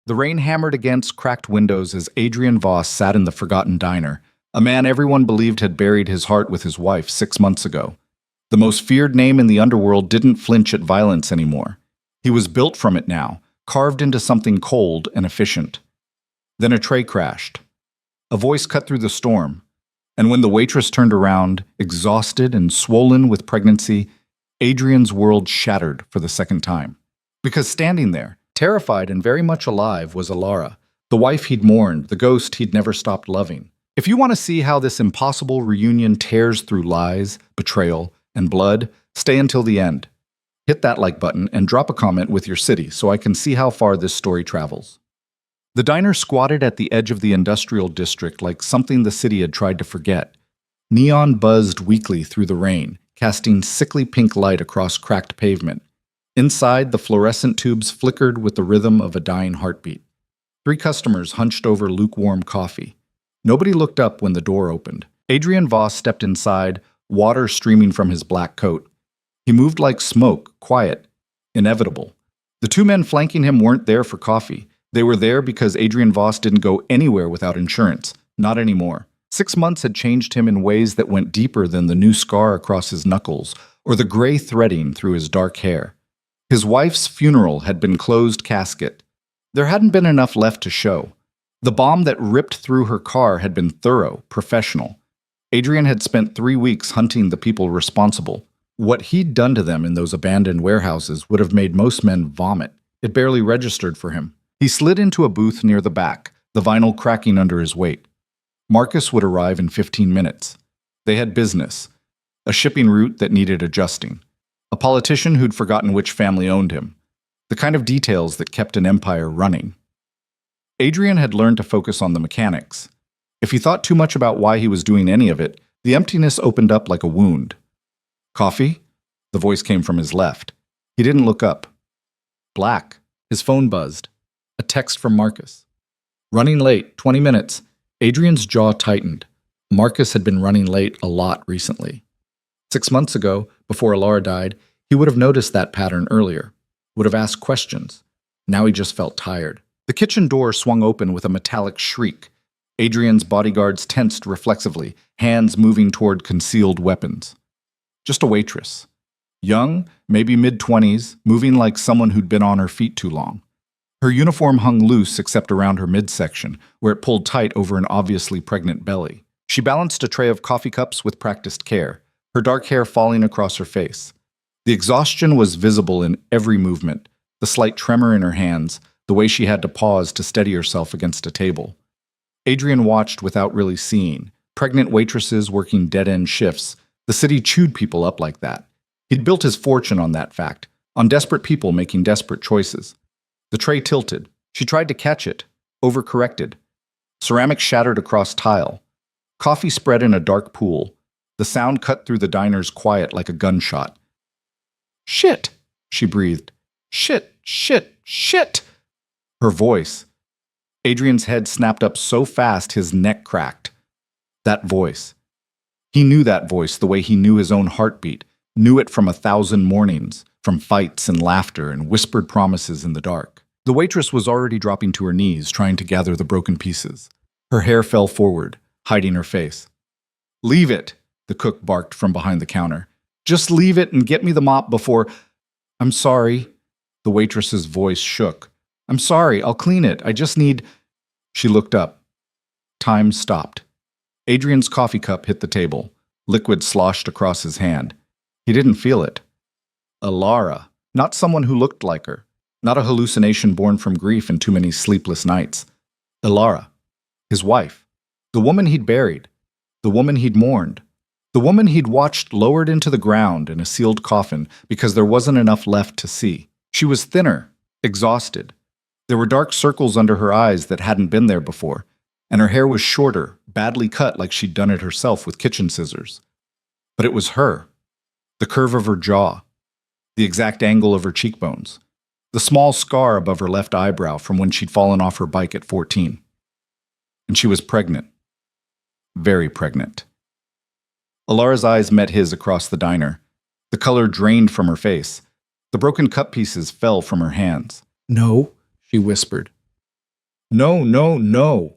The rain hammered against cracked windows as Adrian Voss sat in the forgotten diner, a man everyone believed had buried his heart with his wife 6 months ago. The most feared name in the underworld didn't flinch at violence anymore. He was built from it now, carved into something cold and efficient. Then a tray crashed. A voice cut through the storm, and when the waitress turned around, exhausted and swollen with pregnancy, Adrian's world shattered for the second time. Because standing there, terrified and very much alive, was Alara, the wife he'd mourned, the ghost he'd never stopped loving. If you want to see how this impossible reunion tears through lies, betrayal, and blood, stay until the end. Hit that like button and drop a comment with your city so I can see how far this story travels. The diner squatted at the edge of the industrial district like something the city had tried to forget. Neon buzzed weakly through the rain, casting sickly pink light across cracked pavement. Inside, the fluorescent tubes flickered with the rhythm of a dying heartbeat. 3 customers hunched over lukewarm coffee. Nobody looked up when the door opened. Adrian Voss stepped inside, water streaming from his black coat. He moved like smoke, quiet, inevitable. The 2 men flanking him weren't there for coffee. They were there because Adrian Voss didn't go anywhere without insurance. Not anymore. 6 months had changed him in ways that went deeper than the new scar across his knuckles or the gray threading through his dark hair. His wife's funeral had been closed casket. There hadn't been enough left to show. The bomb that ripped through her car had been thorough, professional. Adrian had spent 3 weeks hunting the people responsible. What he'd done to them in those abandoned warehouses would have made most men vomit. It barely registered for him. He slid into a booth near the back, the vinyl cracking under his weight. Marcus would arrive in 15 minutes. They had business, a shipping route that needed adjusting, a politician who'd forgotten which family owned him, the kind of details that kept an empire running. Adrian had learned to focus on the mechanics. If he thought too much about why he was doing any of it, the emptiness opened up like a wound. Coffee? The voice came from his left. He didn't look up. Black. His phone buzzed. A text from Marcus. Running late, 20 minutes. Adrian's jaw tightened. Marcus had been running late a lot recently. 6 months ago, before Alara died, he would have noticed that pattern earlier, would have asked questions. Now he just felt tired. The kitchen door swung open with a metallic shriek. Adrian's bodyguards tensed reflexively, hands moving toward concealed weapons. Just a waitress. Young, maybe mid-20s, moving like someone who'd been on her feet too long. Her uniform hung loose except around her midsection, where it pulled tight over an obviously pregnant belly. She balanced a tray of coffee cups with practiced care, her dark hair falling across her face. The exhaustion was visible in every movement, the slight tremor in her hands, the way she had to pause to steady herself against a table. Adrian watched without really seeing. Pregnant waitresses working dead-end shifts. The city chewed people up like that. He'd built his fortune on that fact, on desperate people making desperate choices. The tray tilted. She tried to catch it, overcorrected. Ceramic shattered across tile. Coffee spread in a dark pool. The sound cut through the diner's quiet like a gunshot. "Shit," she breathed. "Shit, shit, shit." Her voice. Adrian's head snapped up so fast his neck cracked. That voice. He knew that voice the way he knew his own heartbeat, knew it from 1,000 mornings, from fights and laughter and whispered promises in the dark. The waitress was already dropping to her knees, trying to gather the broken pieces. Her hair fell forward, hiding her face. "Leave it," the cook barked from behind the counter. "Just leave it and get me the mop before—" "I'm sorry." The waitress's voice shook. "I'm sorry, I'll clean it. I just need—" She looked up. Time stopped. Adrian's coffee cup hit the table. Liquid sloshed across his hand. He didn't feel it. Alara, not someone who looked like her, not a hallucination born from grief and too many sleepless nights. Alara, his wife, the woman he'd buried, the woman he'd mourned, the woman he'd watched lowered into the ground in a sealed coffin because there wasn't enough left to see. She was thinner, exhausted. There were dark circles under her eyes that hadn't been there before, and her hair was shorter, badly cut like she'd done it herself with kitchen scissors. But it was her. The curve of her jaw, the exact angle of her cheekbones, the small scar above her left eyebrow from when she'd fallen off her bike at 14. And she was pregnant. Very pregnant. Alara's eyes met his across the diner. The color drained from her face. The broken cup pieces fell from her hands. "No," she whispered. No, no, no.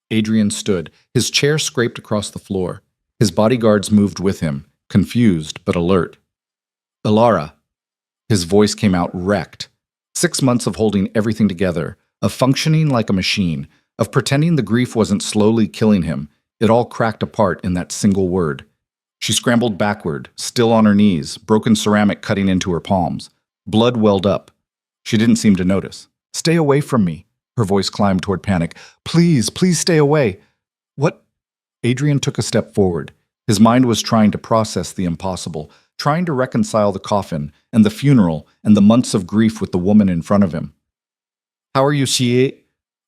Adrian stood. His chair scraped across the floor. His bodyguards moved with him, confused but alert. Alara. His voice came out wrecked. 6 months of holding everything together, of functioning like a machine, of pretending the grief wasn't slowly killing him. It all cracked apart in that single word. She scrambled backward, still on her knees, broken ceramic cutting into her palms. Blood welled up. She didn't seem to notice. Stay away from me. Her voice climbed toward panic. Please, please stay away. What? Adrian took a step forward. His mind was trying to process the impossible, trying to reconcile the coffin and the funeral and the months of grief with the woman in front of him. How are you, she?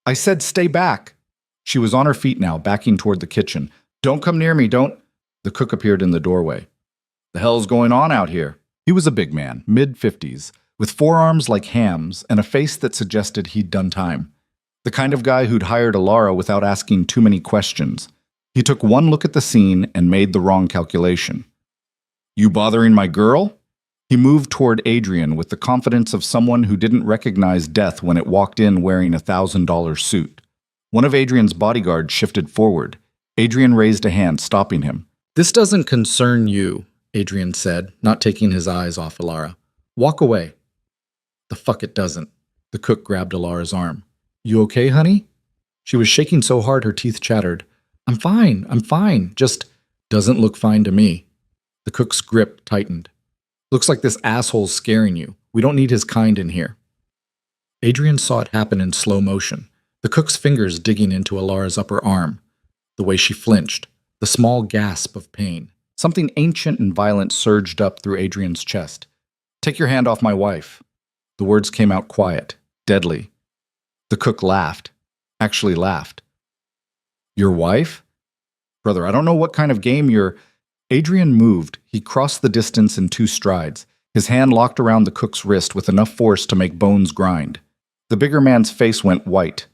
I said stay back. She was on her feet now, backing toward the kitchen. Don't come near me, don't. The cook appeared in the doorway. The hell's going on out here? He was a big man, mid-50s, with forearms like hams and a face that suggested he'd done time. The kind of guy who'd hired Alara without asking too many questions. He took one look at the scene and made the wrong calculation. You bothering my girl? He moved toward Adrian with the confidence of someone who didn't recognize death when it walked in wearing a $1,000 suit. One of Adrian's bodyguards shifted forward. Adrian raised a hand, stopping him. This doesn't concern you, Adrian said, not taking his eyes off Alara. Walk away. The fuck it doesn't. The cook grabbed Alara's arm. You okay, honey? She was shaking so hard her teeth chattered. I'm fine. Just doesn't look fine to me. The cook's grip tightened. Looks like this asshole's scaring you. We don't need his kind in here. Adrian saw it happen in slow motion, the cook's fingers digging into Alara's upper arm, the way she flinched, the small gasp of pain. Something ancient and violent surged up through Adrian's chest. Take your hand off my wife. The words came out quiet, deadly. The cook laughed. Actually laughed. Your wife? Brother, I don't know what kind of game you're... Adrian moved. He crossed the distance in 2 strides. His hand locked around the cook's wrist with enough force to make bones grind. The bigger man's face went white.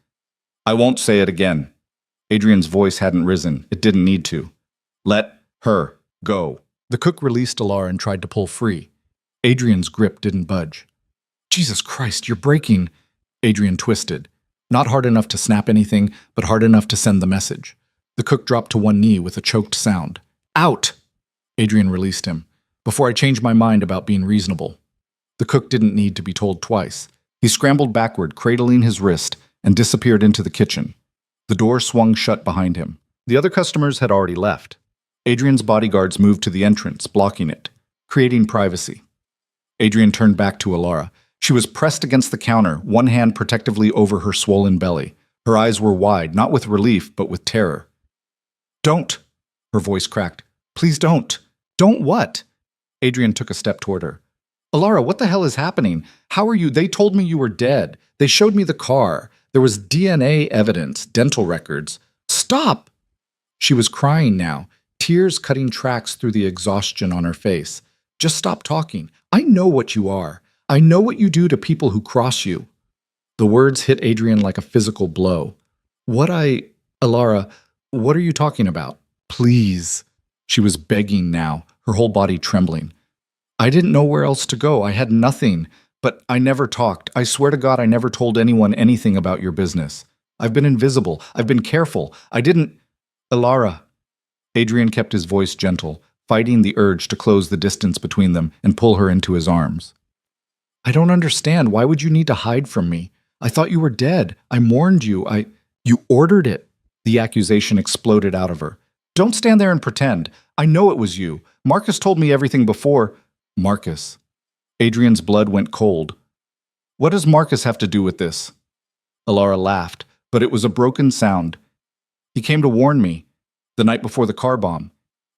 I won't say it again. Adrian's voice hadn't risen. It didn't need to. Let her go. The cook released Alara and tried to pull free. Adrian's grip didn't budge. Jesus Christ, you're breaking. Adrian twisted. Not hard enough to snap anything, but hard enough to send the message. The cook dropped to one knee with a choked sound. Out! Adrian released him. Before I change my mind about being reasonable. The cook didn't need to be told twice. He scrambled backward, cradling his wrist, and disappeared into the kitchen. The door swung shut behind him. The other customers had already left. Adrian's bodyguards moved to the entrance, blocking it, creating privacy. Adrian turned back to Alara. She was pressed against the counter, one hand protectively over her swollen belly. Her eyes were wide, not with relief, but with terror. Don't! Her voice cracked. Please don't. Don't what? Adrian took a step toward her. Alara, what the hell is happening? How are you? They told me you were dead. They showed me the car. There was DNA evidence, dental records. Stop! She was crying now, tears cutting tracks through the exhaustion on her face. Just stop talking. I know what you are. I know what you do to people who cross you. The words hit Adrian like a physical blow. Alara, what are you talking about? Please. She was begging now, her whole body trembling. I didn't know where else to go. I had nothing. But I never talked. I swear to God I never told anyone anything about your business. I've been invisible. I've been careful. I didn't... Alara. Adrian kept his voice gentle, fighting the urge to close the distance between them and pull her into his arms. I don't understand. Why would you need to hide from me? I thought you were dead. I mourned you. You ordered it. The accusation exploded out of her. Don't stand there and pretend. I know it was you. Marcus told me everything before. Marcus. Adrian's blood went cold. What does Marcus have to do with this? Alara laughed, but it was a broken sound. He came to warn me, the night before the car bomb.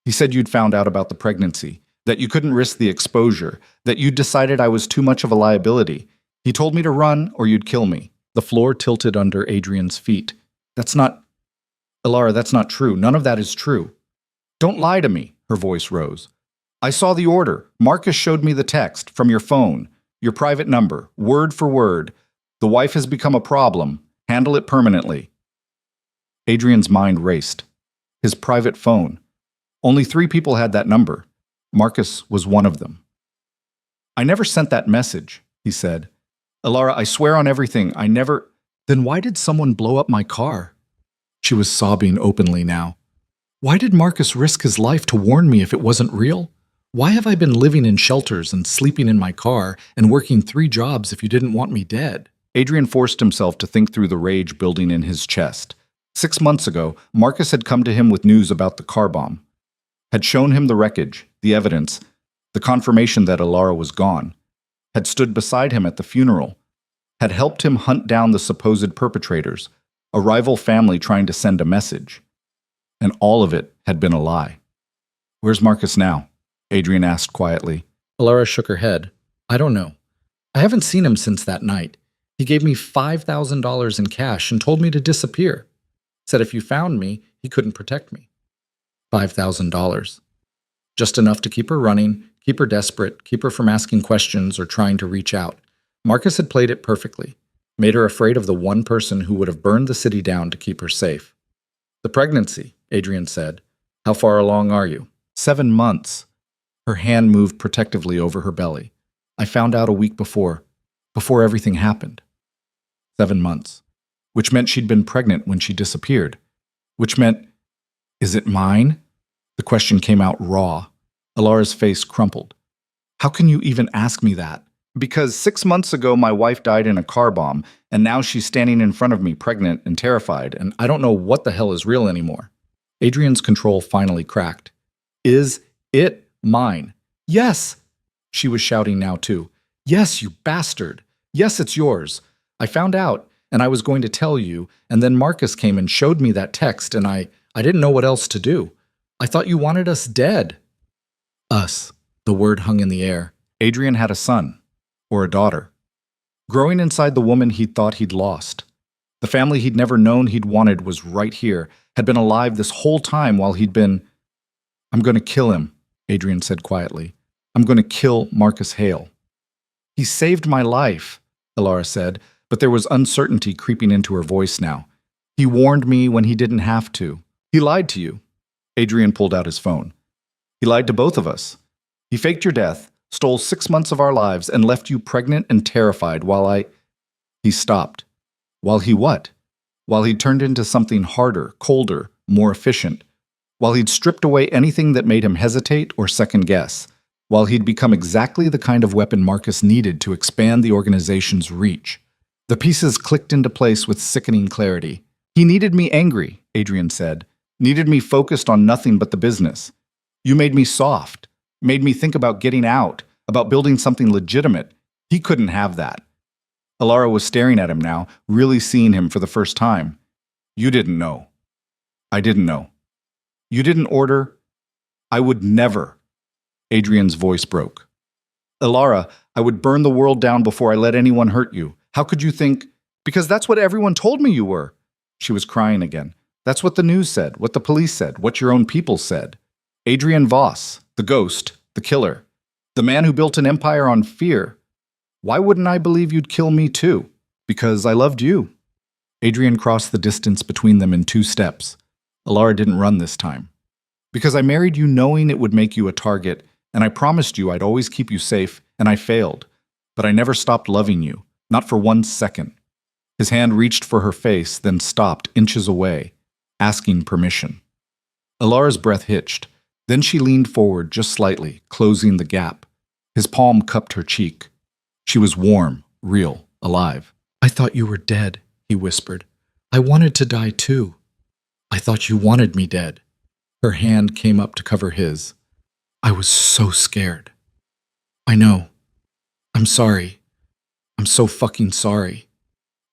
He said you'd found out about the pregnancy, that you couldn't risk the exposure, that you'd decided I was too much of a liability. He told me to run or you'd kill me. The floor tilted under Adrian's feet. Alara, that's not true. None of that is true. Don't lie to me, her voice rose. I saw the order. Marcus showed me the text from your phone, your private number, word for word. The wife has become a problem. Handle it permanently. Adrian's mind raced. His private phone. Only 3 people had that number. Marcus was one of them. I never sent that message, he said. Alara, I swear on everything, I never... Then why did someone blow up my car? She was sobbing openly now. Why did Marcus risk his life to warn me if it wasn't real? Why have I been living in shelters and sleeping in my car and working 3 jobs if you didn't want me dead? Adrian forced himself to think through the rage building in his chest. 6 months ago, Marcus had come to him with news about the car bomb, had shown him the wreckage, the evidence, the confirmation that Alara was gone, had stood beside him at the funeral, had helped him hunt down the supposed perpetrators, a rival family trying to send a message. And all of it had been a lie. Where's Marcus now? Adrian asked quietly. Alara shook her head. I don't know. I haven't seen him since that night. He gave me $5,000 in cash and told me to disappear. Said if you found me, he couldn't protect me. $5,000. Just enough to keep her running, keep her desperate, keep her from asking questions or trying to reach out. Marcus had played it perfectly, made her afraid of the one person who would have burned the city down to keep her safe. The pregnancy, Adrian said. How far along are you? 7 months. Her hand moved protectively over her belly. I found out a week before everything happened. 7 months. Which meant she'd been pregnant when she disappeared. Which meant, is it mine? The question came out raw. Alara's face crumpled. How can you even ask me that? Because 6 months ago my wife died in a car bomb, and now she's standing in front of me pregnant and terrified, and I don't know what the hell is real anymore. Adrian's control finally cracked. Is it mine? Yes! She was shouting now too. Yes, you bastard! Yes, it's yours. I found out, and I was going to tell you, and then Marcus came and showed me that text, and I didn't know what else to do. I thought you wanted us dead. Us. The word hung in the air. Adrian had a son. Or a daughter. Growing inside the woman he'd thought he'd lost. The family he'd never known he'd wanted was right here, had been alive this whole time while he'd been... I'm going to kill him, Adrian said quietly. I'm going to kill Marcus Hale. He saved my life, Alara said, but there was uncertainty creeping into her voice now. He warned me when he didn't have to. He lied to you. Adrian pulled out his phone. He lied to both of us. He faked your death, stole 6 months of our lives, and left you pregnant and terrified while He stopped. While he what? While he'd turned into something harder, colder, more efficient. While he'd stripped away anything that made him hesitate or second guess. While he'd become exactly the kind of weapon Marcus needed to expand the organization's reach. The pieces clicked into place with sickening clarity. He needed me angry, Adrian said. Needed me focused on nothing but the business. You made me soft. Made me think about getting out, about building something legitimate. He couldn't have that. Alara was staring at him now, really seeing him for the first time. You didn't know. I didn't know. You didn't order. I would never. Adrian's voice broke. Alara, I would burn the world down before I let anyone hurt you. How could you think? Because that's what everyone told me you were. She was crying again. That's what the news said, what the police said, what your own people said. Adrian Voss, the ghost, the killer, the man who built an empire on fear. Why wouldn't I believe you'd kill me too? Because I loved you. Adrian crossed the distance between them in 2 steps. Alara didn't run this time. Because I married you knowing it would make you a target, and I promised you I'd always keep you safe, and I failed. But I never stopped loving you, not for 1 second. His hand reached for her face, then stopped inches away, asking permission. Alara's breath hitched. Then she leaned forward just slightly, closing the gap. His palm cupped her cheek. She was warm, real, alive. I thought you were dead, he whispered. I wanted to die too. I thought you wanted me dead. Her hand came up to cover his. I was so scared. I know. I'm sorry. I'm so fucking sorry.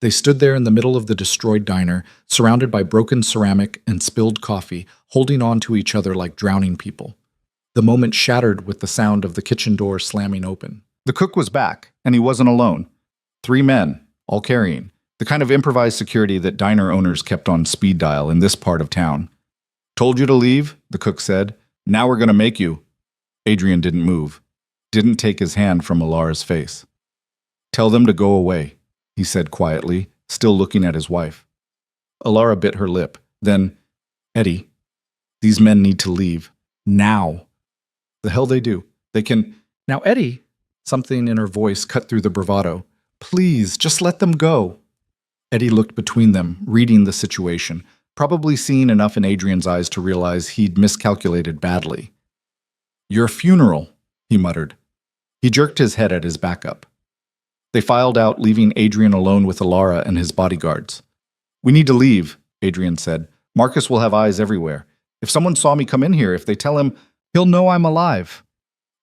They stood there in the middle of the destroyed diner, surrounded by broken ceramic and spilled coffee, holding on to each other like drowning people. The moment shattered with the sound of the kitchen door slamming open. The cook was back, and he wasn't alone. 3 men, all carrying, the kind of improvised security that diner owners kept on speed dial in this part of town. Told you to leave, the cook said. Now we're going to make you. Adrian didn't move, didn't take his hand from Alara's face. Tell them to go away, he said quietly, still looking at his wife. Alara bit her lip. Then, Eddie, these men need to leave. Now. The hell they do. They can... Now, Eddie, something in her voice cut through the bravado. Please, just let them go. Eddie looked between them, reading the situation, probably seeing enough in Adrian's eyes to realize he'd miscalculated badly. "Your funeral," he muttered. He jerked his head at his backup. They filed out, leaving Adrian alone with Alara and his bodyguards. "We need to leave," Adrian said. "Marcus will have eyes everywhere. If someone saw me come in here, if they tell him, he'll know I'm alive."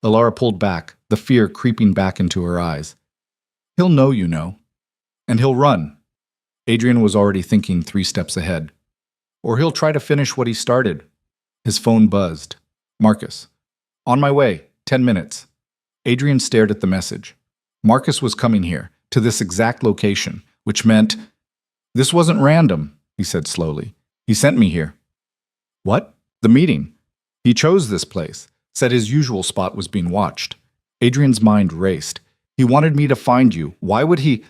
Alara pulled back, the fear creeping back into her eyes. "He'll know you know. And he'll run." Adrian was already thinking 3 steps ahead. "Or he'll try to finish what he started." His phone buzzed. "Marcus. On my way. 10 minutes. Adrian stared at the message. Marcus was coming here, to this exact location, which meant, "This wasn't random," he said slowly. "He sent me here." "What?" "The meeting. He chose this place, said his usual spot was being watched." Adrian's mind raced. "He wanted me to find you. Why would he?"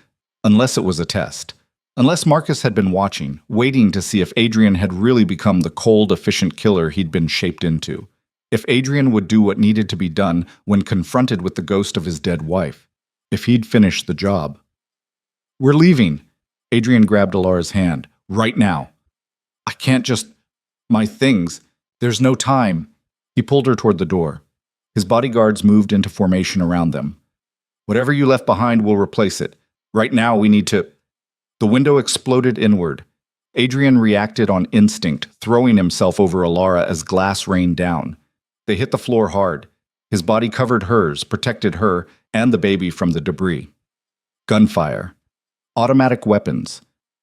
Unless it was a test. Unless Marcus had been watching, waiting to see if Adrian had really become the cold, efficient killer he'd been shaped into. If Adrian would do what needed to be done when confronted with the ghost of his dead wife. If he'd finished the job. "We're leaving." Adrian grabbed Alara's hand. "Right now." "I can't just... my things. There's no time." He pulled her toward the door. His bodyguards moved into formation around them. "Whatever you left behind, we'll replace it. Right now, we need to..." The window exploded inward. Adrian reacted on instinct, throwing himself over Alara as glass rained down. They hit the floor hard. His body covered hers, protected her and the baby from the debris. Gunfire. Automatic weapons.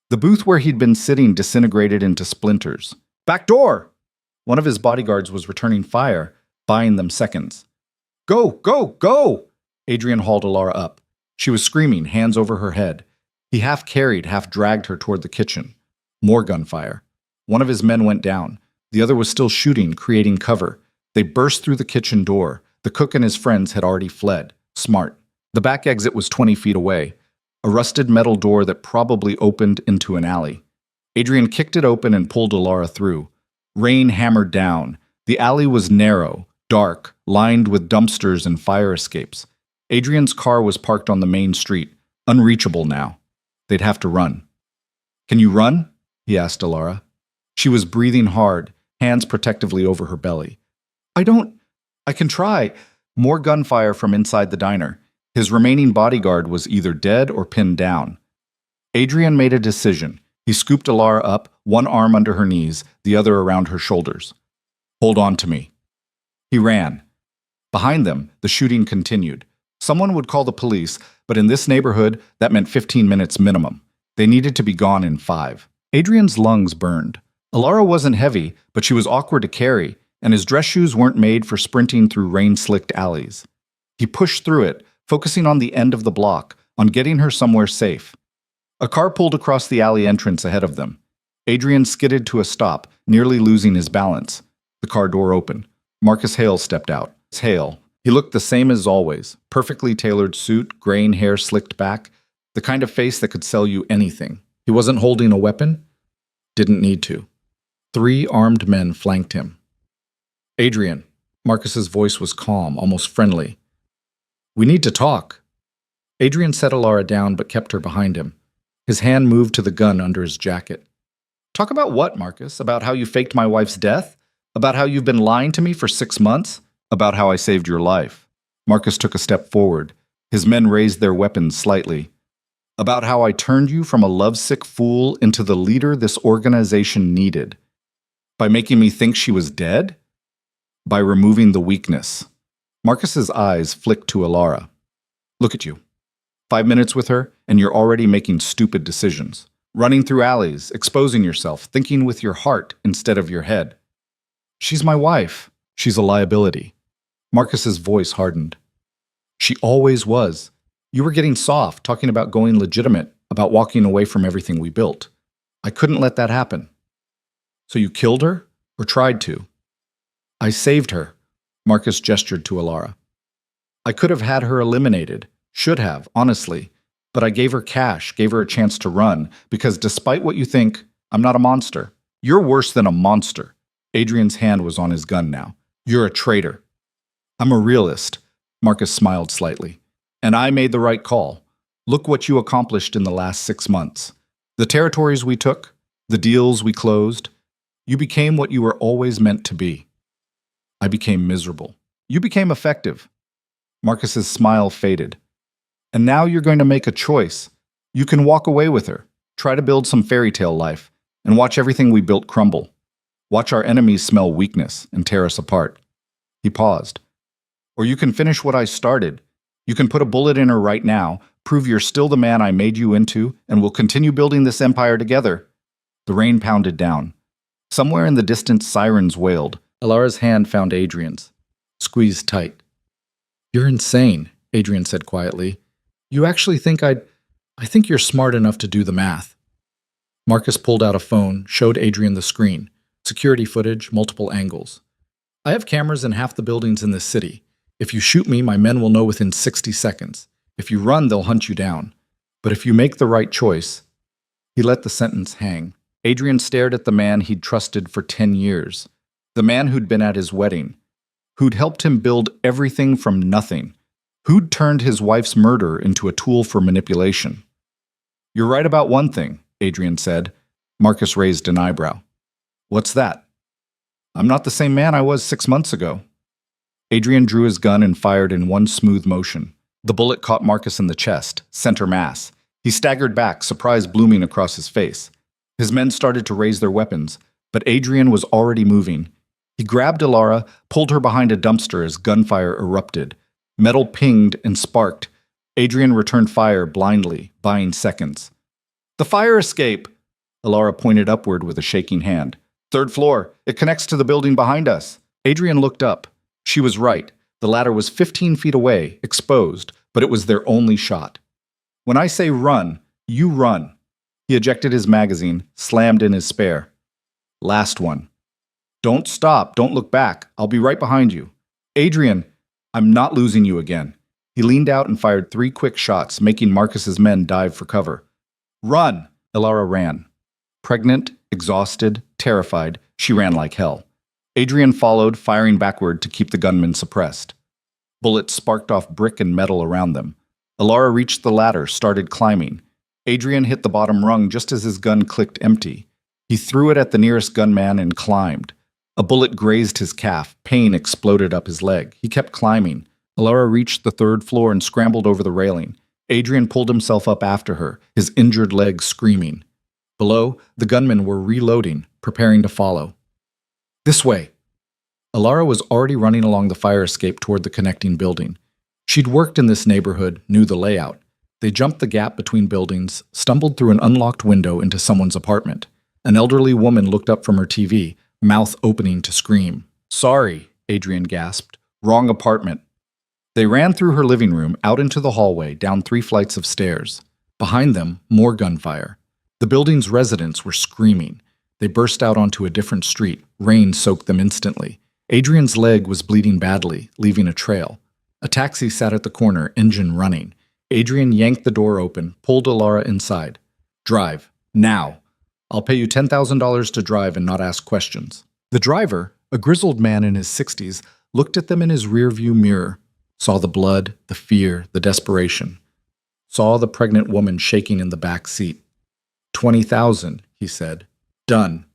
The booth where he'd been sitting disintegrated into splinters. "Back door!" One of his bodyguards was returning fire, buying them seconds. "Go! Go! Go!" Adrian hauled Alara up. She was screaming, hands over her head. He half carried, half dragged her toward the kitchen. More gunfire. One of his men went down. The other was still shooting, creating cover. They burst through the kitchen door. The cook and his friends had already fled. Smart. The back exit was 20 feet away. A rusted metal door that probably opened into an alley. Adrian kicked it open and pulled Alara through. Rain hammered down. The alley was narrow, dark, lined with dumpsters and fire escapes. Adrian's car was parked on the main street, unreachable now. They'd have to run. "Can you run?" he asked Alara. She was breathing hard, hands protectively over her belly. I can try." More gunfire from inside the diner. His remaining bodyguard was either dead or pinned down. Adrian made a decision. He scooped Alara up, one arm under her knees, the other around her shoulders. "Hold on to me." He ran. Behind them, the shooting continued. Someone would call the police, but in this neighborhood, that meant 15 minutes minimum. They needed to be gone in 5. Adrian's lungs burned. Alara wasn't heavy, but she was awkward to carry, and his dress shoes weren't made for sprinting through rain-slicked alleys. He pushed through it, focusing on the end of the block, on getting her somewhere safe. A car pulled across the alley entrance ahead of them. Adrian skidded to a stop, nearly losing his balance. The car door opened. Marcus Hale stepped out. Hale. He looked the same as always. Perfectly tailored suit, graying hair slicked back. The kind of face that could sell you anything. He wasn't holding a weapon. Didn't need to. 3 armed men flanked him. "Adrian." Marcus's voice was calm, almost friendly. "We need to talk." Adrian set Alara down but kept her behind him. His hand moved to the gun under his jacket. "Talk about what, Marcus? About how you faked my wife's death? About how you've been lying to me for 6 months? About how I saved your life?" Marcus took a step forward. His men raised their weapons slightly. "About how I turned you from a lovesick fool into the leader this organization needed. By making me think she was dead? By removing the weakness." Marcus's eyes flicked to Alara. "Look at you. 5 minutes with her, and you're already making stupid decisions. Running through alleys, exposing yourself, thinking with your heart instead of your head. She's my wife. She's a liability." Marcus's voice hardened. "She always was. You were getting soft, talking about going legitimate, about walking away from everything we built. I couldn't let that happen." "So you killed her? Or tried to?" "I saved her." Marcus gestured to Alara. "I could have had her eliminated. Should have, honestly. But I gave her cash, gave her a chance to run, because despite what you think, I'm not a monster. You're worse than a monster." Adrian's hand was on his gun now. "You're a traitor." "I'm a realist." Marcus smiled slightly. "And I made the right call. Look what you accomplished in the last 6 months. The territories we took, the deals we closed, you became what you were always meant to be. I became miserable. You became effective. Marcus's smile faded. And now you're going to make a choice. You can walk away with her, try to build some fairy tale life, and watch everything we built crumble. Watch our enemies smell weakness and tear us apart. He paused. Or you can finish what I started. You can put a bullet in her right now, prove you're still the man I made you into, and we'll continue building this empire together. The rain pounded down. Somewhere in the distance, sirens wailed. Alara's hand found Adrian's, squeezed tight. You're insane, Adrian said quietly. You actually think I think you're smart enough to do the math. Marcus pulled out a phone, showed Adrian the screen. Security footage, multiple angles. I have cameras in half the buildings in this city. If you shoot me, my men will know within 60 seconds. If you run, they'll hunt you down. But if you make the right choice... He let the sentence hang. Adrian stared at the man he'd trusted for 10 years. The man who'd been at his wedding. Who'd helped him build everything from nothing. Who'd turned his wife's murder into a tool for manipulation. You're right about one thing, Adrian said. Marcus raised an eyebrow. What's that? I'm not the same man I was 6 months ago. Adrian drew his gun and fired in one smooth motion. The bullet caught Marcus in the chest, center mass. He staggered back, surprise blooming across his face. His men started to raise their weapons, but Adrian was already moving. He grabbed Alara, pulled her behind a dumpster as gunfire erupted. Metal pinged and sparked. Adrian returned fire blindly, buying seconds. The fire escape! Alara pointed upward with a shaking hand. 3rd floor. It connects to the building behind us. Adrian looked up. She was right. The ladder was 15 feet away, exposed, but it was their only shot. When I say run, you run. He ejected his magazine, slammed in his spare. Last one. Don't stop. Don't look back. I'll be right behind you. Adrian, I'm not losing you again. He leaned out and fired 3 quick shots, making Marcus's men dive for cover. Run! Alara ran. Pregnant, exhausted, terrified, she ran like hell. Adrian followed, firing backward to keep the gunmen suppressed. Bullets sparked off brick and metal around them. Alara reached the ladder, started climbing. Adrian hit the bottom rung just as his gun clicked empty. He threw it at the nearest gunman and climbed. A bullet grazed his calf. Pain exploded up his leg. He kept climbing. Alara reached the 3rd floor and scrambled over the railing. Adrian pulled himself up after her, his injured leg screaming. Below, the gunmen were reloading, preparing to follow. This way! Alara was already running along the fire escape toward the connecting building. She'd worked in this neighborhood, knew the layout. They jumped the gap between buildings, stumbled through an unlocked window into someone's apartment. An elderly woman looked up from her TV, mouth opening to scream. Sorry, Adrian gasped. Wrong apartment. They ran through her living room, out into the hallway, down 3 flights of stairs. Behind them, more gunfire. The building's residents were screaming. They burst out onto a different street. Rain soaked them instantly. Adrian's leg was bleeding badly, leaving a trail. A taxi sat at the corner, engine running. Adrian yanked the door open, pulled Alara inside. Drive. Now. I'll pay you $10,000 to drive and not ask questions. The driver, a grizzled man in his 60s, looked at them in his rearview mirror, saw the blood, the fear, the desperation. Saw the pregnant woman shaking in the back seat. 20,000, he said. Done.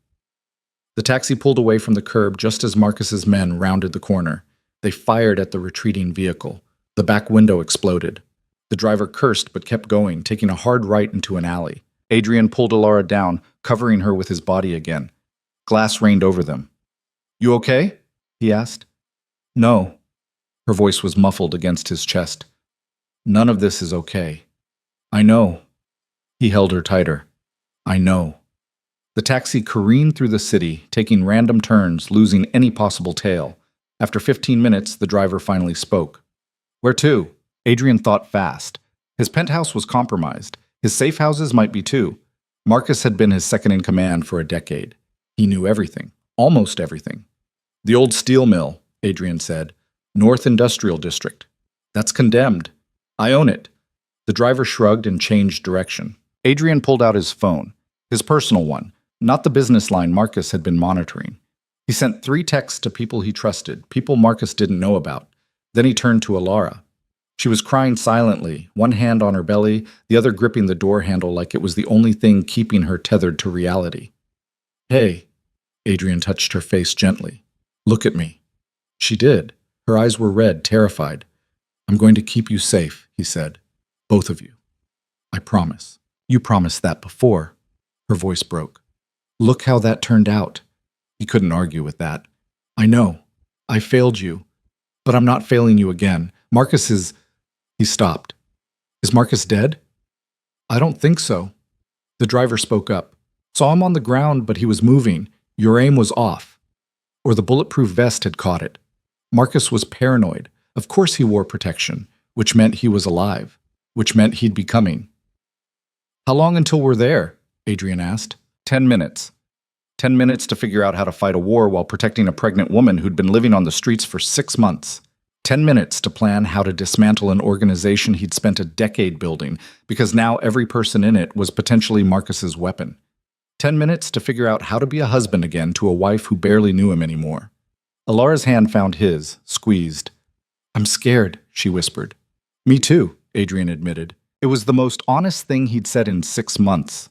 The taxi pulled away from the curb just as Marcus's men rounded the corner. They fired at the retreating vehicle. The back window exploded. The driver cursed but kept going, taking a hard right into an alley. Adrian pulled Alara down, covering her with his body again. Glass rained over them. You okay? He asked. No. Her voice was muffled against his chest. None of this is okay. I know. He held her tighter. I know. The taxi careened through the city, taking random turns, losing any possible tail. After 15 minutes, the driver finally spoke. Where to? Adrian thought fast. His penthouse was compromised. His safe houses might be too. Marcus had been his second-in-command for a decade. He knew everything. Almost everything. The old steel mill, Adrian said. North Industrial District. That's condemned. I own it. The driver shrugged and changed direction. Adrian pulled out his phone. His personal one. Not the business line Marcus had been monitoring. He sent 3 texts to people he trusted, people Marcus didn't know about. Then he turned to Alara. She was crying silently, one hand on her belly, the other gripping the door handle like it was the only thing keeping her tethered to reality. "Hey," Adrian touched her face gently. "Look at me." She did. Her eyes were red, terrified. "I'm going to keep you safe," he said. "Both of you. I promise." "You promised that before." Her voice broke. "Look how that turned out." He couldn't argue with that. "I know. I failed you. But I'm not failing you again. Marcus is—" He stopped. "Is Marcus dead?" "I don't think so." The driver spoke up. "Saw him on the ground, but he was moving. Your aim was off. Or the bulletproof vest had caught it. Marcus was paranoid. Of course he wore protection, which meant he was alive, which meant he'd be coming." "How long until we're there?" Adrian asked. 10 minutes. 10 minutes to figure out how to fight a war while protecting a pregnant woman who'd been living on the streets for 6 months. 10 minutes to plan how to dismantle an organization he'd spent a decade building, because now every person in it was potentially Marcus's weapon. 10 minutes to figure out how to be a husband again to a wife who barely knew him anymore. Alara's hand found his, squeezed. "I'm scared," she whispered. "Me too," Adrian admitted. It was the most honest thing he'd said in 6 months.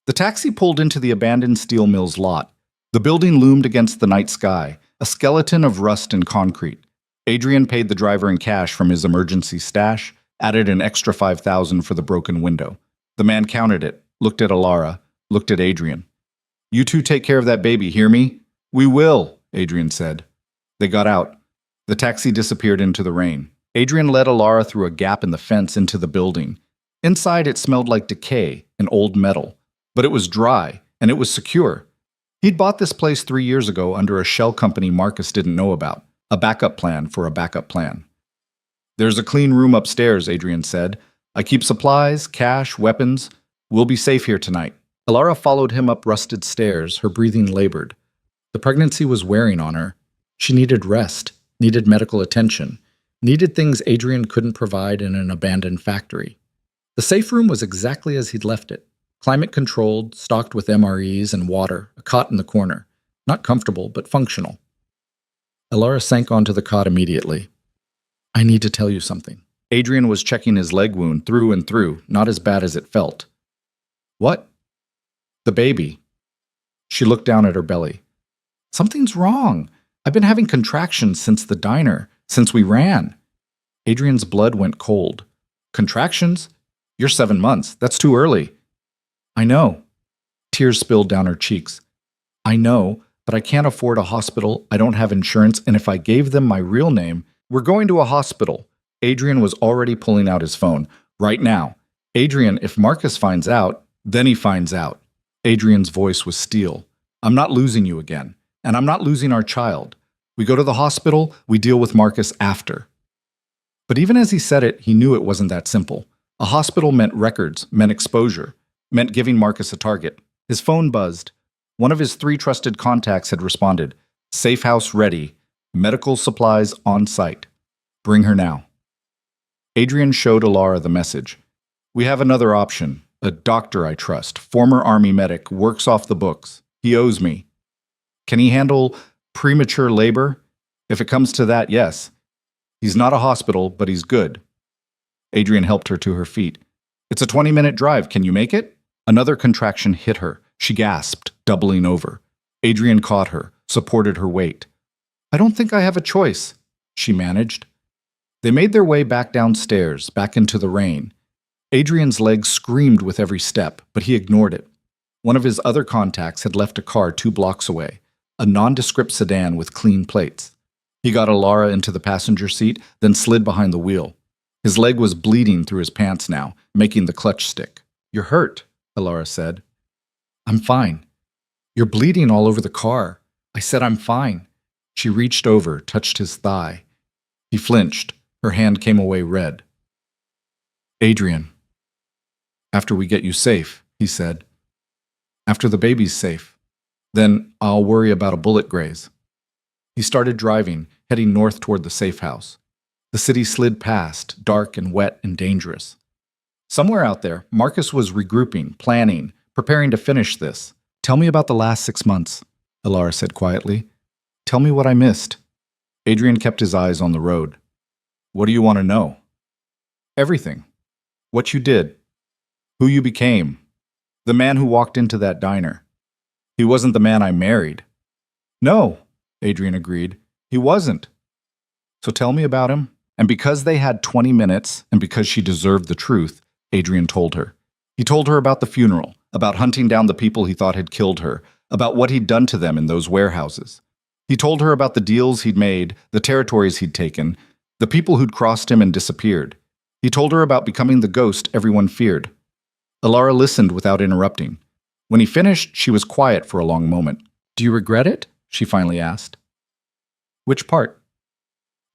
The taxi pulled into the abandoned steel mill's lot. The building loomed against the night sky, a skeleton of rust and concrete. Adrian paid the driver in cash from his emergency stash, added an extra $5,000 for the broken window. The man counted it, looked at Alara, looked at Adrian. "You two take care of that baby, hear me?" "We will," Adrian said. They got out. The taxi disappeared into the rain. Adrian led Alara through a gap in the fence into the building. Inside, it smelled like decay and old metal, but it was dry and it was secure. He'd bought this place 3 years ago under a shell company Marcus didn't know about, a backup plan for a backup plan. "There's a clean room upstairs," Adrian said. "I keep supplies, cash, weapons. We'll be safe here tonight." Alara followed him up rusted stairs, her breathing labored. The pregnancy was wearing on her. She needed rest, needed medical attention, needed things Adrian couldn't provide in an abandoned factory. The safe room was exactly as he'd left it. Climate-controlled, stocked with MREs and water, a cot in the corner. Not comfortable, but functional. Alara sank onto the cot immediately. "I need to tell you something." Adrian was checking his leg wound through and through, not as bad as it felt. "What?" "The baby." She looked down at her belly. "Something's wrong. I've been having contractions since the diner, since we ran." Adrian's blood went cold. "Contractions? You're 7 months. That's too early." "I know." Tears spilled down her cheeks. "I know, but I can't afford a hospital, I don't have insurance, and if I gave them my real name—" "We're going to a hospital." Adrian was already pulling out his phone. "Right now. Adrian, if Marcus finds out, then he finds out." Adrian's voice was steel. "I'm not losing you again, and I'm not losing our child. We go to the hospital, we deal with Marcus after." But even as he said it, he knew it wasn't that simple. A hospital meant records, meant exposure, meant giving Marcus a target. His phone buzzed. One of his 3 trusted contacts had responded. "Safe house ready. Medical supplies on site. Bring her now." Adrian showed Alara the message. "We have another option. A doctor I trust, former Army medic, works off the books. He owes me. Can he handle premature labor? If it comes to that, yes. He's not a hospital, but he's good." Adrian helped her to her feet. "It's a 20-minute drive. Can you make it?" Another contraction hit her. She gasped, doubling over. Adrian caught her, supported her weight. "I don't think I have a choice," she managed. They made their way back downstairs, back into the rain. Adrian's legs screamed with every step, but he ignored it. One of his other contacts had left a car 2 blocks away, a nondescript sedan with clean plates. He got Alara into the passenger seat, then slid behind the wheel. His leg was bleeding through his pants now, making the clutch stick. "You're hurt," Alara said. "I'm fine." "You're bleeding all over the car." I said I'm fine. She reached over, touched his thigh. He flinched. Her hand came away red. "Adrian, after we get you safe," he said. "After the baby's safe. Then I'll worry about a bullet graze." He started driving, heading north toward the safe house. The city slid past, dark and wet and dangerous. Somewhere out there, Marcus was regrouping, planning, preparing to finish this. "Tell me about the last 6 months," Alara said quietly. "Tell me what I missed." Adrian kept his eyes on the road. "What do you want to know?" Everything. What you did. Who you became. The man who walked into that diner. He wasn't the man I married. No, Adrian agreed. He wasn't. So tell me about him. And because they had 20 minutes, and because she deserved the truth, Adrian told her. He told her about the funeral, about hunting down the people he thought had killed her, about what he'd done to them in those warehouses. He told her about the deals he'd made, the territories he'd taken, the people who'd crossed him and disappeared. He told her about becoming the ghost everyone feared. Alara listened without interrupting. When he finished, she was quiet for a long moment. Do you regret it? She finally asked. Which part?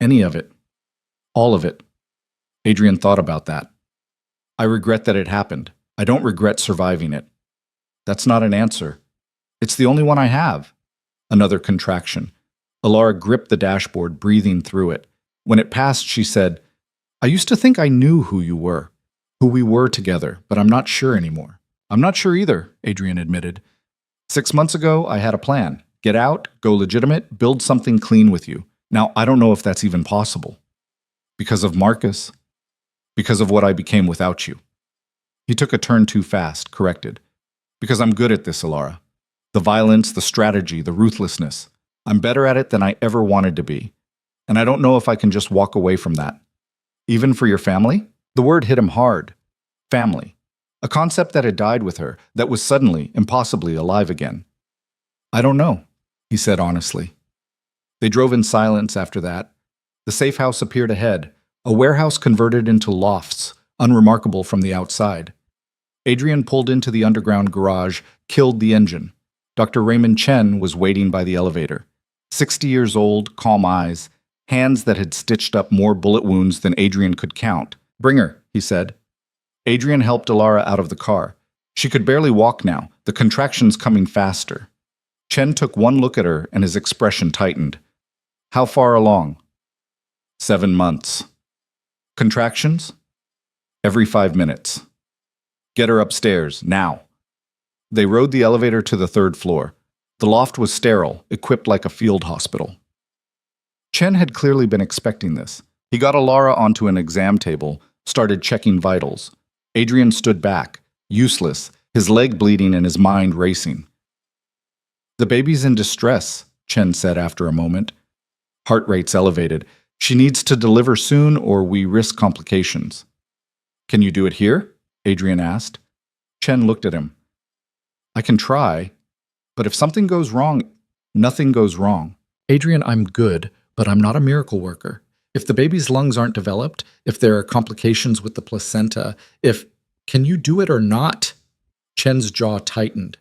Any of it. All of it. Adrian thought about that. I regret that it happened. I don't regret surviving it. That's not an answer. It's the only one I have. Another contraction. Alara gripped the dashboard, breathing through it. When it passed, she said, I used to think I knew who you were, who we were together, but I'm not sure anymore. I'm not sure either, Adrian admitted. 6 months ago, I had a plan. Get out, go legitimate, build something clean with you. Now, I don't know if that's even possible. Because of Marcus. Because of what I became without you. He took a turn too fast, corrected. Because I'm good at this, Alara. The violence, the strategy, the ruthlessness. I'm better at it than I ever wanted to be. And I don't know if I can just walk away from that. Even for your family? The word hit him hard. Family. A concept that had died with her, that was suddenly, impossibly alive again. I don't know, he said honestly. They drove in silence after that. The safe house appeared ahead, a warehouse converted into lofts, unremarkable from the outside. Adrian pulled into the underground garage, killed the engine. Dr. Raymond Chen was waiting by the elevator. 60 years old, calm eyes, hands that had stitched up more bullet wounds than Adrian could count. Bring her, he said. Adrian helped Alara out of the car. She could barely walk now, the contractions coming faster. Chen took one look at her and his expression tightened. How far along? 7 months. Contractions? Every 5 minutes. Get her upstairs, now. They rode the elevator to the 3rd floor. The loft was sterile, equipped like a field hospital. Chen had clearly been expecting this. He got Alara onto an exam table, started checking vitals. Adrian stood back, useless, his leg bleeding and his mind racing. The baby's in distress, Chen said after a moment. Heart rates elevated. She needs to deliver soon or we risk complications. Can you do it here? Adrian asked. Chen looked at him. I can try, but if something goes wrong, nothing goes wrong. Adrian, I'm good, but I'm not a miracle worker. If the baby's lungs aren't developed, if there are complications with the placenta, can you do it or not? Chen's jaw tightened.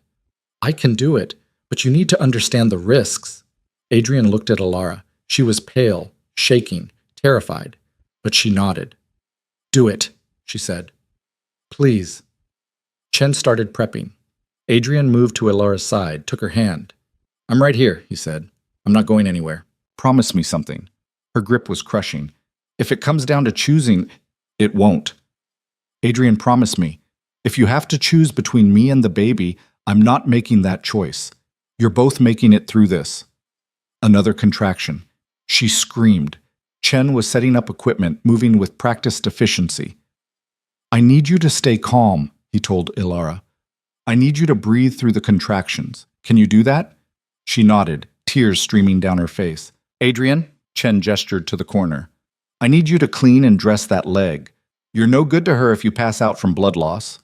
I can do it, but you need to understand the risks. Adrian looked at Alara. She was pale, shaking, terrified, but she nodded. Do it, she said. Please. Chen started prepping. Adrian moved to Alara's side, took her hand. I'm right here, he said. I'm not going anywhere. Promise me something. Her grip was crushing. If it comes down to choosing, it won't. Adrian, promise me. If you have to choose between me and the baby, I'm not making that choice. You're both making it through this. Another contraction. She screamed. Chen was setting up equipment, moving with practiced efficiency. I need you to stay calm, he told Alara. I need you to breathe through the contractions. Can you do that? She nodded, tears streaming down her face. Adrian, Chen gestured to the corner. I need you to clean and dress that leg. You're no good to her if you pass out from blood loss.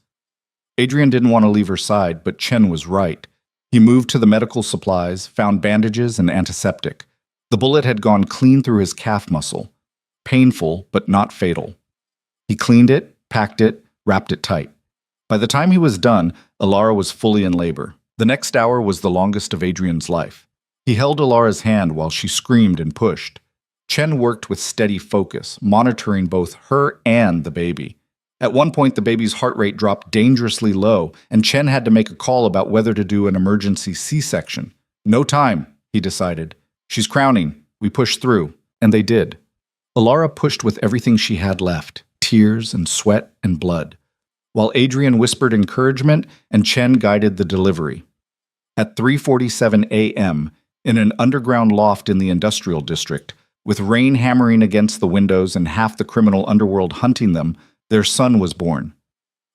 Adrian didn't want to leave her side, but Chen was right. He moved to the medical supplies, found bandages and antiseptic. The bullet had gone clean through his calf muscle. Painful, but not fatal. He cleaned it, packed it, wrapped it tight. By the time he was done, Alara was fully in labor. The next hour was the longest of Adrian's life. He held Alara's hand while she screamed and pushed. Chen worked with steady focus, monitoring both her and the baby. At one point, the baby's heart rate dropped dangerously low, and Chen had to make a call about whether to do an emergency C-section. No time, he decided. She's crowning. We push through. And they did. Alara pushed with everything she had left, tears and sweat and blood, while Adrian whispered encouragement and Chen guided the delivery. At 3:47 a.m., in an underground loft in the industrial district, with rain hammering against the windows and half the criminal underworld hunting them, Their son was born.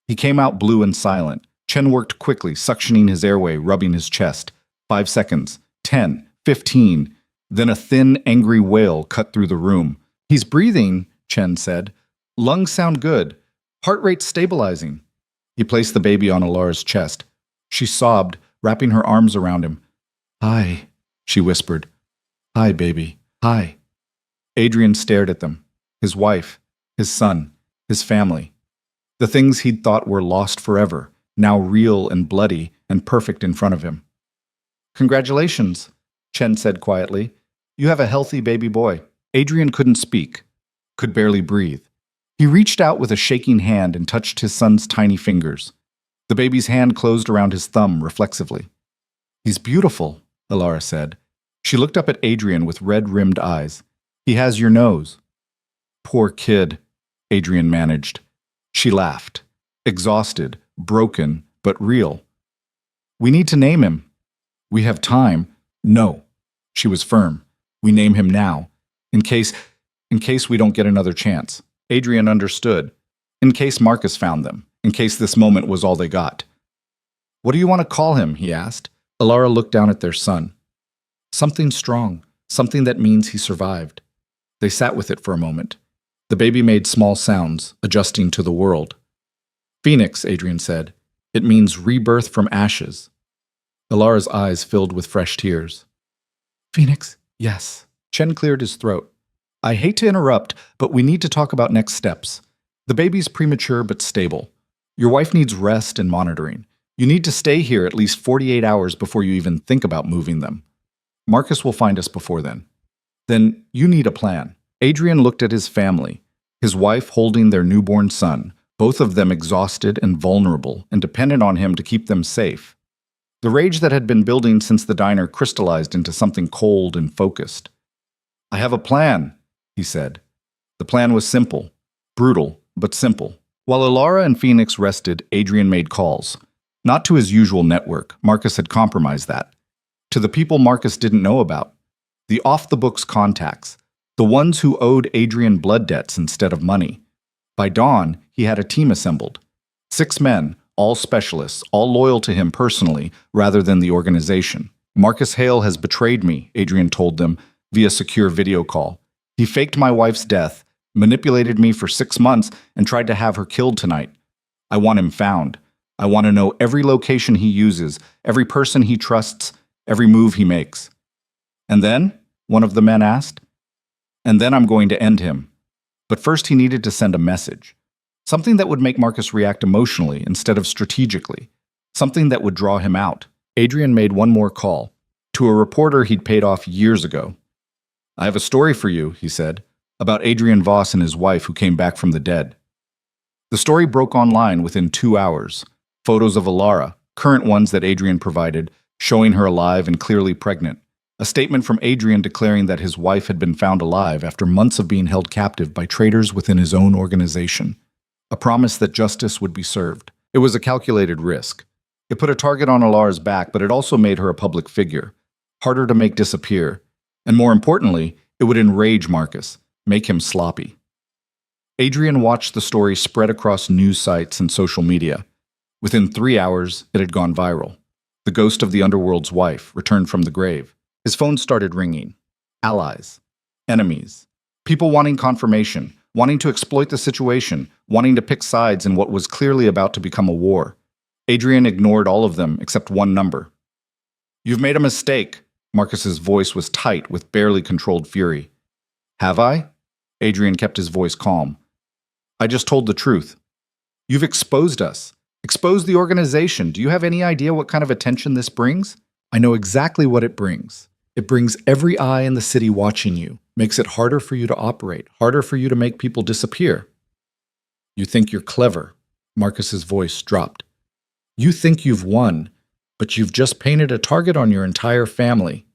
He came out blue and silent. Chen worked quickly, suctioning his airway, rubbing his chest. 5 seconds. 10. 15. Then a thin, angry wail cut through the room. He's breathing, Chen said. Lungs sound good. Heart rate stabilizing. He placed the baby on Alara's chest. She sobbed, wrapping her arms around him. Hi, she whispered. Hi, baby. Hi. Adrian stared at them. His wife, his son, his family. The things he'd thought were lost forever, now real and bloody and perfect in front of him. Congratulations, Chen said quietly. You have a healthy baby boy. Adrian couldn't speak, could barely breathe. He reached out with a shaking hand and touched his son's tiny fingers. The baby's hand closed around his thumb reflexively. He's beautiful, Alara said. She looked up at Adrian with red-rimmed eyes. He has your nose. Poor kid, Adrian managed. She laughed. Exhausted, broken, but real. We need to name him. We have time. No. She was firm. We name him now. In case we don't get another chance. Adrian understood. In case Marcus found them. In case this moment was all they got. What do you want to call him? He asked. Alara looked down at their son. Something strong. Something that means he survived. They sat with it for a moment. The baby made small sounds, adjusting to the world. Phoenix, Adrian said. It means rebirth from ashes. Alara's eyes filled with fresh tears. Phoenix, yes. Chen cleared his throat. I hate to interrupt, but we need to talk about next steps. The baby's premature but stable. Your wife needs rest and monitoring. You need to stay here at least 48 hours before you even think about moving them. Marcus will find us before then. Then you need a plan. Adrian looked at his family, his wife holding their newborn son, both of them exhausted and vulnerable and dependent on him to keep them safe. The rage that had been building since the diner crystallized into something cold and focused. I have a plan, he said. The plan was simple, brutal, but simple. While Alara and Phoenix rested, Adrian made calls. Not to his usual network, Marcus had compromised that. To the people Marcus didn't know about. The off-the-books contacts. The ones who owed Adrian blood debts instead of money. By dawn, he had a team assembled. 6 men, all specialists, all loyal to him personally rather than the organization. Marcus Hale has betrayed me, Adrian told them via secure video call. He faked my wife's death, manipulated me for 6 months, and tried to have her killed tonight. I want him found. I want to know every location he uses, every person he trusts, every move he makes. And then? One of the men asked. And then I'm going to end him. But first he needed to send a message. Something that would make Marcus react emotionally instead of strategically. Something that would draw him out. Adrian made one more call. To a reporter he'd paid off years ago. I have a story for you, he said, about Adrian Voss and his wife who came back from the dead. The story broke online within 2 hours. Photos of Alara, current ones that Adrian provided, showing her alive and clearly pregnant. A statement from Adrian declaring that his wife had been found alive after months of being held captive by traitors within his own organization. A promise that justice would be served. It was a calculated risk. It put a target on Alara's back, but it also made her a public figure. Harder to make disappear. And more importantly, it would enrage Marcus, make him sloppy. Adrian watched the story spread across news sites and social media. Within 3 hours, it had gone viral. The ghost of the underworld's wife returned from the grave. His phone started ringing. Allies. Enemies. People wanting confirmation, wanting to exploit the situation, wanting to pick sides in what was clearly about to become a war. Adrian ignored all of them except one number. You've made a mistake. Marcus's voice was tight with barely controlled fury. Have I? Adrian kept his voice calm. I just told the truth. You've exposed us. Exposed the organization. Do you have any idea what kind of attention this brings? I know exactly what it brings. It brings every eye in the city watching you. Makes it harder for you to operate. Harder for you to make people disappear. You think you're clever. Marcus's voice dropped. You think you've won, but you've just painted a target on your entire family.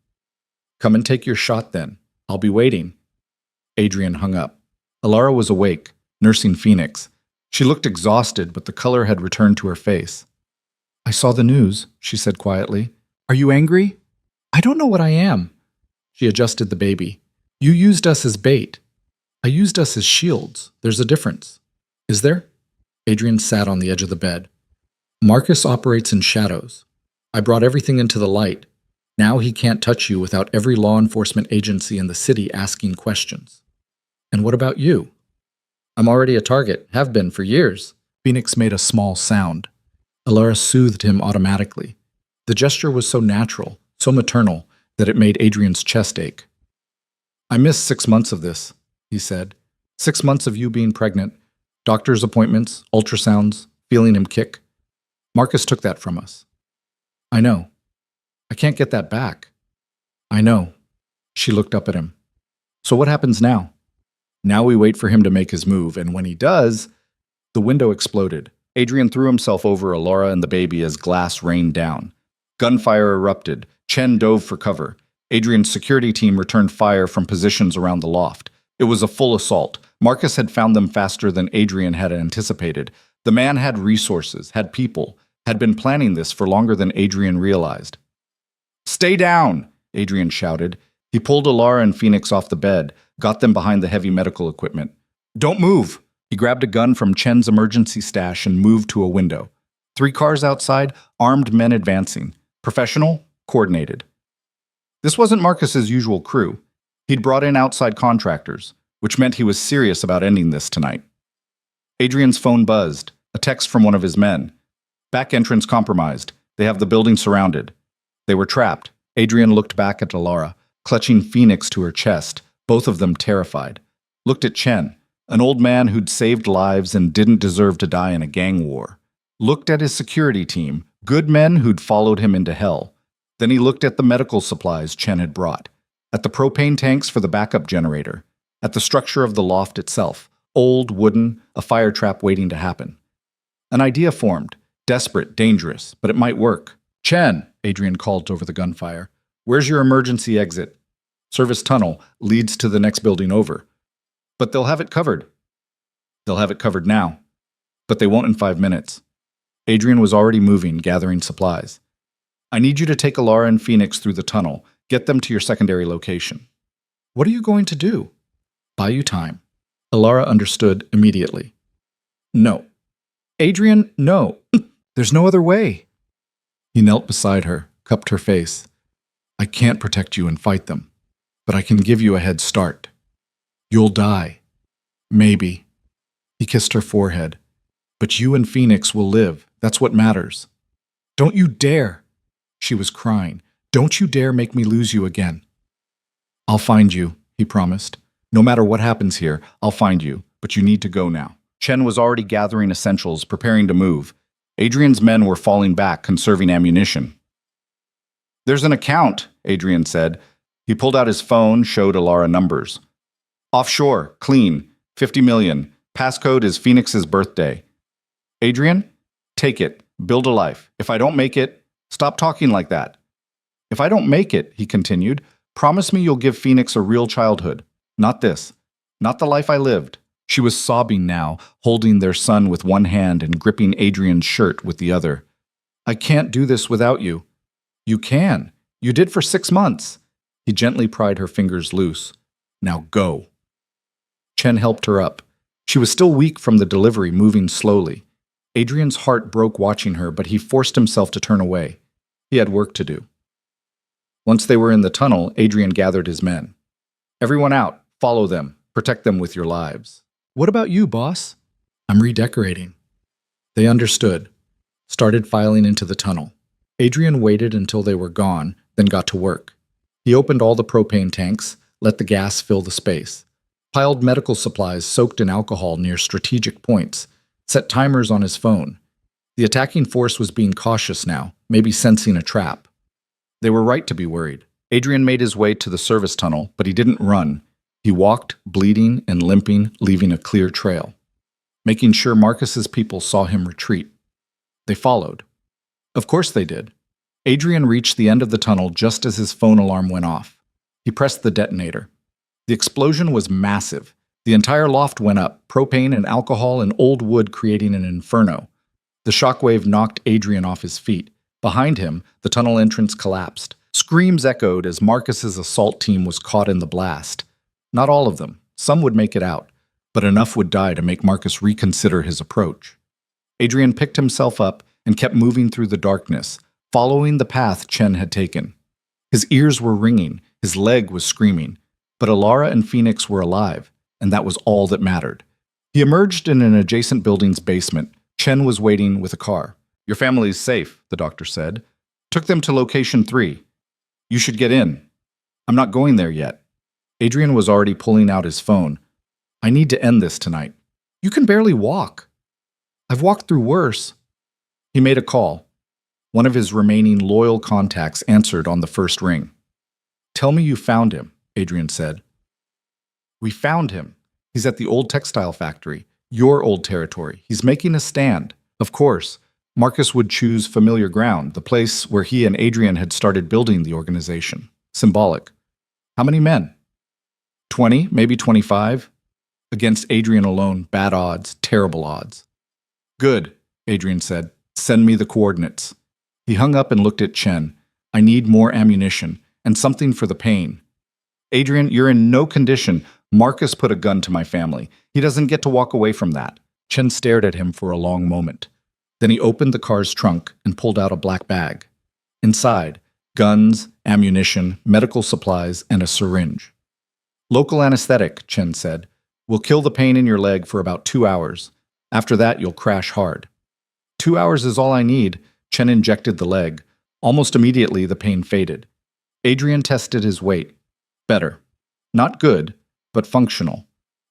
Come and take your shot then. I'll be waiting. Adrian hung up. Alara was awake, nursing Phoenix. She looked exhausted, but the color had returned to her face. I saw the news, she said quietly. Are you angry? I don't know what I am. She adjusted the baby. You used us as bait. I used us as shields. There's a difference. Is there? Adrian sat on the edge of the bed. Marcus operates in shadows. I brought everything into the light. Now he can't touch you without every law enforcement agency in the city asking questions. And what about you? I'm already a target, have been for years. Phoenix made a small sound. Alara soothed him automatically. The gesture was so natural, so maternal, that it made Adrian's chest ache. I missed 6 months of this, he said. 6 months of you being pregnant, doctor's appointments, ultrasounds, feeling him kick. Marcus took that from us. I know. I can't get that back. I know. She looked up at him. So what happens now? Now we wait for him to make his move, and when he does, the window exploded. Adrian threw himself over Alara and the baby as glass rained down. Gunfire erupted. Chen dove for cover. Adrian's security team returned fire from positions around the loft. It was a full assault. Marcus had found them faster than Adrian had anticipated. The man had resources, had people, had been planning this for longer than Adrian realized. Stay down, Adrian shouted. He pulled Alara and Phoenix off the bed, got them behind the heavy medical equipment. Don't move! He grabbed a gun from Chen's emergency stash and moved to a window. 3 cars outside, armed men advancing. Professional, coordinated. This wasn't Marcus's usual crew. He'd brought in outside contractors, which meant he was serious about ending this tonight. Adrian's phone buzzed, a text from one of his men. Back entrance compromised. They have the building surrounded. They were trapped. Adrian looked back at Alara, clutching Phoenix to her chest, both of them terrified. Looked at Chen, an old man who'd saved lives and didn't deserve to die in a gang war. Looked at his security team, good men who'd followed him into hell. Then he looked at the medical supplies Chen had brought, at the propane tanks for the backup generator, at the structure of the loft itself, old, wooden, a fire trap waiting to happen. An idea formed, desperate, dangerous, but it might work. Chen, Adrian called over the gunfire, where's your emergency exit? Service tunnel leads to the next building over. But they'll have it covered. They'll have it covered now. But they won't in 5 minutes. Adrian was already moving, gathering supplies. I need you to take Alara and Phoenix through the tunnel. Get them to your secondary location. What are you going to do? Buy you time. Alara understood immediately. No. Adrian, no. There's no other way. He knelt beside her, cupped her face. I can't protect you and fight them, but I can give you a head start. You'll die. Maybe. He kissed her forehead. But you and Phoenix will live. That's what matters. Don't you dare. She was crying. Don't you dare make me lose you again. I'll find you, he promised. No matter what happens here, I'll find you, but you need to go now. Chen was already gathering essentials, preparing to move. Adrian's men were falling back, conserving ammunition. There's an account, Adrian said. He pulled out his phone, showed Alara numbers. Offshore, clean, 50 million. Passcode is Phoenix's birthday. Adrian, take it. Build a life. If I don't make it, stop talking like that. If I don't make it, he continued, promise me you'll give Phoenix a real childhood. Not this. Not the life I lived. She was sobbing now, holding their son with one hand and gripping Adrian's shirt with the other. I can't do this without you. You can. You did for 6 months. He gently pried her fingers loose. Now go. Chen helped her up. She was still weak from the delivery, moving slowly. Adrian's heart broke watching her, but he forced himself to turn away. He had work to do. Once they were in the tunnel, Adrian gathered his men. Everyone out. Follow them. Protect them with your lives. What about you, boss? I'm redecorating. They understood. Started filing into the tunnel. Adrian waited until they were gone, then got to work. He opened all the propane tanks, let the gas fill the space. Piled medical supplies soaked in alcohol near strategic points. Set timers on his phone. The attacking force was being cautious now, maybe sensing a trap. They were right to be worried. Adrian made his way to the service tunnel, but he didn't run. He walked, bleeding and limping, leaving a clear trail, making sure Marcus's people saw him retreat. They followed. Of course they did. Adrian reached the end of the tunnel just as his phone alarm went off. He pressed the detonator. The explosion was massive. The entire loft went up, propane and alcohol and old wood creating an inferno. The shockwave knocked Adrian off his feet. Behind him, the tunnel entrance collapsed. Screams echoed as Marcus's assault team was caught in the blast. Not all of them. Some would make it out, but enough would die to make Marcus reconsider his approach. Adrian picked himself up and kept moving through the darkness, following the path Chen had taken. His ears were ringing, his leg was screaming, but Alara and Phoenix were alive, and that was all that mattered. He emerged in an adjacent building's basement. Chen was waiting with a car. "Your family's safe," the doctor said. "Took them to location 3. You should get in." "I'm not going there yet." Adrian was already pulling out his phone. "I need to end this tonight." "You can barely walk." "I've walked through worse." He made a call. One of his remaining loyal contacts answered on the first ring. "Tell me you found him," Adrian said. "We found him. He's at the old textile factory, your old territory. He's making a stand." Of course, Marcus would choose familiar ground, the place where he and Adrian had started building the organization. Symbolic. "How many men?" 20, maybe 25. Against Adrian alone, bad odds, terrible odds. "Good," Adrian said. "Send me the coordinates." He hung up and looked at Chen. "I need more ammunition, and something for the pain." "Adrian, you're in no condition. Marcus put a gun to my family. He doesn't get to walk away from that." Chen stared at him for a long moment. Then he opened the car's trunk and pulled out a black bag. Inside, guns, ammunition, medical supplies, and a syringe. "Local anesthetic," Chen said. "Will kill the pain in your leg for about 2 hours. After that, you'll crash hard." 2 hours is all I need." Chen injected the leg. Almost immediately, the pain faded. Adrian tested his weight. Better. Not good, but functional.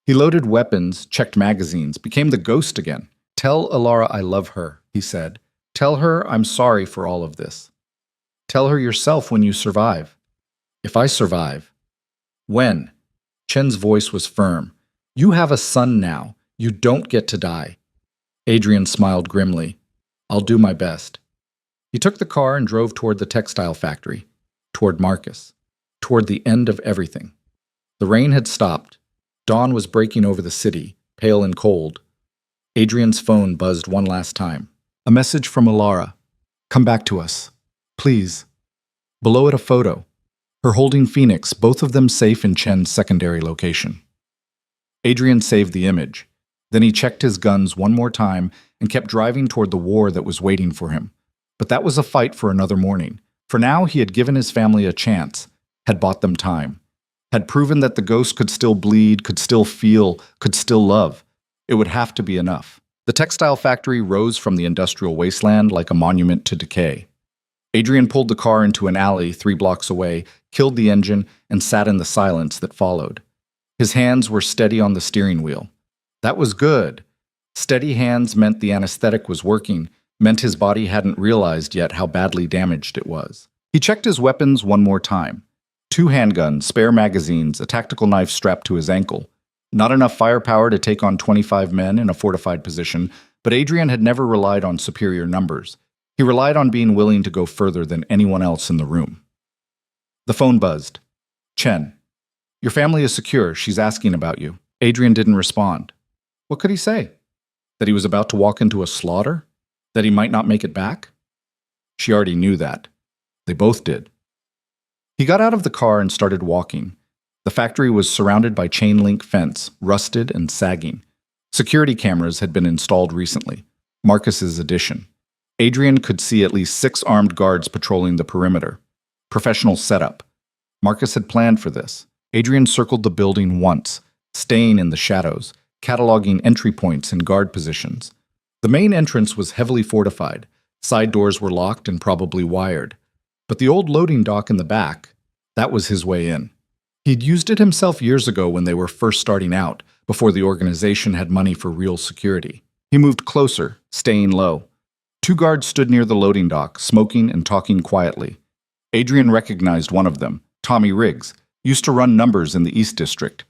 He loaded weapons, checked magazines, became the ghost again. "Tell Alara I love her," he said. "Tell her I'm sorry for all of this. Tell her yourself when you survive." "If I survive." "When?" Chen's voice was firm. "You have a son now. You don't get to die." Adrian smiled grimly. "I'll do my best." He took the car and drove toward the textile factory, toward Marcus, toward the end of everything. The rain had stopped. Dawn was breaking over the city, pale and cold. Adrian's phone buzzed one last time. A message from Alara. "Come back to us. Please." Below it, a photo. Her holding Phoenix, both of them safe in Chen's secondary location. Adrian saved the image. Then he checked his guns one more time and kept driving toward the war that was waiting for him. But that was a fight for another morning. For now, he had given his family a chance, had bought them time, had proven that the ghost could still bleed, could still feel, could still love. It would have to be enough. The textile factory rose from the industrial wasteland like a monument to decay. Adrian pulled the car into an alley 3 blocks away, killed the engine, and sat in the silence that followed. His hands were steady on the steering wheel. That was good. Steady hands meant the anesthetic was working, meant his body hadn't realized yet how badly damaged it was. He checked his weapons one more time. 2 handguns, spare magazines, a tactical knife strapped to his ankle. Not enough firepower to take on 25 men in a fortified position, but Adrian had never relied on superior numbers. He relied on being willing to go further than anyone else in the room. The phone buzzed. "Chen, your family is secure. She's asking about you." Adrian didn't respond. What could he say? That he was about to walk into a slaughter? That he might not make it back? She already knew that. They both did. He got out of the car and started walking. The factory was surrounded by chain-link fence, rusted and sagging. Security cameras had been installed recently. Marcus's addition. Adrian could see at least 6 armed guards patrolling the perimeter. Professional setup. Marcus had planned for this. Adrian circled the building once, staying in the shadows, cataloging entry points and guard positions. The main entrance was heavily fortified. Side doors were locked and probably wired. But the old loading dock in the back, that was his way in. He'd used it himself years ago when they were first starting out, before the organization had money for real security. He moved closer, staying low. 2 guards stood near the loading dock, smoking and talking quietly. Adrian recognized one of them, Tommy Riggs, used to run numbers in the East District.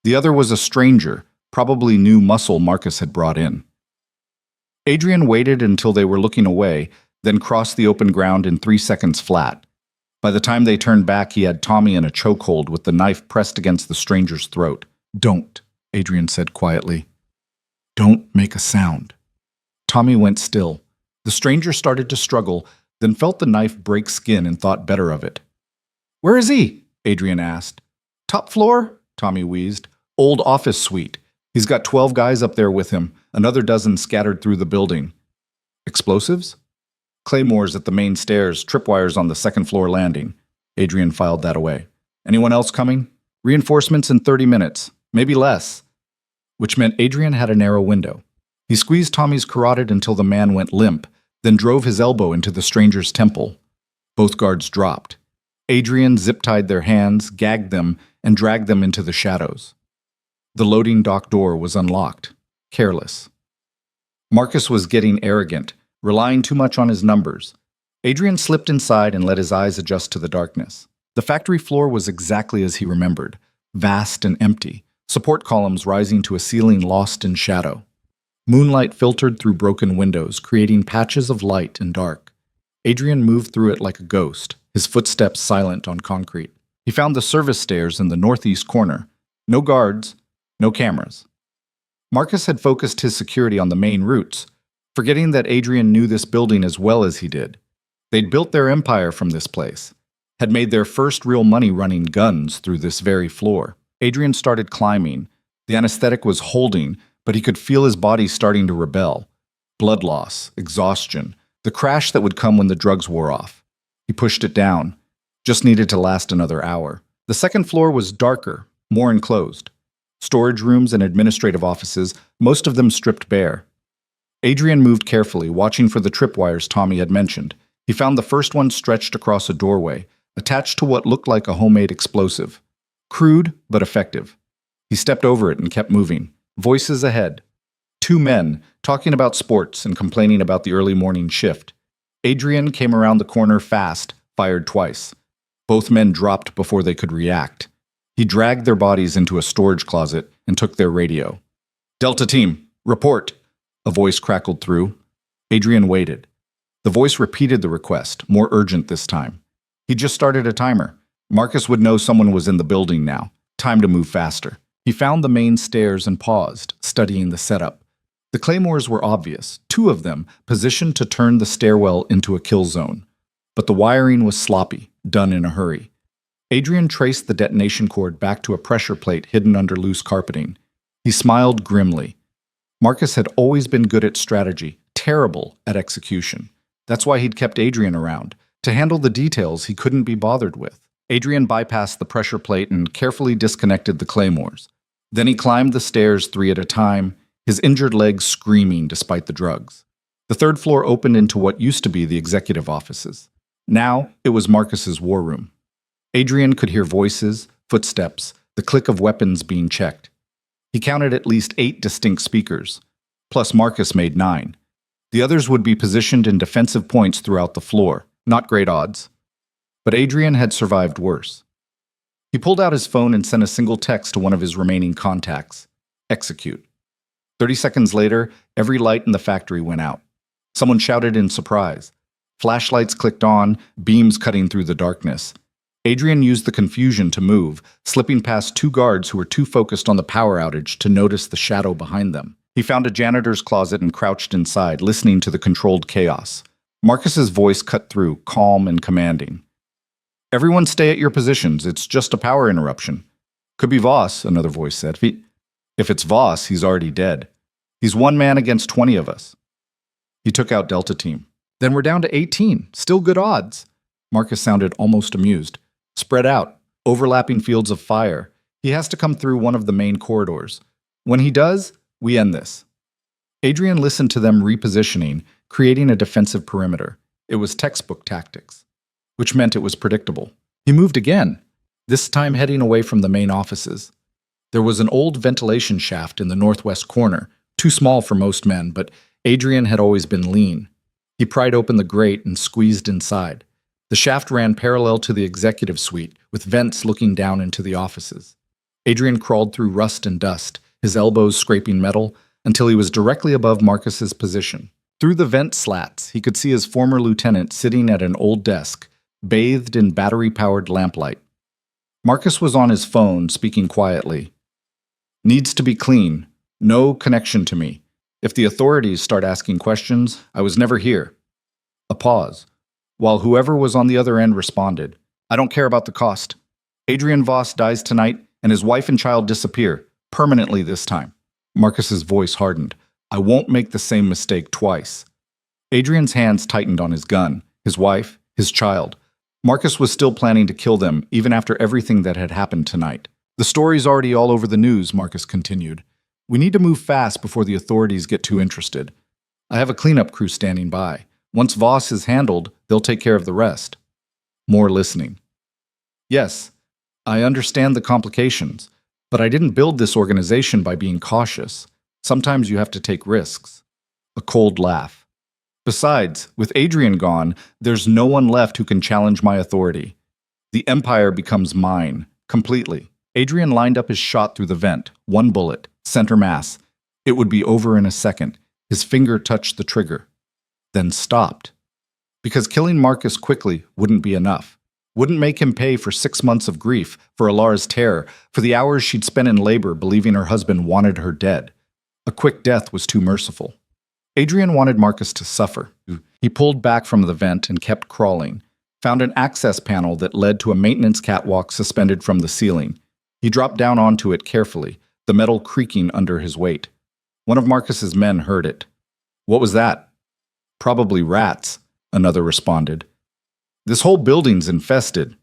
The other was a stranger, probably new muscle Marcus had brought in. Adrian waited until they were looking away, then crossed the open ground in 3 seconds flat. By the time they turned back, he had Tommy in a chokehold with the knife pressed against the stranger's throat. "Don't," Adrian said quietly. "Don't make a sound." Tommy went still. The stranger started to struggle, then felt the knife break skin and thought better of it. "Where is he?" Adrian asked. "Top floor?" Tommy wheezed. "Old office suite. He's got 12 guys up there with him, another dozen scattered through the building. Explosives? Claymores at the main stairs, tripwires on the second floor landing. Adrian filed that away. Anyone else coming? Reinforcements in 30 minutes, maybe less. Which meant Adrian had a narrow window. He squeezed Tommy's carotid until the man went limp, then drove his elbow into the stranger's temple. Both guards dropped. Adrian zip-tied their hands, gagged them, and dragged them into the shadows. The loading dock door was unlocked. Careless. Marcus was getting arrogant, relying too much on his numbers. Adrian slipped inside and let his eyes adjust to the darkness. The factory floor was exactly as he remembered, vast and empty, support columns rising to a ceiling lost in shadow. Moonlight filtered through broken windows, creating patches of light and dark. Adrian moved through it like a ghost, his footsteps silent on concrete. He found the service stairs in the northeast corner. No guards, no cameras. Marcus had focused his security on the main routes, forgetting that Adrian knew this building as well as he did. They'd built their empire from this place, had made their first real money running guns through this very floor. Adrian started climbing. The anesthetic was holding, but he could feel his body starting to rebel. Blood loss, exhaustion, the crash that would come when the drugs wore off. He pushed it down. Just needed to last another hour. The second floor was darker, more enclosed. Storage rooms and administrative offices, most of them stripped bare. Adrian moved carefully, watching for the tripwires Tommy had mentioned. He found the first one stretched across a doorway, attached to what looked like a homemade explosive. Crude, but effective. He stepped over it and kept moving. Voices ahead. Two men, talking about sports and complaining about the early morning shift. Adrian came around the corner fast, fired twice. Both men dropped before they could react. He dragged their bodies into a storage closet and took their radio. "Delta Team, report," a voice crackled through. Adrian waited. The voice repeated the request, more urgent this time. He just started a timer. Marcus would know someone was in the building now. Time to move faster. He found the main stairs and paused, studying the setup. The claymores were obvious, two of them positioned to turn the stairwell into a kill zone. But the wiring was sloppy, done in a hurry. Adrian traced the detonation cord back to a pressure plate hidden under loose carpeting. He smiled grimly. Marcus had always been good at strategy, terrible at execution. That's why he'd kept Adrian around, to handle the details he couldn't be bothered with. Adrian bypassed the pressure plate and carefully disconnected the claymores. Then he climbed the stairs 3 at a time, his injured legs screaming despite the drugs. The third floor opened into what used to be the executive offices. Now, it was Marcus's war room. Adrian could hear voices, footsteps, the click of weapons being checked. He counted at least 8 distinct speakers, plus Marcus made 9. The others would be positioned in defensive points throughout the floor, not great odds. But Adrian had survived worse. He pulled out his phone and sent a single text to one of his remaining contacts. Execute. 30 seconds later, every light in the factory went out. Someone shouted in surprise. Flashlights clicked on, beams cutting through the darkness. Adrian used the confusion to move, slipping past 2 guards who were too focused on the power outage to notice the shadow behind them. He found a janitor's closet and crouched inside, listening to the controlled chaos. Marcus's voice cut through, calm and commanding. "Everyone stay at your positions. It's just a power interruption." "Could be Voss," another voice said. If it's Voss, he's already dead. He's 1 man against 20 of us." He took out Delta Team. "Then we're down to 18. Still good odds." Marcus sounded almost amused. "Spread out, overlapping fields of fire. He has to come through one of the main corridors. When he does, we end this." Adrian listened to them repositioning, creating a defensive perimeter. It was textbook tactics, which meant it was predictable. He moved again, this time heading away from the main offices. There was an old ventilation shaft in the northwest corner, too small for most men, but Adrian had always been lean. He pried open the grate and squeezed inside. The shaft ran parallel to the executive suite, with vents looking down into the offices. Adrian crawled through rust and dust, his elbows scraping metal, until he was directly above Marcus's position. Through the vent slats, he could see his former lieutenant sitting at an old desk, bathed in battery-powered lamplight. Marcus was on his phone, speaking quietly. "Needs to be clean. No connection to me. If the authorities start asking questions, I was never here." A pause, while whoever was on the other end responded. "I don't care about the cost. Adrian Voss dies tonight, and his wife and child disappear, permanently this time." Marcus's voice hardened. "I won't make the same mistake twice." Adrian's hands tightened on his gun, his wife, his child. Marcus was still planning to kill them, even after everything that had happened tonight. The story's already all over the news, Marcus continued. We need to move fast before the authorities get too interested. I have a cleanup crew standing by. Once Voss is handled, they'll take care of the rest. More listening. Yes, I understand the complications, but I didn't build this organization by being cautious. Sometimes you have to take risks. A cold laugh. Besides, with Adrian gone, there's no one left who can challenge my authority. The Empire becomes mine, completely. Adrian lined up his shot through the vent, one bullet, center mass. It would be over in a second. His finger touched the trigger, then stopped. Because killing Marcus quickly wouldn't be enough. Wouldn't make him pay for 6 months of grief, for Alara's terror, for the hours she'd spent in labor believing her husband wanted her dead. A quick death was too merciful. Adrian wanted Marcus to suffer. He pulled back from the vent and kept crawling, found an access panel that led to a maintenance catwalk suspended from the ceiling. He dropped down onto it carefully, the metal creaking under his weight. One of Marcus's men heard it. What was that? Probably rats, another responded. This whole building's infested.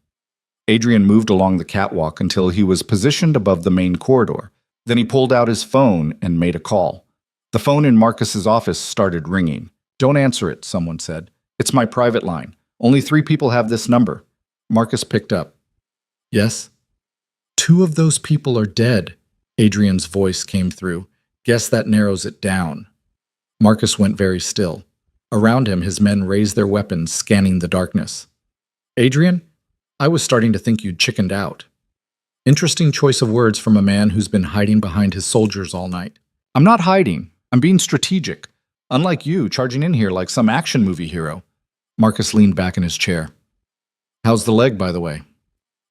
Adrian moved along the catwalk until he was positioned above the main corridor. Then he pulled out his phone and made a call. The phone in Marcus's office started ringing. Don't answer it, someone said. It's my private line. Only 3 people have this number. Marcus picked up. Yes? 2 of those people are dead, Adrian's voice came through. Guess that narrows it down. Marcus went very still. Around him, his men raised their weapons, scanning the darkness. Adrian, I was starting to think you'd chickened out. Interesting choice of words from a man who's been hiding behind his soldiers all night. I'm not hiding. I'm being strategic. Unlike you, charging in here like some action movie hero. Marcus leaned back in his chair. How's the leg, by the way?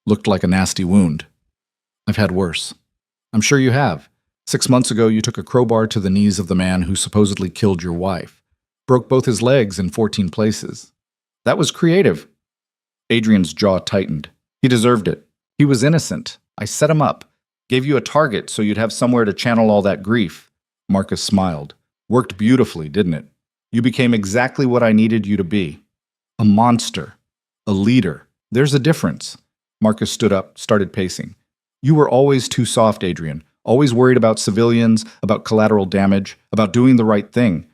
Looked like a nasty wound. I've had worse. I'm sure you have. 6 months ago, you took a crowbar to the knees of the man who supposedly killed your wife. Broke both his legs in 14 places. That was creative. Adrian's jaw tightened. He deserved it. He was innocent. I set him up. Gave you a target so you'd have somewhere to channel all that grief. Marcus smiled. Worked beautifully, didn't it? You became exactly what I needed you to be. A monster. A leader. There's a difference. Marcus stood up, started pacing. You were always too soft, Adrian. Always worried about civilians, about collateral damage, about doing the right thing.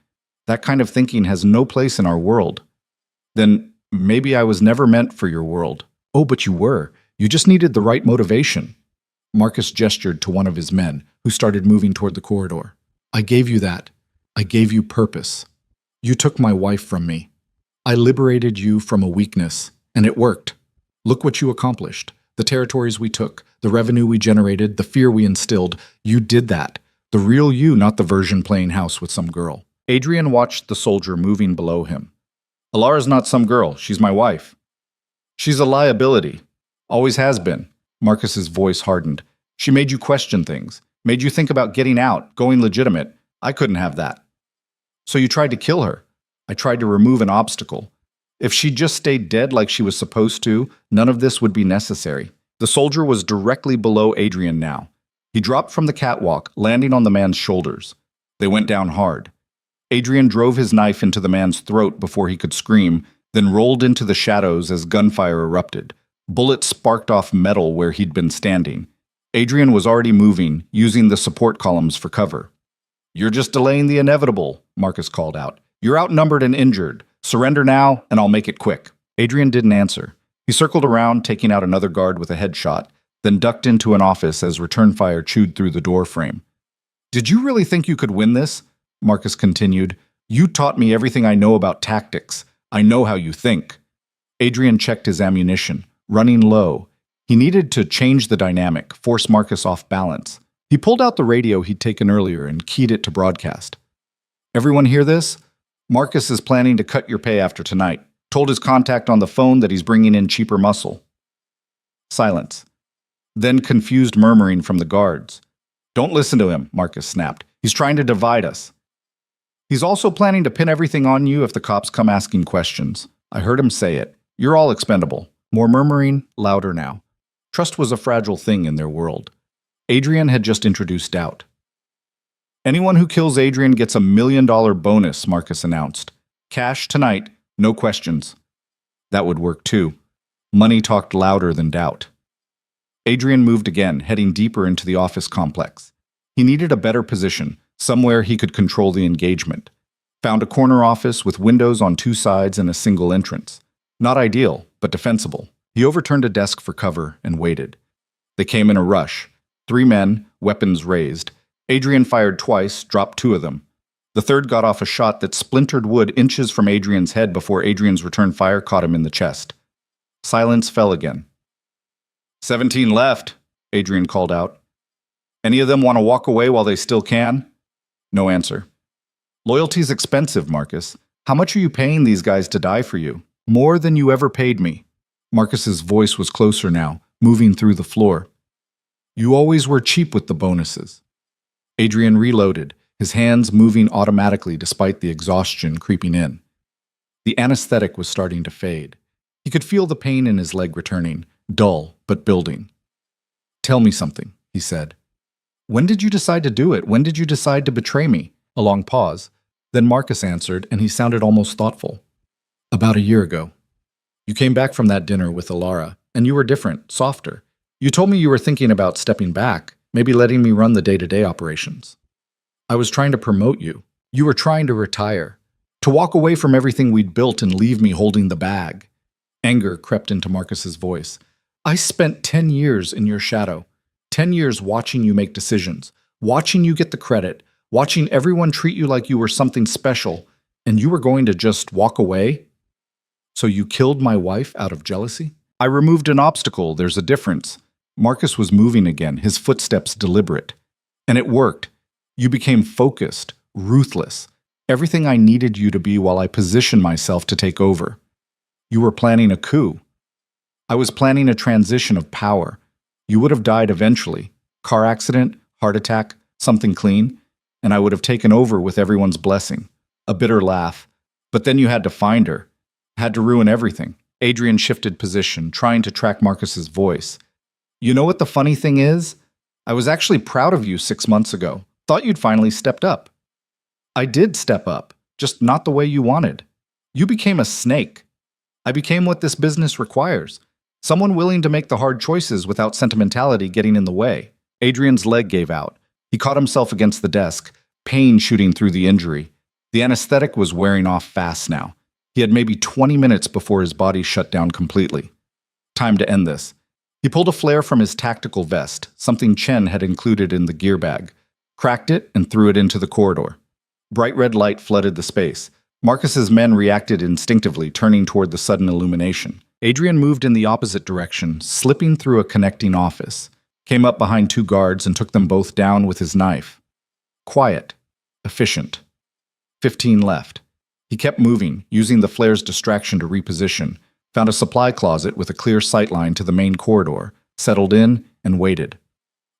That kind of thinking has no place in our world. Then maybe I was never meant for your world. Oh, but you were. You just needed the right motivation. Marcus gestured to one of his men, who started moving toward the corridor. I gave you that. I gave you purpose. You took my wife from me. I liberated you from a weakness, and it worked. Look what you accomplished. The territories we took, the revenue we generated, the fear we instilled. You did that. The real you, not the version playing house with some girl. Adrian watched the soldier moving below him. Alara's not some girl. She's my wife. She's a liability. Always has been. Marcus's voice hardened. She made you question things. Made you think about getting out, going legitimate. I couldn't have that. So you tried to kill her. I tried to remove an obstacle. If she'd just stayed dead like she was supposed to, none of this would be necessary. The soldier was directly below Adrian now. He dropped from the catwalk, landing on the man's shoulders. They went down hard. Adrian drove his knife into the man's throat before he could scream, then rolled into the shadows as gunfire erupted. Bullets sparked off metal where he'd been standing. Adrian was already moving, using the support columns for cover. You're just delaying the inevitable, Marcus called out. You're outnumbered and injured. Surrender now, and I'll make it quick. Adrian didn't answer. He circled around, taking out another guard with a headshot, then ducked into an office as return fire chewed through the door frame. Did you really think you could win this? Marcus continued. You taught me everything I know about tactics. I know how you think. Adrian checked his ammunition, running low. He needed to change the dynamic, force Marcus off balance. He pulled out the radio he'd taken earlier and keyed it to broadcast. Everyone hear this? Marcus is planning to cut your pay after tonight. Told his contact on the phone that he's bringing in cheaper muscle. Silence. Then confused murmuring from the guards. Don't listen to him, Marcus snapped. He's trying to divide us. He's also planning to pin everything on you if the cops come asking questions. I heard him say it. You're all expendable. More murmuring, louder now. Trust was a fragile thing in their world. Adrian had just introduced doubt. Anyone who kills Adrian gets $1 million bonus, Marcus announced. Cash tonight, no questions. That would work too. Money talked louder than doubt. Adrian moved again, heading deeper into the office complex. He needed a better position, somewhere he could control the engagement. Found a corner office with windows on two sides and a single entrance. Not ideal, but defensible. He overturned a desk for cover and waited. They came in a rush. 3 men, weapons raised. Adrian fired twice, dropped 2 of them. The third got off a shot that splintered wood inches from Adrian's head before Adrian's return fire caught him in the chest. Silence fell again. 17 left, Adrian called out. Any of them want to walk away while they still can? No answer. Loyalty's expensive, Marcus. How much are you paying these guys to die for you? More than you ever paid me. Marcus's voice was closer now, moving through the floor. You always were cheap with the bonuses. Adrian reloaded, his hands moving automatically despite the exhaustion creeping in. The anesthetic was starting to fade. He could feel the pain in his leg returning, dull but building. Tell me something, he said. When did you decide to do it? When did you decide to betray me? A long pause. Then Marcus answered, and he sounded almost thoughtful. About a year ago. You came back from that dinner with Alara, and you were different, softer. You told me you were thinking about stepping back, maybe letting me run the day-to-day operations. I was trying to promote you. You were trying to retire, to walk away from everything we'd built and leave me holding the bag. Anger crept into Marcus's voice. I spent 10 years in your shadow, 10 years watching you make decisions, watching you get the credit, watching everyone treat you like you were something special, and you were going to just walk away? So you killed my wife out of jealousy? I removed an obstacle, there's a difference. Marcus was moving again, his footsteps deliberate. And it worked. You became focused, ruthless, everything I needed you to be while I positioned myself to take over. You were planning a coup. I was planning a transition of power. You would have died eventually. Car accident, heart attack, something clean, and I would have taken over with everyone's blessing. A bitter laugh. But then you had to find her. Had to ruin everything. Adrian shifted position, trying to track Marcus's voice. You know what the funny thing is? I was actually proud of you 6 months ago. Thought you'd finally stepped up. I did step up, just not the way you wanted. You became a snake. I became what this business requires. Someone willing to make the hard choices without sentimentality getting in the way. Adrian's leg gave out. He caught himself against the desk, pain shooting through the injury. The anesthetic was wearing off fast now. He had maybe 20 minutes before his body shut down completely. Time to end this. He pulled a flare from his tactical vest, something Chen had included in the gear bag, cracked it, and threw it into the corridor. Bright red light flooded the space. Marcus's men reacted instinctively, turning toward the sudden illumination. Adrian moved in the opposite direction, slipping through a connecting office, came up behind 2 guards and took them both down with his knife. Quiet. Efficient. 15 left. He kept moving, using the flare's distraction to reposition, found a supply closet with a clear sightline to the main corridor, settled in, and waited.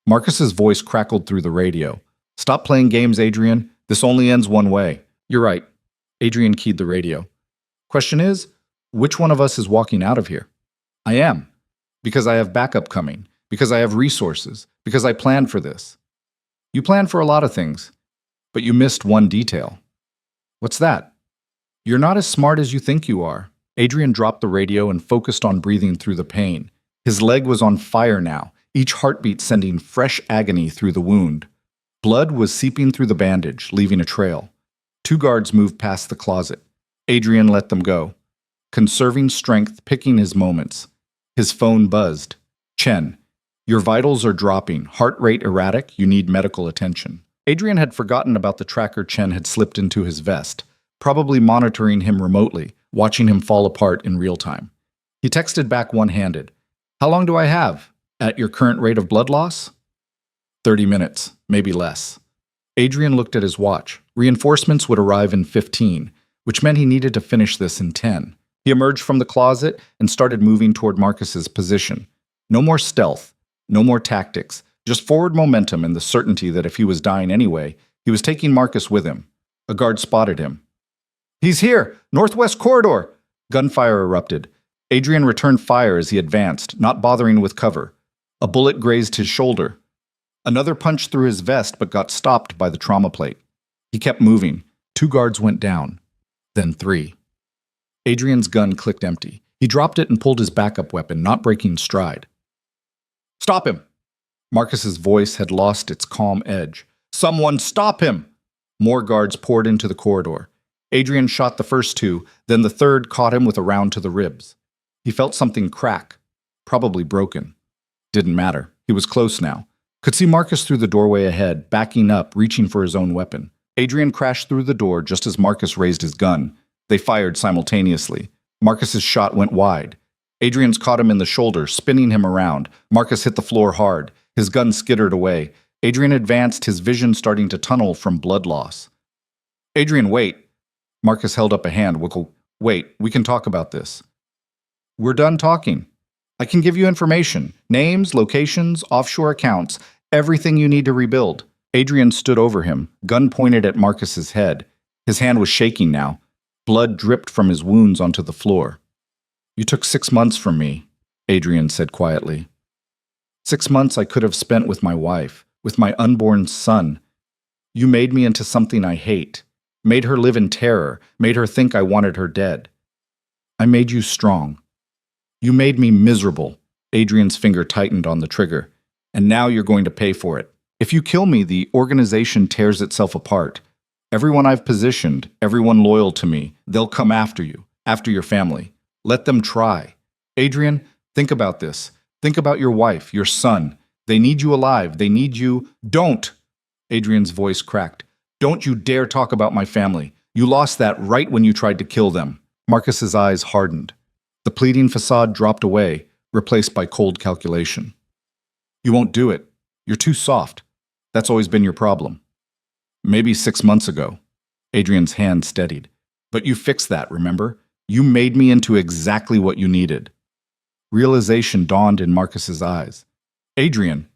Marcus's voice crackled through the radio. Stop playing games, Adrian. This only ends one way. You're right. Adrian keyed the radio. Question is, which one of us is walking out of here? I am. Because I have backup coming. Because I have resources. Because I planned for this. You planned for a lot of things, but you missed one detail. What's that? You're not as smart as you think you are. Adrian dropped the radio and focused on breathing through the pain. His leg was on fire now, each heartbeat sending fresh agony through the wound. Blood was seeping through the bandage, leaving a trail. 2 guards moved past the closet. Adrian let them go, conserving strength, picking his moments. His phone buzzed. Chen, your vitals are dropping, heart rate erratic, you need medical attention. Adrian had forgotten about the tracker Chen had slipped into his vest, probably monitoring him remotely, watching him fall apart in real time. He texted back one-handed. How long do I have? At your current rate of blood loss? 30 minutes, maybe less. Adrian looked at his watch. Reinforcements would arrive in 15, which meant he needed to finish this in 10. He emerged from the closet and started moving toward Marcus's position. No more stealth, no more tactics, just forward momentum and the certainty that if he was dying anyway, he was taking Marcus with him. A guard spotted him. He's here! Northwest corridor! Gunfire erupted. Adrian returned fire as he advanced, not bothering with cover. A bullet grazed his shoulder. Another punched through his vest but got stopped by the trauma plate. He kept moving. 2 guards went down. then 3. Adrian's gun clicked empty. He dropped it and pulled his backup weapon, not breaking stride. "Stop him!" Marcus's voice had lost its calm edge. "Someone stop him!" More guards poured into the corridor. Adrian shot the first 2, then the third caught him with a round to the ribs. He felt something crack, probably broken. Didn't matter. He was close now. Could see Marcus through the doorway ahead, backing up, reaching for his own weapon. Adrian crashed through the door just as Marcus raised his gun. They fired simultaneously. Marcus's shot went wide. Adrian's caught him in the shoulder, spinning him around. Marcus hit the floor hard. His gun skittered away. Adrian advanced, his vision starting to tunnel from blood loss. "Adrian, wait." Marcus held up a hand. "Wait, we can talk about this." "We're done talking. I can give you information. Names, locations, offshore accounts, everything you need to rebuild." Adrian stood over him, gun pointed at Marcus's head. His hand was shaking now. Blood dripped from his wounds onto the floor. "You took 6 months from me," Adrian said quietly. 6 months I could have spent with my wife, with my unborn son. You made me into something I hate, made her live in terror, made her think I wanted her dead. I made you strong. You made me miserable." Adrian's finger tightened on the trigger. "And now you're going to pay for it. If you kill me, the organization tears itself apart. Everyone I've positioned, everyone loyal to me, they'll come after you, after your family. Let them try. Adrian, think about this. Think about your wife, your son. They need you alive. They need you. Don't!" Adrian's voice cracked. "Don't you dare talk about my family. You lost that right when you tried to kill them." Marcus's eyes hardened. The pleading facade dropped away, replaced by cold calculation. "You won't do it. You're too soft. That's always been your problem." "Maybe 6 months ago." Adrian's hand steadied. "But you fixed that, remember? You made me into exactly what you needed." Realization dawned in Marcus's eyes. "Adrian."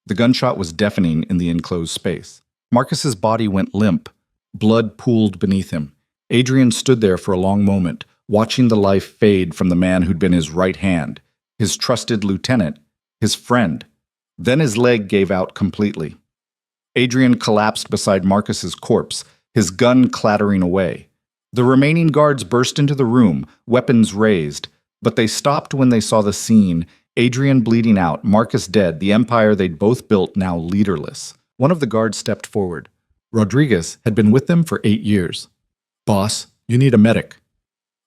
The gunshot was deafening in the enclosed space. Marcus's body went limp. Blood pooled beneath him. Adrian stood there for a long moment, watching the life fade from the man who'd been his right hand, his trusted lieutenant, his friend. Then his leg gave out completely. Adrian collapsed beside Marcus's corpse, his gun clattering away. The remaining guards burst into the room, weapons raised, but they stopped when they saw the scene. Adrian bleeding out, Marcus dead, the empire they'd both built now leaderless. One of the guards stepped forward. Rodriguez had been with them for 8 years. "Boss, you need a medic."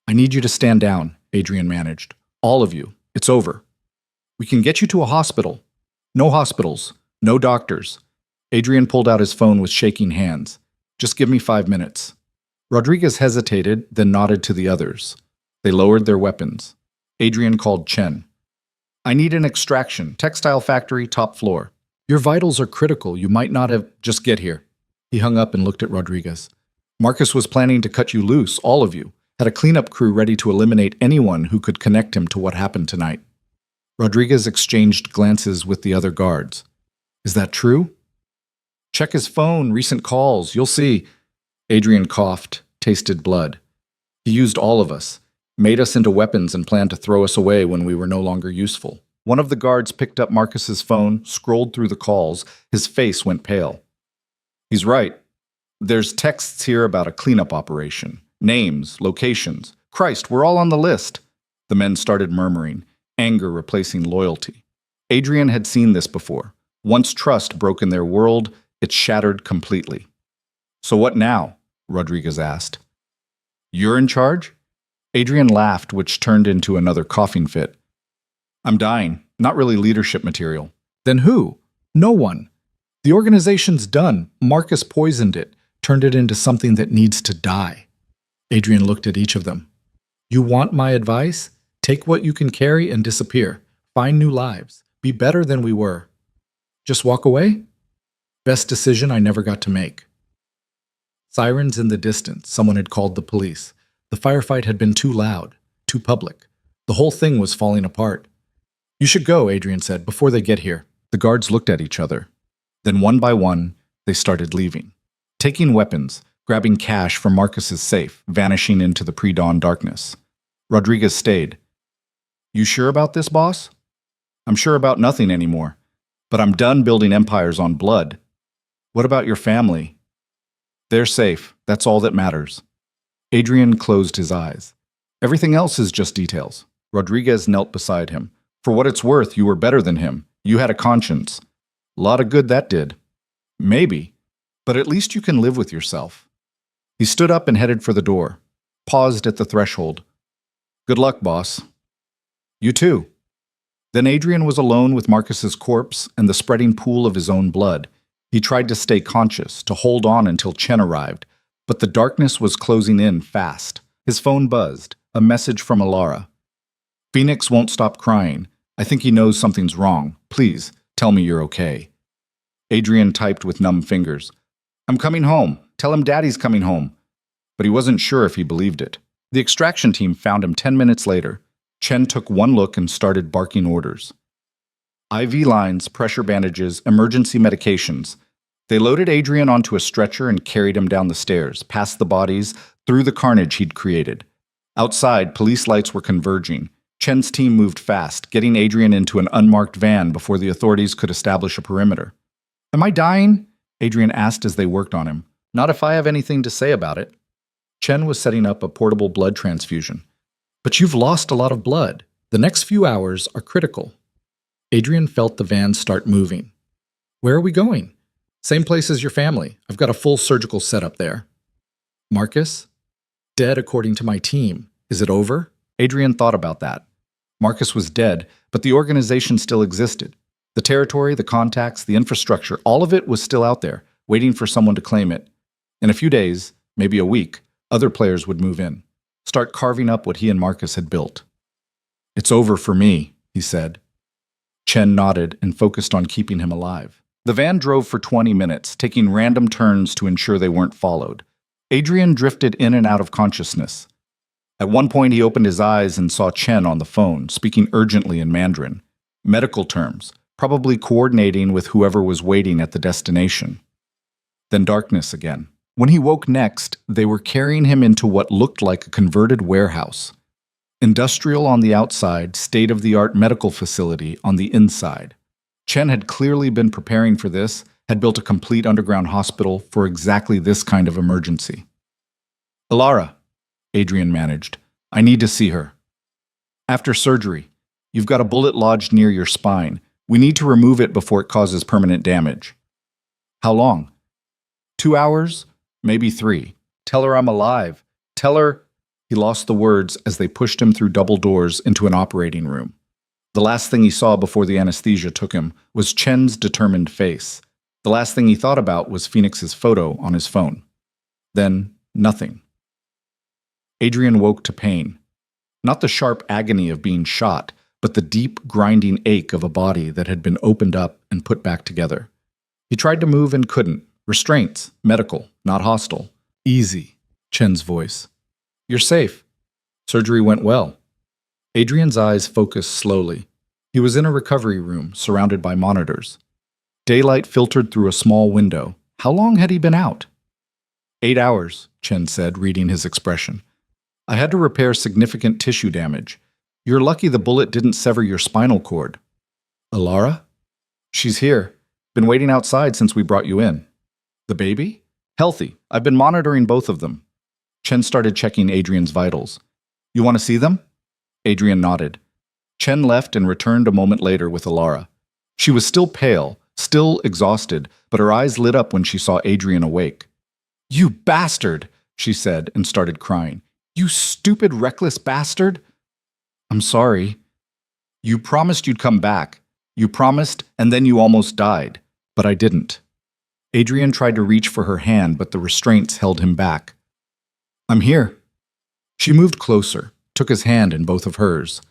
"I need you to stand down," Adrian managed. "All of you. It's over. We can get you to a hospital." "No hospitals. No doctors." Adrian pulled out his phone with shaking hands. "Just give me 5 minutes." Rodriguez hesitated, then nodded to the others. They lowered their weapons. Adrian called Chen. "I need an extraction. Textile factory, top floor. Your vitals are critical. You might not have... Just get here." He hung up and looked at Rodriguez. "Marcus was planning to cut you loose, all of you. Had a cleanup crew ready to eliminate anyone who could connect him to what happened tonight." Rodriguez exchanged glances with the other guards. "Is that true?" "Check his phone, recent calls. You'll see." Adrian coughed, tasted blood. "He used all of us, made us into weapons and planned to throw us away when we were no longer useful." One of the guards picked up Marcus's phone, scrolled through the calls. His face went pale. "He's right. There's texts here about a cleanup operation. Names, locations. Christ, we're all on the list." The men started murmuring, anger replacing loyalty. Adrian had seen this before. Once trust broke in their world, it shattered completely. "So what now?" Rodriguez asked. "You're in charge?" Adrian laughed, which turned into another coughing fit. "I'm dying. Not really leadership material." "Then who?" "No one. The organization's done. Marcus poisoned it, turned it into something that needs to die." Adrian looked at each of them. "You want my advice? Take what you can carry and disappear. Find new lives. Be better than we were. Just walk away? Best decision I never got to make." Sirens in the distance. Someone had called the police. The firefight had been too loud, too public. The whole thing was falling apart. "You should go," Adrian said, "before they get here." The guards looked at each other. Then one by one, they started leaving. Taking weapons, grabbing cash from Marcus's safe, vanishing into the pre-dawn darkness. Rodriguez stayed. "You sure about this, boss?" "I'm sure about nothing anymore. But I'm done building empires on blood." "What about your family?" "They're safe. That's all that matters." Adrian closed his eyes. Everything else is just details. Rodriguez knelt beside him. For what it's worth, you were better than him. You had a conscience. A lot of good that did. Maybe. But at least you can live with yourself. He stood up and headed for the door. Paused at the threshold. Good luck, boss. You too. Then Adrian was alone with Marcus's corpse and the spreading pool of his own blood. He tried to stay conscious, to hold on until Chen arrived, but the darkness was closing in fast. His phone buzzed, a message from Alara. Phoenix won't stop crying. I think he knows something's wrong. Please, tell me you're okay. Adrian typed with numb fingers. I'm coming home. Tell him Daddy's coming home. But he wasn't sure if he believed it. The extraction team found him 10 minutes later. Chen took one look and started barking orders. IV lines, pressure bandages, emergency medications. They loaded Adrian onto a stretcher and carried him down the stairs, past the bodies, through the carnage he'd created. Outside, police lights were converging. Chen's team moved fast, getting Adrian into an unmarked van before the authorities could establish a perimeter. Am I dying? Adrian asked as they worked on him. Not if I have anything to say about it. Chen was setting up a portable blood transfusion. But you've lost a lot of blood. The next few hours are critical. Adrian felt the van start moving. Where are we going? Same place as your family. I've got a full surgical setup there. Marcus? Dead according to my team. Is it over? Adrian thought about that. Marcus was dead, but the organization still existed. The territory, the contacts, the infrastructure, all of it was still out there, waiting for someone to claim it. In a few days, maybe a week, other players would move in, start carving up what he and Marcus had built. It's over for me, he said. Chen nodded and focused on keeping him alive. The van drove for 20 minutes, taking random turns to ensure they weren't followed. Adrian drifted in and out of consciousness. At one point, he opened his eyes and saw Chen on the phone, speaking urgently in Mandarin. Medical terms, probably coordinating with whoever was waiting at the destination. Then darkness again. When he woke next, they were carrying him into what looked like a converted warehouse. Industrial on the outside, state-of-the-art medical facility on the inside. Chen had clearly been preparing for this, had built a complete underground hospital for exactly this kind of emergency. Alara, Adrian managed. I need to see her. After surgery, you've got a bullet lodged near your spine. We need to remove it before it causes permanent damage. How long? 2 hours? Maybe 3. Tell her I'm alive. Tell her... He lost the words as they pushed him through double doors into an operating room. The last thing he saw before the anesthesia took him was Chen's determined face. The last thing he thought about was Phoenix's photo on his phone. Then, nothing. Adrian woke to pain. Not the sharp agony of being shot, but the deep, grinding ache of a body that had been opened up and put back together. He tried to move and couldn't. Restraints, medical, not hostile. Easy, Chen's voice. You're safe. Surgery went well. Adrian's eyes focused slowly. He was in a recovery room, surrounded by monitors. Daylight filtered through a small window. How long had he been out? 8 hours, Chen said, reading his expression. I had to repair significant tissue damage. You're lucky the bullet didn't sever your spinal cord. Alara? She's here. Been waiting outside since we brought you in. The baby? Healthy. I've been monitoring both of them. Chen started checking Adrian's vitals. You want to see them? Adrian nodded. Chen left and returned a moment later with Alara. She was still pale, still exhausted, but her eyes lit up when she saw Adrian awake. You bastard, she said and started crying. You stupid, reckless bastard. I'm sorry. You promised you'd come back. You promised, and then you almost died. But I didn't. Adrian tried to reach for her hand, but the restraints held him back. I'm here. She moved closer, took his hand in both of hers.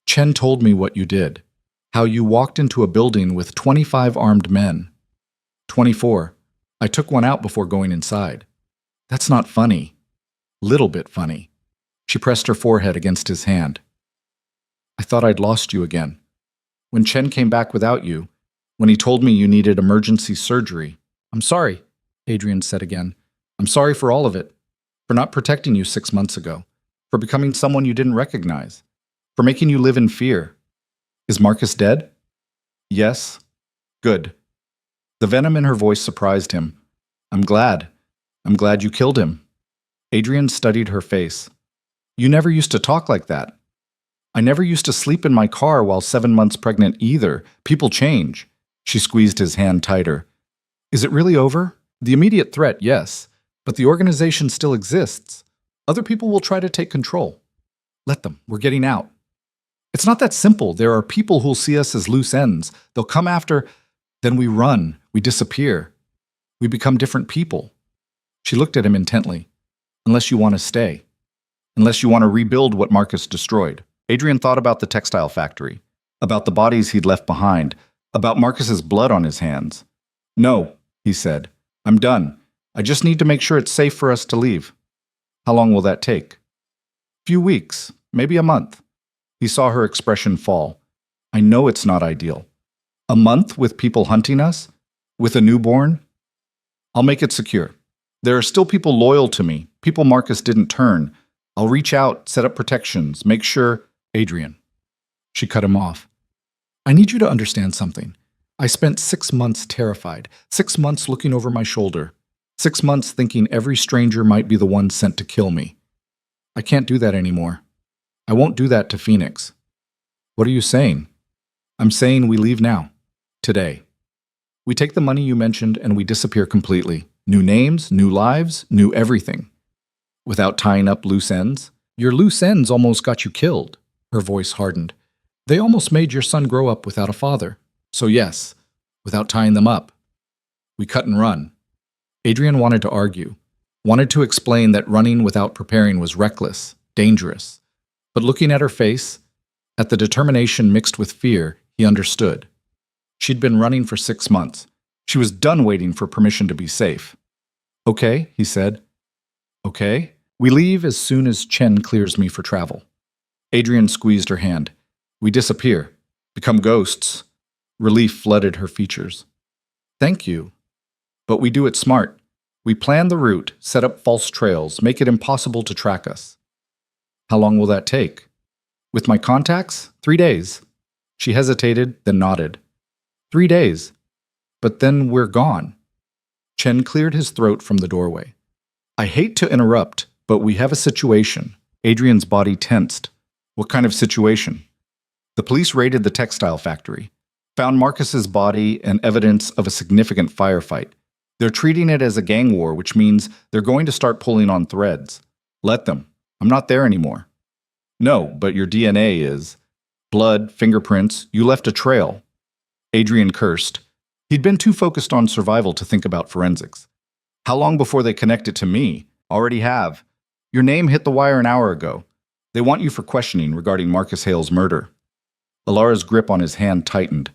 Chen told me what you did, how you walked into a building with 25 armed men. 24. I took one out before going inside. That's not funny. Little bit funny. She pressed her forehead against his hand. I thought I'd lost you again. When Chen came back without you, when he told me you needed emergency surgery. I'm sorry, Adrian said again. I'm sorry for all of it. For not protecting you 6 months ago. For becoming someone you didn't recognize. For making you live in fear. Is Marcus dead? Yes. Good. The venom in her voice surprised him. I'm glad. I'm glad you killed him. Adrian studied her face. You never used to talk like that. I never used to sleep in my car while 7 months pregnant either. People change. She squeezed his hand tighter. Is it really over? The immediate threat, yes, but the organization still exists. Other people will try to take control. Let them. We're getting out. It's not that simple. There are people who'll see us as loose ends. They'll come after, then we run, we disappear. We become different people. She looked at him intently. Unless you want to stay. Unless you want to rebuild what Marcus destroyed. Adrian thought about the textile factory, about the bodies he'd left behind, about Marcus's blood on his hands. No, he said. I'm done. I just need to make sure it's safe for us to leave. How long will that take? Few weeks, maybe a month. He saw her expression fall. I know it's not ideal. A month with people hunting us? With a newborn? I'll make it secure. There are still people loyal to me, people Marcus didn't turn. I'll reach out, set up protections, make sure... Adrian. She cut him off. I need you to understand something. I spent 6 months terrified, 6 months looking over my shoulder, 6 months thinking every stranger might be the one sent to kill me. I can't do that anymore. I won't do that to Phoenix. What are you saying? I'm saying we leave now. Today. We take the money you mentioned and we disappear completely. New names, new lives, new everything. Without tying up loose ends? Your loose ends almost got you killed. Her voice hardened. They almost made your son grow up without a father. So yes, without tying them up. We cut and run. Adrian wanted to argue, wanted to explain that running without preparing was reckless, dangerous. But looking at her face, at the determination mixed with fear, he understood. She'd been running for 6 months. She was done waiting for permission to be safe. Okay, he said. Okay, we leave as soon as Chen clears me for travel. Adrian squeezed her hand. We disappear, become ghosts. Relief flooded her features. Thank you. But we do it smart. We plan the route, set up false trails, make it impossible to track us. How long will that take? With my contacts? 3 days. She hesitated, then nodded. 3 days. But then we're gone. Chen cleared his throat from the doorway. I hate to interrupt, but we have a situation. Adrian's body tensed. What kind of situation? The police raided the textile factory, found Marcus's body and evidence of a significant firefight. They're treating it as a gang war, which means they're going to start pulling on threads. Let them. I'm not there anymore. No, but your DNA is. Blood, fingerprints, you left a trail. Adrian cursed. He'd been too focused on survival to think about forensics. How long before they connect it to me? Already have. Your name hit the wire an hour ago. They want you for questioning regarding Marcus Hale's murder. Alara's grip on his hand tightened.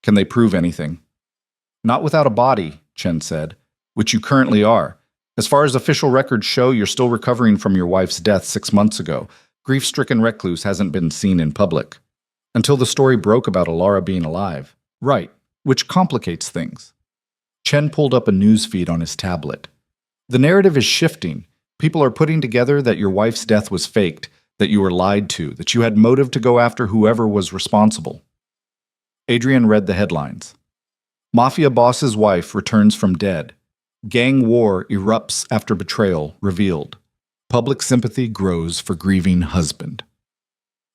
Can they prove anything? Not without a body, Chen said, which you currently are. As far as official records show, you're still recovering from your wife's death 6 months ago. Grief-stricken recluse hasn't been seen in public. Until the story broke about Alara being alive. Right, which complicates things. Chen pulled up a news feed on his tablet. The narrative is shifting. People are putting together that your wife's death was faked, that you were lied to, that you had motive to go after whoever was responsible. Adrian read the headlines. Mafia boss's wife returns from dead. Gang war erupts after betrayal revealed. Public sympathy grows for grieving husband.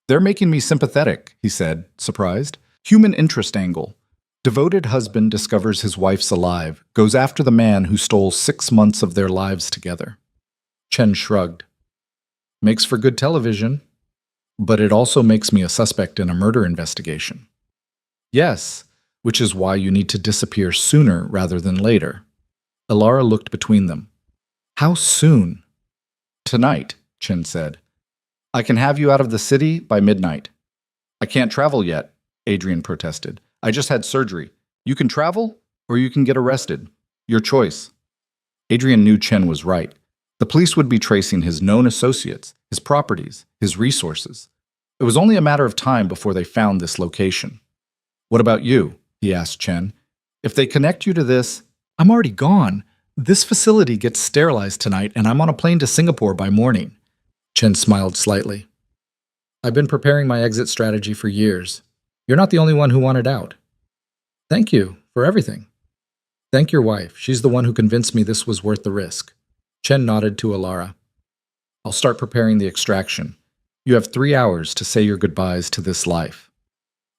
They're making me sympathetic, he said, surprised. Human interest angle. Devoted husband discovers his wife's alive, goes after the man who stole 6 months of their lives together. Chen shrugged. Makes for good television, but it also makes me a suspect in a murder investigation. Yes, which is why you need to disappear sooner rather than later. Alara looked between them. How soon? Tonight, Chen said. I can have you out of the city by midnight. I can't travel yet, Adrian protested. I just had surgery. You can travel, or you can get arrested. Your choice. Adrian knew Chen was right. The police would be tracing his known associates, his properties, his resources. It was only a matter of time before they found this location. What about you? He asked Chen. If they connect you to this, I'm already gone. This facility gets sterilized tonight, and I'm on a plane to Singapore by morning. Chen smiled slightly. I've been preparing my exit strategy for years. You're not the only one who wanted out. Thank you for everything. Thank your wife. She's the one who convinced me this was worth the risk. Chen nodded to Alara. I'll start preparing the extraction. You have 3 hours to say your goodbyes to this life."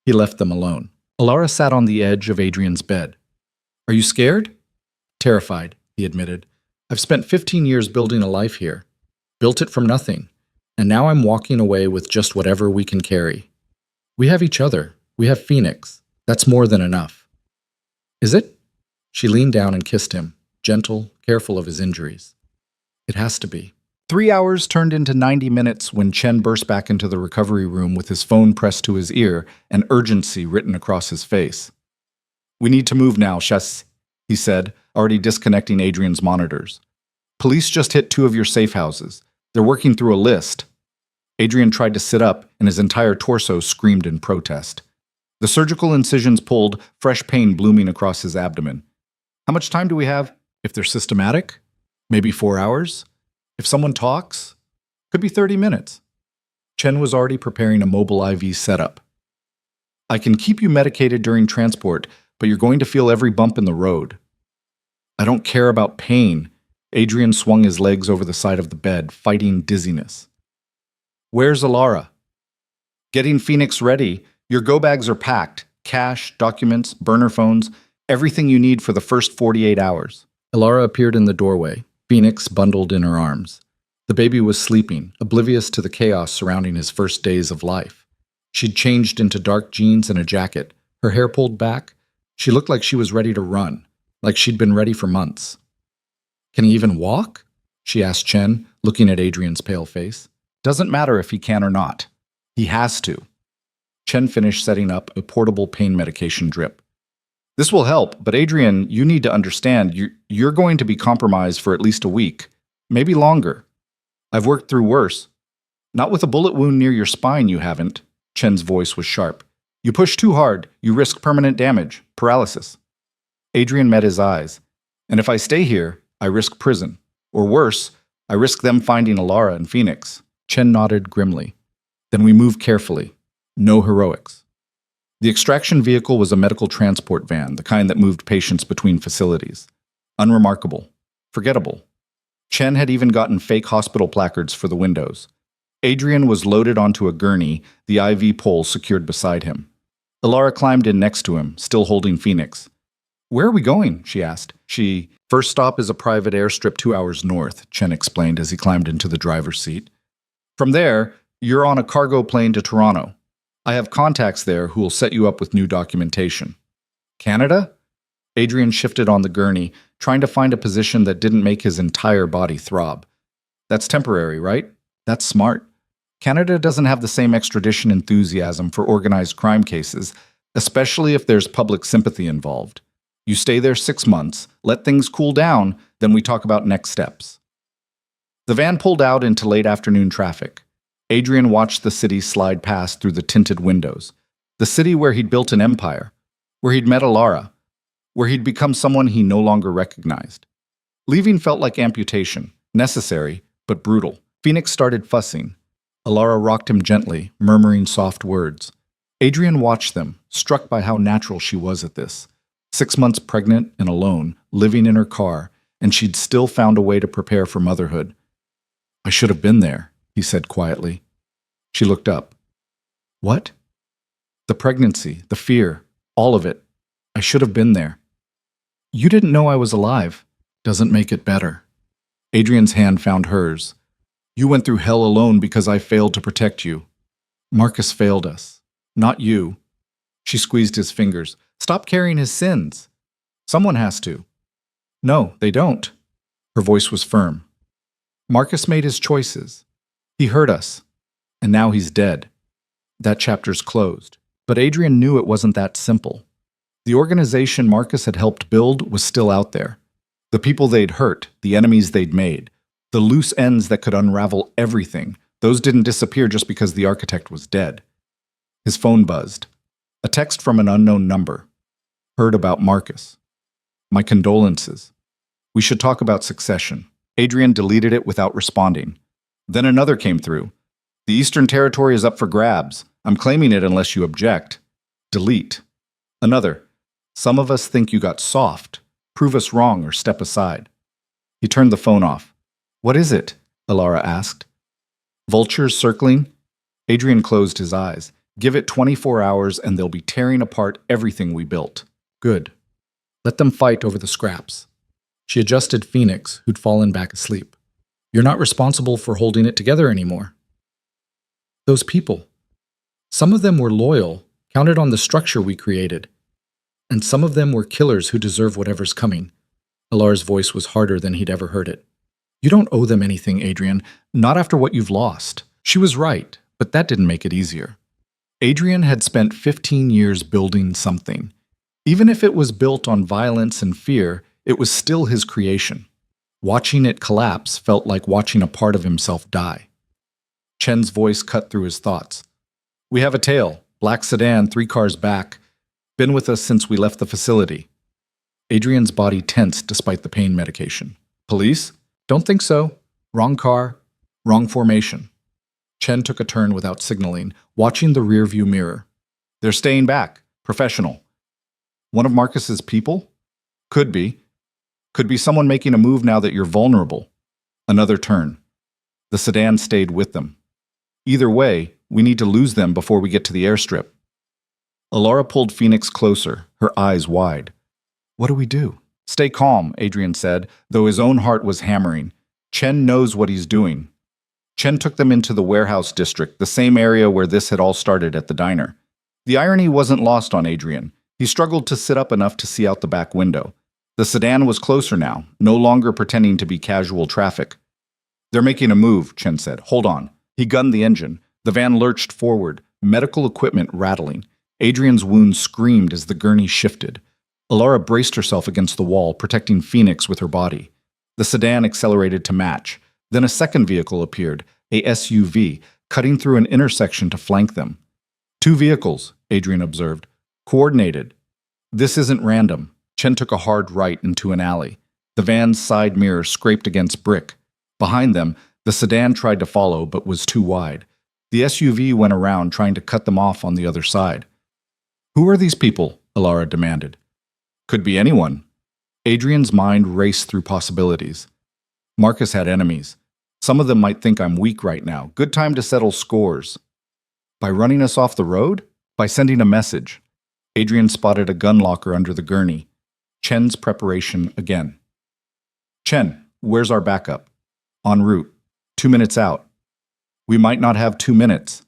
He left them alone. Alara sat on the edge of Adrian's bed. "Are you scared?" "Terrified," he admitted. "I've spent 15 years building a life here. Built it from nothing. And now I'm walking away with just whatever we can carry. We have each other. We have Phoenix. That's more than enough." "Is it?" She leaned down and kissed him, gentle, careful of his injuries. "It has to be." 3 hours turned into 90 minutes when Chen burst back into the recovery room with his phone pressed to his ear and urgency written across his face. "We need to move now, Chess," he said, already disconnecting Adrian's monitors. "Police just hit 2 of your safe houses. They're working through a list." Adrian tried to sit up, and his entire torso screamed in protest. The surgical incisions pulled, fresh pain blooming across his abdomen. "How much time do we have?" "If they're systematic, maybe 4 hours. If someone talks, could be 30 minutes. Chen was already preparing a mobile IV setup. "I can keep you medicated during transport, but you're going to feel every bump in the road." "I don't care about pain." Adrian swung his legs over the side of the bed, fighting dizziness. "Where's Alara?" "Getting Phoenix ready. Your go bags are packed. Cash, documents, burner phones, everything you need for the first 48 hours. Alara appeared in the doorway, Phoenix bundled in her arms. The baby was sleeping, oblivious to the chaos surrounding his first days of life. She'd changed into dark jeans and a jacket, her hair pulled back. She looked like she was ready to run, like she'd been ready for months. "Can he even walk?" she asked Chen, looking at Adrian's pale face. "Doesn't matter if he can or not. He has to." Chen finished setting up a portable pain medication drip. "This will help, but Adrian, you need to understand, you're going to be compromised for at least a week, maybe longer. I've worked through worse. Not with a bullet wound near your spine, you haven't." Chen's voice was sharp. "You push too hard, you risk permanent damage, paralysis." Adrian met his eyes. "And if I stay here, I risk prison. Or worse, I risk them finding Alara and Phoenix." Chen nodded grimly. "Then we move carefully. No heroics." The extraction vehicle was a medical transport van, the kind that moved patients between facilities. Unremarkable. Forgettable. Chen had even gotten fake hospital placards for the windows. Adrian was loaded onto a gurney, the IV pole secured beside him. Alara climbed in next to him, still holding Phoenix. "Where are we going?" she asked. First stop is a private airstrip 2 hours north," Chen explained as he climbed into the driver's seat. "From there, you're on a cargo plane to Toronto. I have contacts there who will set you up with new documentation." "Canada?" Adrian shifted on the gurney, trying to find a position that didn't make his entire body throb. "That's temporary, right? That's smart. Canada doesn't have the same extradition enthusiasm for organized crime cases, especially if there's public sympathy involved. You stay there 6 months, let things cool down, then we talk about next steps." The van pulled out into late afternoon traffic. Adrian watched the city slide past through the tinted windows. The city where he'd built an empire, where he'd met Alara, where he'd become someone he no longer recognized. Leaving felt like amputation, necessary, but brutal. Phoenix started fussing. Alara rocked him gently, murmuring soft words. Adrian watched them, struck by how natural she was at this. 6 months pregnant and alone, living in her car, and she'd still found a way to prepare for motherhood. "I should have been there," he said quietly. She looked up. "What?" "The pregnancy, the fear, all of it. I should have been there." "You didn't know I was alive." "Doesn't make it better." Adrian's hand found hers. "You went through hell alone because I failed to protect you. Marcus failed us, not you." She squeezed his fingers. "Stop carrying his sins. Someone has to." "No, they don't." Her voice was firm. "Marcus made his choices. He hurt us. And now he's dead. That chapter's closed." But Adrian knew it wasn't that simple. The organization Marcus had helped build was still out there. The people they'd hurt, the enemies they'd made, the loose ends that could unravel everything, those didn't disappear just because the architect was dead. His phone buzzed. A text from an unknown number. "Heard about Marcus. My condolences. We should talk about succession." Adrian deleted it without responding. Then another came through. "The Eastern Territory is up for grabs. I'm claiming it unless you object." Delete. Another. "Some of us think you got soft. Prove us wrong or step aside." He turned the phone off. "What is it?" Alara asked. Vultures circling? Adrian closed his eyes. Give it 24 hours and they'll be tearing apart everything we built. Good. Let them fight over the scraps. She adjusted Phoenix, who'd fallen back asleep. You're not responsible for holding it together anymore. Those people. Some of them were loyal, counted on the structure we created. And some of them were killers who deserve whatever's coming. Alara's voice was harder than he'd ever heard it. You don't owe them anything, Adrian, not after what you've lost. She was right, but that didn't make it easier. Adrian had spent 15 years building something. Even if it was built on violence and fear, it was still his creation. Watching it collapse felt like watching a part of himself die. Chen's voice cut through his thoughts. We have a tail, black sedan, 3 cars back. Been with us since we left the facility. Adrian's body tensed despite the pain medication. Police? Don't think so. Wrong car, wrong formation. Chen took a turn without signaling, watching the rearview mirror. They're staying back. Professional. One of Marcus's people? Could be. Could be someone making a move now that you're vulnerable. Another turn. The sedan stayed with them. Either way, we need to lose them before we get to the airstrip. Alara pulled Phoenix closer, her eyes wide. What do we do? Stay calm, Adrian said, though his own heart was hammering. Chen knows what he's doing. Chen took them into the warehouse district, the same area where this had all started at the diner. The irony wasn't lost on Adrian. He struggled to sit up enough to see out the back window. The sedan was closer now, no longer pretending to be casual traffic. They're making a move, Chen said. Hold on. He gunned the engine. The van lurched forward, medical equipment rattling. Adrian's wound screamed as the gurney shifted. Alara braced herself against the wall, protecting Phoenix with her body. The sedan accelerated to match. Then a second vehicle appeared, a SUV, cutting through an intersection to flank them. 2 vehicles, Adrian observed. Coordinated. This isn't random. Chen took a hard right into an alley. The van's side mirror scraped against brick. Behind them, the sedan tried to follow but was too wide. The SUV went around trying to cut them off on the other side. Who are these people? Alara demanded. Could be anyone. Adrian's mind raced through possibilities. Marcus had enemies. Some of them might think I'm weak right now. Good time to settle scores. By running us off the road? By sending a message. Adrian spotted a gun locker under the gurney. Chen's preparation again. Chen, where's our backup? En route. 2 minutes out. We might not have 2 minutes.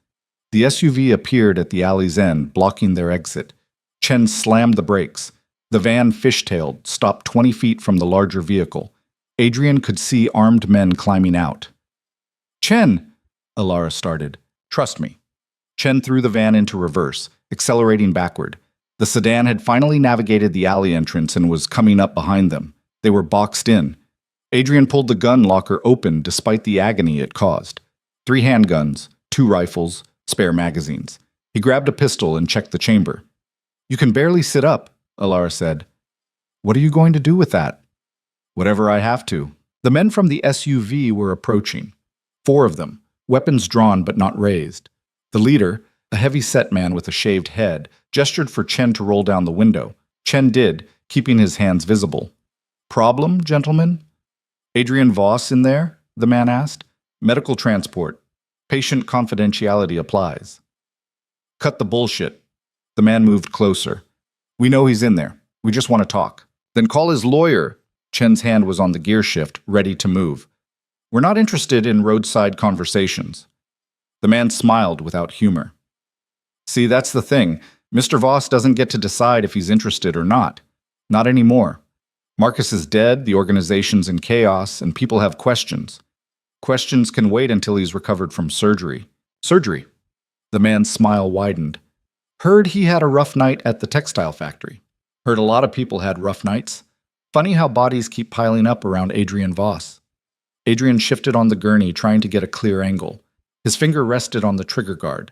The SUV appeared at the alley's end, blocking their exit. Chen slammed the brakes. The van fishtailed, stopped 20 feet from the larger vehicle. Adrian could see armed men climbing out. Chen, Alara started. Trust me. Chen threw the van into reverse, accelerating backward. The sedan had finally navigated the alley entrance and was coming up behind them. They were boxed in. Adrian pulled the gun locker open despite the agony it caused. 3 handguns, 2 rifles, spare magazines. He grabbed a pistol and checked the chamber. You can barely sit up, Alara said. What are you going to do with that? Whatever I have to. The men from the SUV were approaching. 4 of them, weapons drawn but not raised. The leader, a heavy-set man with a shaved head, gestured for Chen to roll down the window. Chen did, keeping his hands visible. Problem, gentlemen? Adrian Voss in there? The man asked. Medical transport. Patient confidentiality applies. Cut the bullshit. The man moved closer. We know he's in there. We just want to talk. Then call his lawyer. Chen's hand was on the gear shift, ready to move. We're not interested in roadside conversations. The man smiled without humor. See, that's the thing. Mr. Voss doesn't get to decide if he's interested or not. Not anymore. Marcus is dead, the organization's in chaos, and people have questions. Questions can wait until he's recovered from surgery. Surgery. The man's smile widened. Heard he had a rough night at the textile factory. Heard a lot of people had rough nights. Funny how bodies keep piling up around Adrian Voss. Adrian shifted on the gurney, trying to get a clear angle. His finger rested on the trigger guard.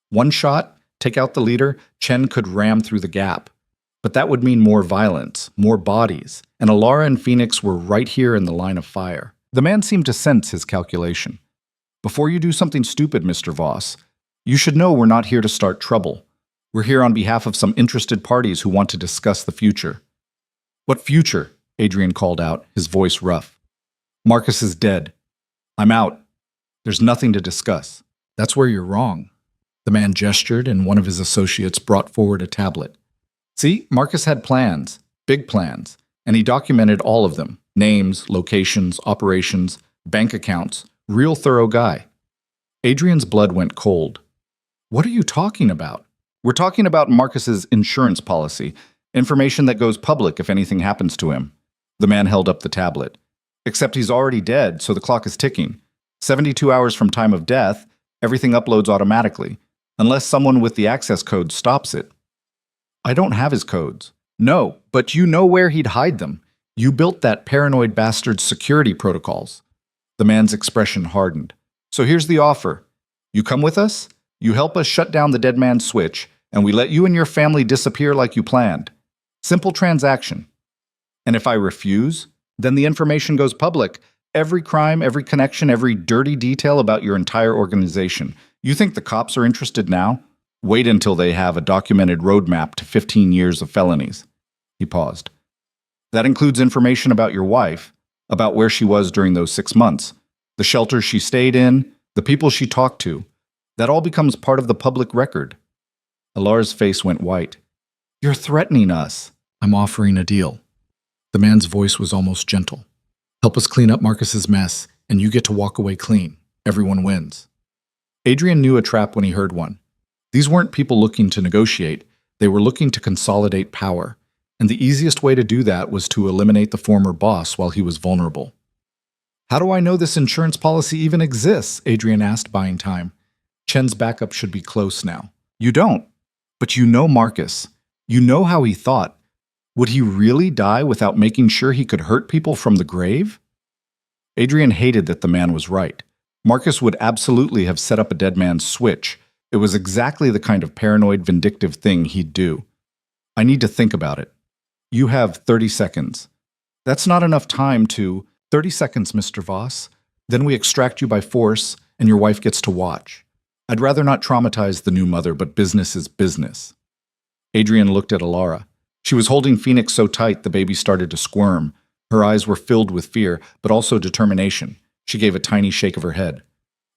One shot, take out the leader, Chen could ram through the gap. But that would mean more violence, more bodies, and Alara and Phoenix were right here in the line of fire. The man seemed to sense his calculation. Before you do something stupid, Mr. Voss, you should know we're not here to start trouble. We're here on behalf of some interested parties who want to discuss the future. What future? Adrian called out, his voice rough. Marcus is dead. I'm out. There's nothing to discuss. That's where you're wrong. The man gestured, and one of his associates brought forward a tablet. See, Marcus had plans, big plans, and he documented all of them. Names, locations, operations, bank accounts. Real thorough guy. Adrian's blood went cold. What are you talking about? We're talking about Marcus's insurance policy, information that goes public if anything happens to him. The man held up the tablet. Except he's already dead, so the clock is ticking. 72 hours from time of death, everything uploads automatically, unless someone with the access code stops it. I don't have his codes. No, but you know where he'd hide them. You built that paranoid bastard's security protocols. The man's expression hardened. So here's the offer. You come with us, you help us shut down the dead man's switch, and we let you and your family disappear like you planned. Simple transaction. And if I refuse, then the information goes public. Every crime, every connection, every dirty detail about your entire organization. You think the cops are interested now? Wait until they have a documented roadmap to 15 years of felonies. He paused. That includes information about your wife, about where she was during those 6 months, the shelter she stayed in, the people she talked to. That all becomes part of the public record. Alar's face went white. You're threatening us. I'm offering a deal. The man's voice was almost gentle. Help us clean up Marcus's mess, and you get to walk away clean. Everyone wins. Adrian knew a trap when he heard one. These weren't people looking to negotiate. They were looking to consolidate power. And the easiest way to do that was to eliminate the former boss while he was vulnerable. How do I know this insurance policy even exists? Adrian asked, buying time. Chen's backup should be close now. You don't. But you know Marcus. You know how he thought. Would he really die without making sure he could hurt people from the grave? Adrian hated that the man was right. Marcus would absolutely have set up a dead man's switch. It was exactly the kind of paranoid, vindictive thing he'd do. I need to think about it. You have 30 seconds. That's not enough time to... 30 seconds, Mr. Voss. Then we extract you by force, and your wife gets to watch. I'd rather not traumatize the new mother, but business is business. Adrian looked at Alara. She was holding Phoenix so tight the baby started to squirm. Her eyes were filled with fear, but also determination. She gave a tiny shake of her head.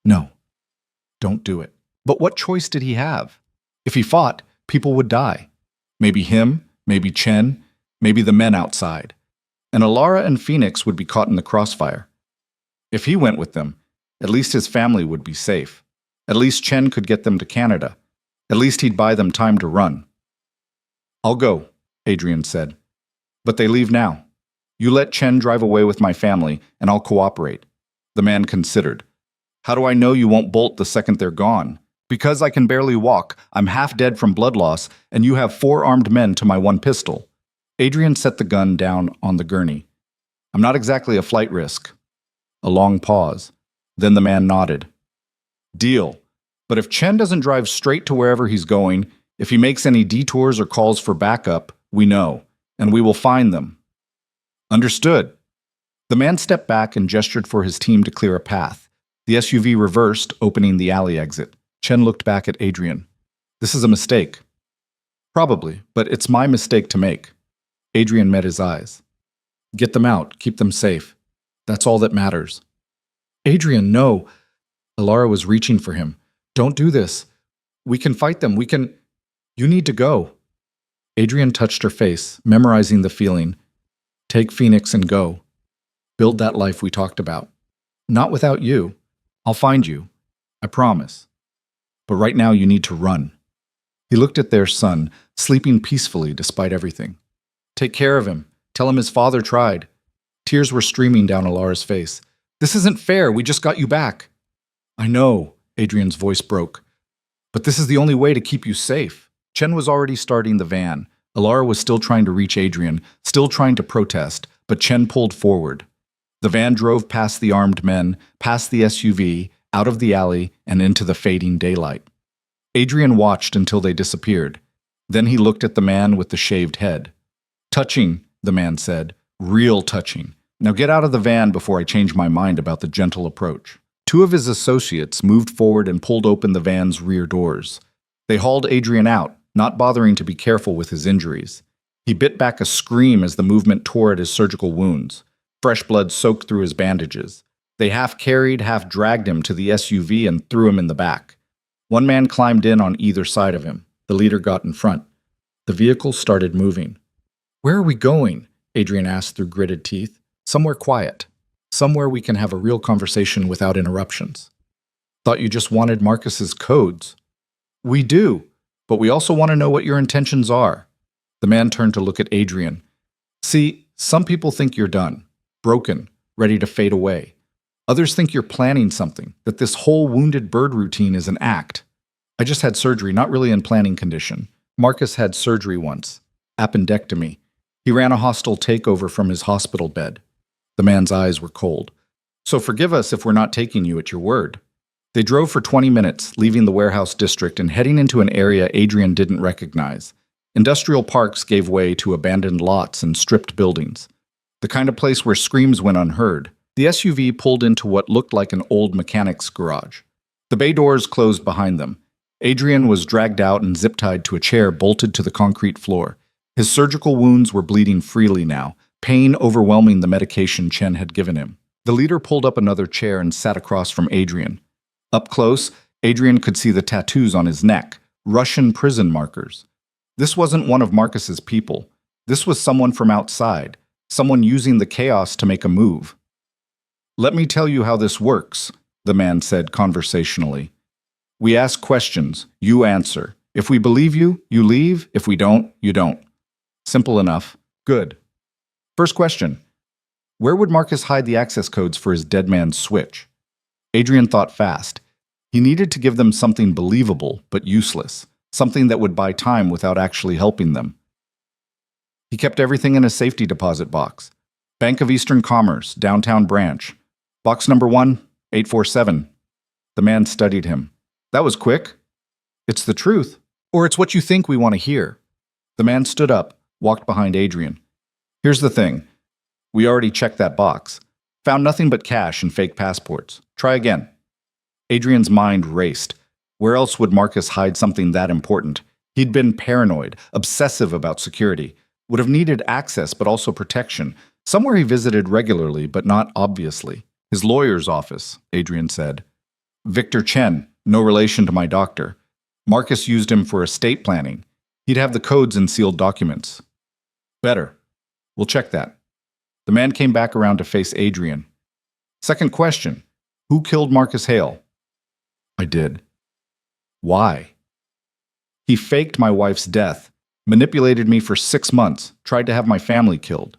No, don't do it. But what choice did he have? If he fought, people would die. Maybe him, maybe Chen, maybe the men outside. And Alara and Phoenix would be caught in the crossfire. If he went with them, at least his family would be safe. At least Chen could get them to Canada. At least he'd buy them time to run. I'll go, Adrian said. But they leave now. You let Chen drive away with my family, and I'll cooperate. The man considered. How do I know you won't bolt the second they're gone? Because I can barely walk, I'm half dead from blood loss, and you have 4 armed men to my 1 pistol. Adrian set the gun down on the gurney. I'm not exactly a flight risk. A long pause. Then the man nodded. Deal. But if Chen doesn't drive straight to wherever he's going, if he makes any detours or calls for backup, we know, and we will find them. Understood. The man stepped back and gestured for his team to clear a path. The SUV reversed, opening the alley exit. Chen looked back at Adrian. This is a mistake. Probably, but it's my mistake to make. Adrian met his eyes. Get them out, keep them safe. That's all that matters. Adrian, no. Alara was reaching for him. Don't do this. We can fight them, You need to go. Adrian touched her face, memorizing the feeling. Take Phoenix and go. Build that life we talked about. Not without you. I'll find you. I promise. But right now you need to run. He looked at their son, sleeping peacefully despite everything. Take care of him. Tell him his father tried. Tears were streaming down Alara's face. This isn't fair. We just got you back. I know, Adrian's voice broke. But this is the only way to keep you safe. Chen was already starting the van. Alara was still trying to reach Adrian, still trying to protest, but Chen pulled forward. The van drove past the armed men, past the SUV, out of the alley, and into the fading daylight. Adrian watched until they disappeared. Then he looked at the man with the shaved head. Touching, the man said. Real touching. Now get out of the van before I change my mind about the gentle approach. 2 of his associates moved forward and pulled open the van's rear doors. They hauled Adrian out, not bothering to be careful with his injuries. He bit back a scream as the movement tore at his surgical wounds. Fresh blood soaked through his bandages. They half carried, half dragged him to the SUV and threw him in the back. One man climbed in on either side of him. The leader got in front. The vehicle started moving. "Where are we going?" Adrian asked through gritted teeth. "Somewhere quiet. Somewhere we can have a real conversation without interruptions." "Thought you just wanted Marcus's codes." "We do, but we also want to know what your intentions are." The man turned to look at Adrian. "See, some people think you're done, broken, ready to fade away. Others think you're planning something, that this whole wounded bird routine is an act. I just had surgery, not really in planning condition. Marcus had surgery once. Appendectomy. He ran a hostile takeover from his hospital bed." The man's eyes were cold. "So forgive us if we're not taking you at your word." They drove for 20 minutes, leaving the warehouse district and heading into an area Adrian didn't recognize. Industrial parks gave way to abandoned lots and stripped buildings. The kind of place where screams went unheard. The SUV pulled into what looked like an old mechanic's garage. The bay doors closed behind them. Adrian was dragged out and zip-tied to a chair bolted to the concrete floor. His surgical wounds were bleeding freely now, pain overwhelming the medication Chen had given him. The leader pulled up another chair and sat across from Adrian. Up close, Adrian could see the tattoos on his neck, Russian prison markers. This wasn't one of Marcus's people. This was someone from outside, someone using the chaos to make a move. "Let me tell you how this works," the man said conversationally. "We ask questions, you answer. If we believe you, you leave. If we don't, you don't. Simple enough. Good. First question. Where would Marcus hide the access codes for his dead man's switch?" Adrian thought fast. He needed to give them something believable but useless, something that would buy time without actually helping them. He kept everything in a safety deposit box. Bank of Eastern Commerce, downtown branch. Box number 1847. The man studied him. "That was quick." "It's the truth. Or it's what you think we want to hear." The man stood up, walked behind Adrian. "Here's the thing. We already checked that box. Found nothing but cash and fake passports. Try again." Adrian's mind raced. Where else would Marcus hide something that important? He'd been paranoid, obsessive about security, would have needed access but also protection. Somewhere he visited regularly, but not obviously. "His lawyer's office," Adrian said. "Victor Chen, no relation to my doctor. Marcus used him for estate planning. He'd have the codes in sealed documents." "Better. We'll check that." The man came back around to face Adrian. "Second question. Who killed Marcus Hale?" "I did." "Why?" "He faked my wife's death, manipulated me for 6 months, tried to have my family killed."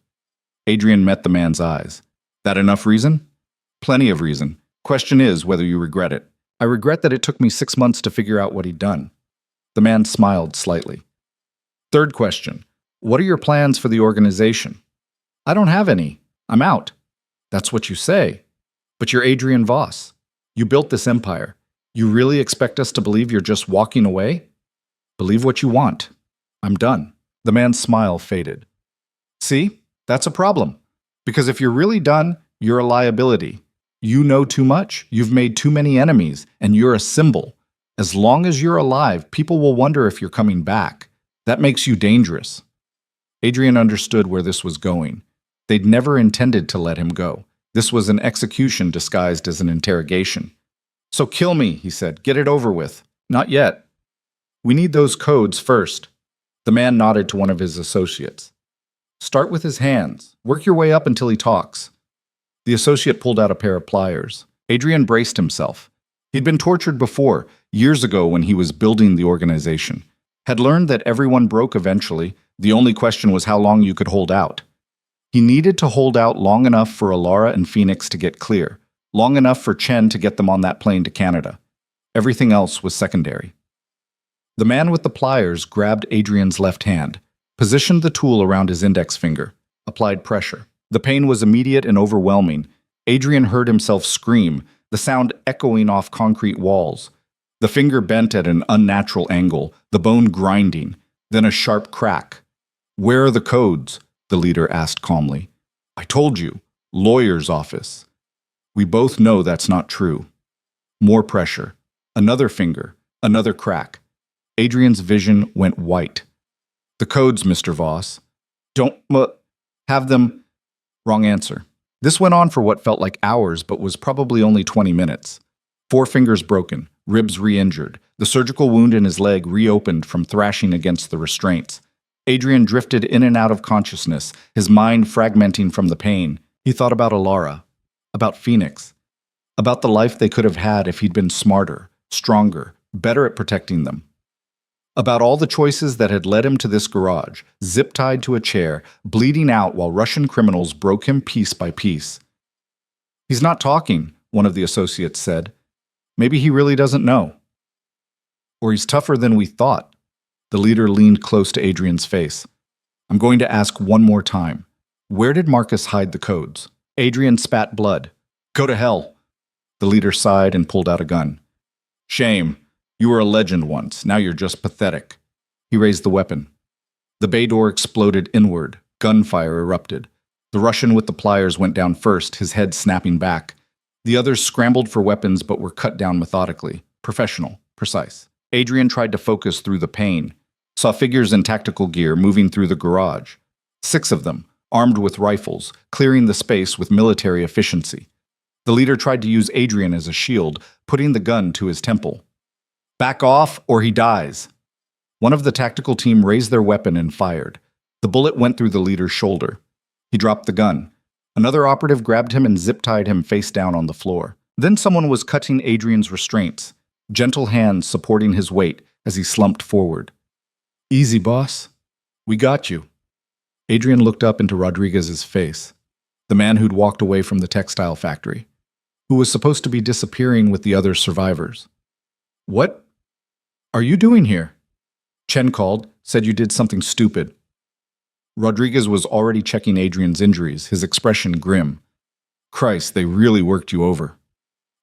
Adrian met the man's eyes. "That enough reason?" "Plenty of reason. Question is whether you regret it." "I regret that it took me 6 months to figure out what he'd done." The man smiled slightly. "Third question. What are your plans for the organization?" "I don't have any. I'm out." "That's what you say. But you're Adrian Voss. You built this empire. You really expect us to believe you're just walking away?" "Believe what you want. I'm done." The man's smile faded. "See, that's a problem. Because if you're really done, you're a liability. You know too much, you've made too many enemies, and you're a symbol. As long as you're alive, people will wonder if you're coming back. That makes you dangerous." Adrian understood where this was going. They'd never intended to let him go. This was an execution disguised as an interrogation. "So kill me," he said. "Get it over with." "Not yet. We need those codes first." The man nodded to one of his associates. "Start with his hands. Work your way up until he talks." The associate pulled out a pair of pliers. Adrian braced himself. He'd been tortured before, years ago when he was building the organization. Had learned that everyone broke eventually. The only question was how long you could hold out. He needed to hold out long enough for Alara and Phoenix to get clear, long enough for Chen to get them on that plane to Canada. Everything else was secondary. The man with the pliers grabbed Adrian's left hand, positioned the tool around his index finger, applied pressure. The pain was immediate and overwhelming. Adrian heard himself scream, the sound echoing off concrete walls. The finger bent at an unnatural angle, the bone grinding, then a sharp crack. "Where are the codes?" the leader asked calmly. "I told you, lawyer's office." "We both know that's not true." More pressure. Another finger. Another crack. Adrian's vision went white. "The codes, Mr. Voss." "Don't have them." Wrong answer. This went on for what felt like hours, but was probably only 20 minutes. 4 fingers broken, ribs re-injured, the surgical wound in his leg reopened from thrashing against the restraints. Adrian drifted in and out of consciousness, his mind fragmenting from the pain. He thought about Alara, about Phoenix, about the life they could have had if he'd been smarter, stronger, better at protecting them. About all the choices that had led him to this garage, zip-tied to a chair, bleeding out while Russian criminals broke him piece by piece. "He's not talking," one of the associates said. "Maybe he really doesn't know. Or he's tougher than we thought." The leader leaned close to Adrian's face. "I'm going to ask one more time. Where did Marcus hide the codes?" Adrian spat blood. "Go to hell." The leader sighed and pulled out a gun. "Shame. You were a legend once. Now you're just pathetic." He raised the weapon. The bay door exploded inward. Gunfire erupted. The Russian with the pliers went down first, his head snapping back. The others scrambled for weapons but were cut down methodically. Professional. Precise. Adrian tried to focus through the pain. Saw figures in tactical gear moving through the garage. 6 of them, armed with rifles, clearing the space with military efficiency. The leader tried to use Adrian as a shield, putting the gun to his temple. "Back off, or he dies." One of the tactical team raised their weapon and fired. The bullet went through the leader's shoulder. He dropped the gun. Another operative grabbed him and zip-tied him face down on the floor. Then someone was cutting Adrian's restraints, gentle hands supporting his weight as he slumped forward. "Easy, boss. We got you." Adrian looked up into Rodriguez's face, the man who'd walked away from the textile factory, who was supposed to be disappearing with the other survivors. "What are you doing here?" Chen called, said you did something stupid. Rodriguez was already checking Adrian's injuries, his expression grim. "Christ, they really worked you over."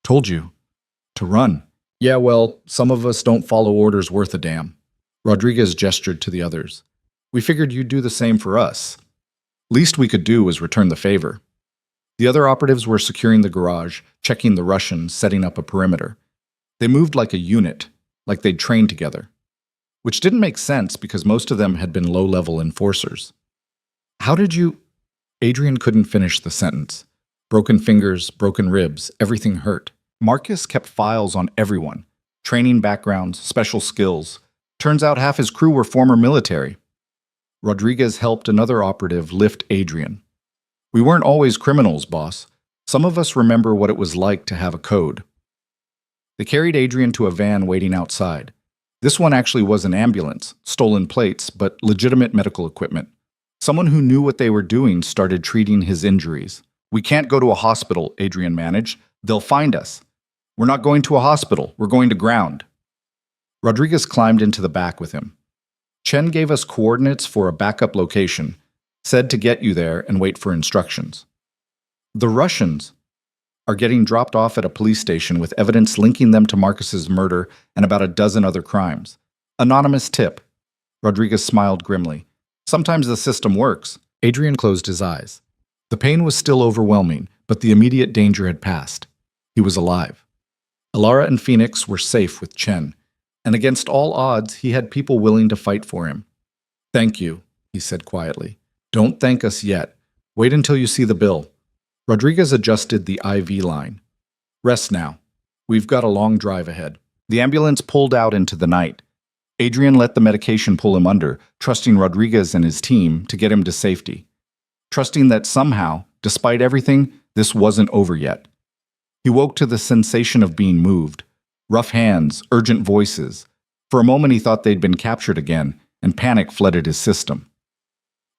"Told you. To run." "Yeah, well, some of us don't follow orders worth a damn." Rodriguez gestured to the others. "We figured you'd do the same for us. Least we could do was return the favor." The other operatives were securing the garage, checking the Russians, setting up a perimeter. They moved like a unit, like they'd trained together. Which didn't make sense because most of them had been low-level enforcers. "How did you—" Adrian couldn't finish the sentence. Broken fingers, broken ribs, everything hurt. Marcus kept files on everyone. Training backgrounds, special skills. Turns out half his crew were former military. Rodriguez helped another operative lift Adrian. "We weren't always criminals, boss. Some of us remember what it was like to have a code." They carried Adrian to a van waiting outside. This one actually was an ambulance, stolen plates, but legitimate medical equipment. Someone who knew what they were doing started treating his injuries. "We can't go to a hospital," Adrian managed. "They'll find us." "We're not going to a hospital. We're going to ground." Rodriguez climbed into the back with him. Chen gave us coordinates for a backup location, said to get you there and wait for instructions. "The Russians are getting dropped off at a police station with evidence linking them to Marcus's murder and about a dozen other crimes. Anonymous tip." Rodriguez smiled grimly. "Sometimes the system works." Adrian closed his eyes. The pain was still overwhelming, but the immediate danger had passed. He was alive. Alara and Phoenix were safe with Chen, and against all odds, he had people willing to fight for him. "Thank you," he said quietly. "Don't thank us yet. Wait until you see the bill." Rodriguez adjusted the IV line. "Rest now. We've got a long drive ahead." The ambulance pulled out into the night. Adrian let the medication pull him under, trusting Rodriguez and his team to get him to safety. Trusting that somehow, despite everything, this wasn't over yet. He woke to the sensation of being moved. Rough hands, urgent voices. For a moment he thought they'd been captured again, and panic flooded his system.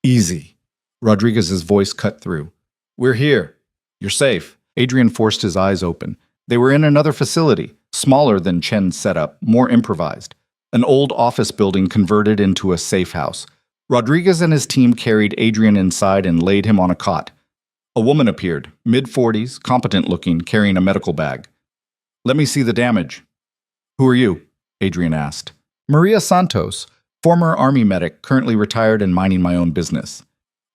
"Easy." Rodriguez's voice cut through. "We're here. You're safe." Adrian forced his eyes open. They were in another facility, smaller than Chen's setup, more improvised. An old office building converted into a safe house. Rodriguez and his team carried Adrian inside and laid him on a cot. A woman appeared, mid-40s, competent-looking, carrying a medical bag. "Let me see the damage." "Who are you?" Adrian asked. "Maria Santos, former Army medic, currently retired and minding my own business."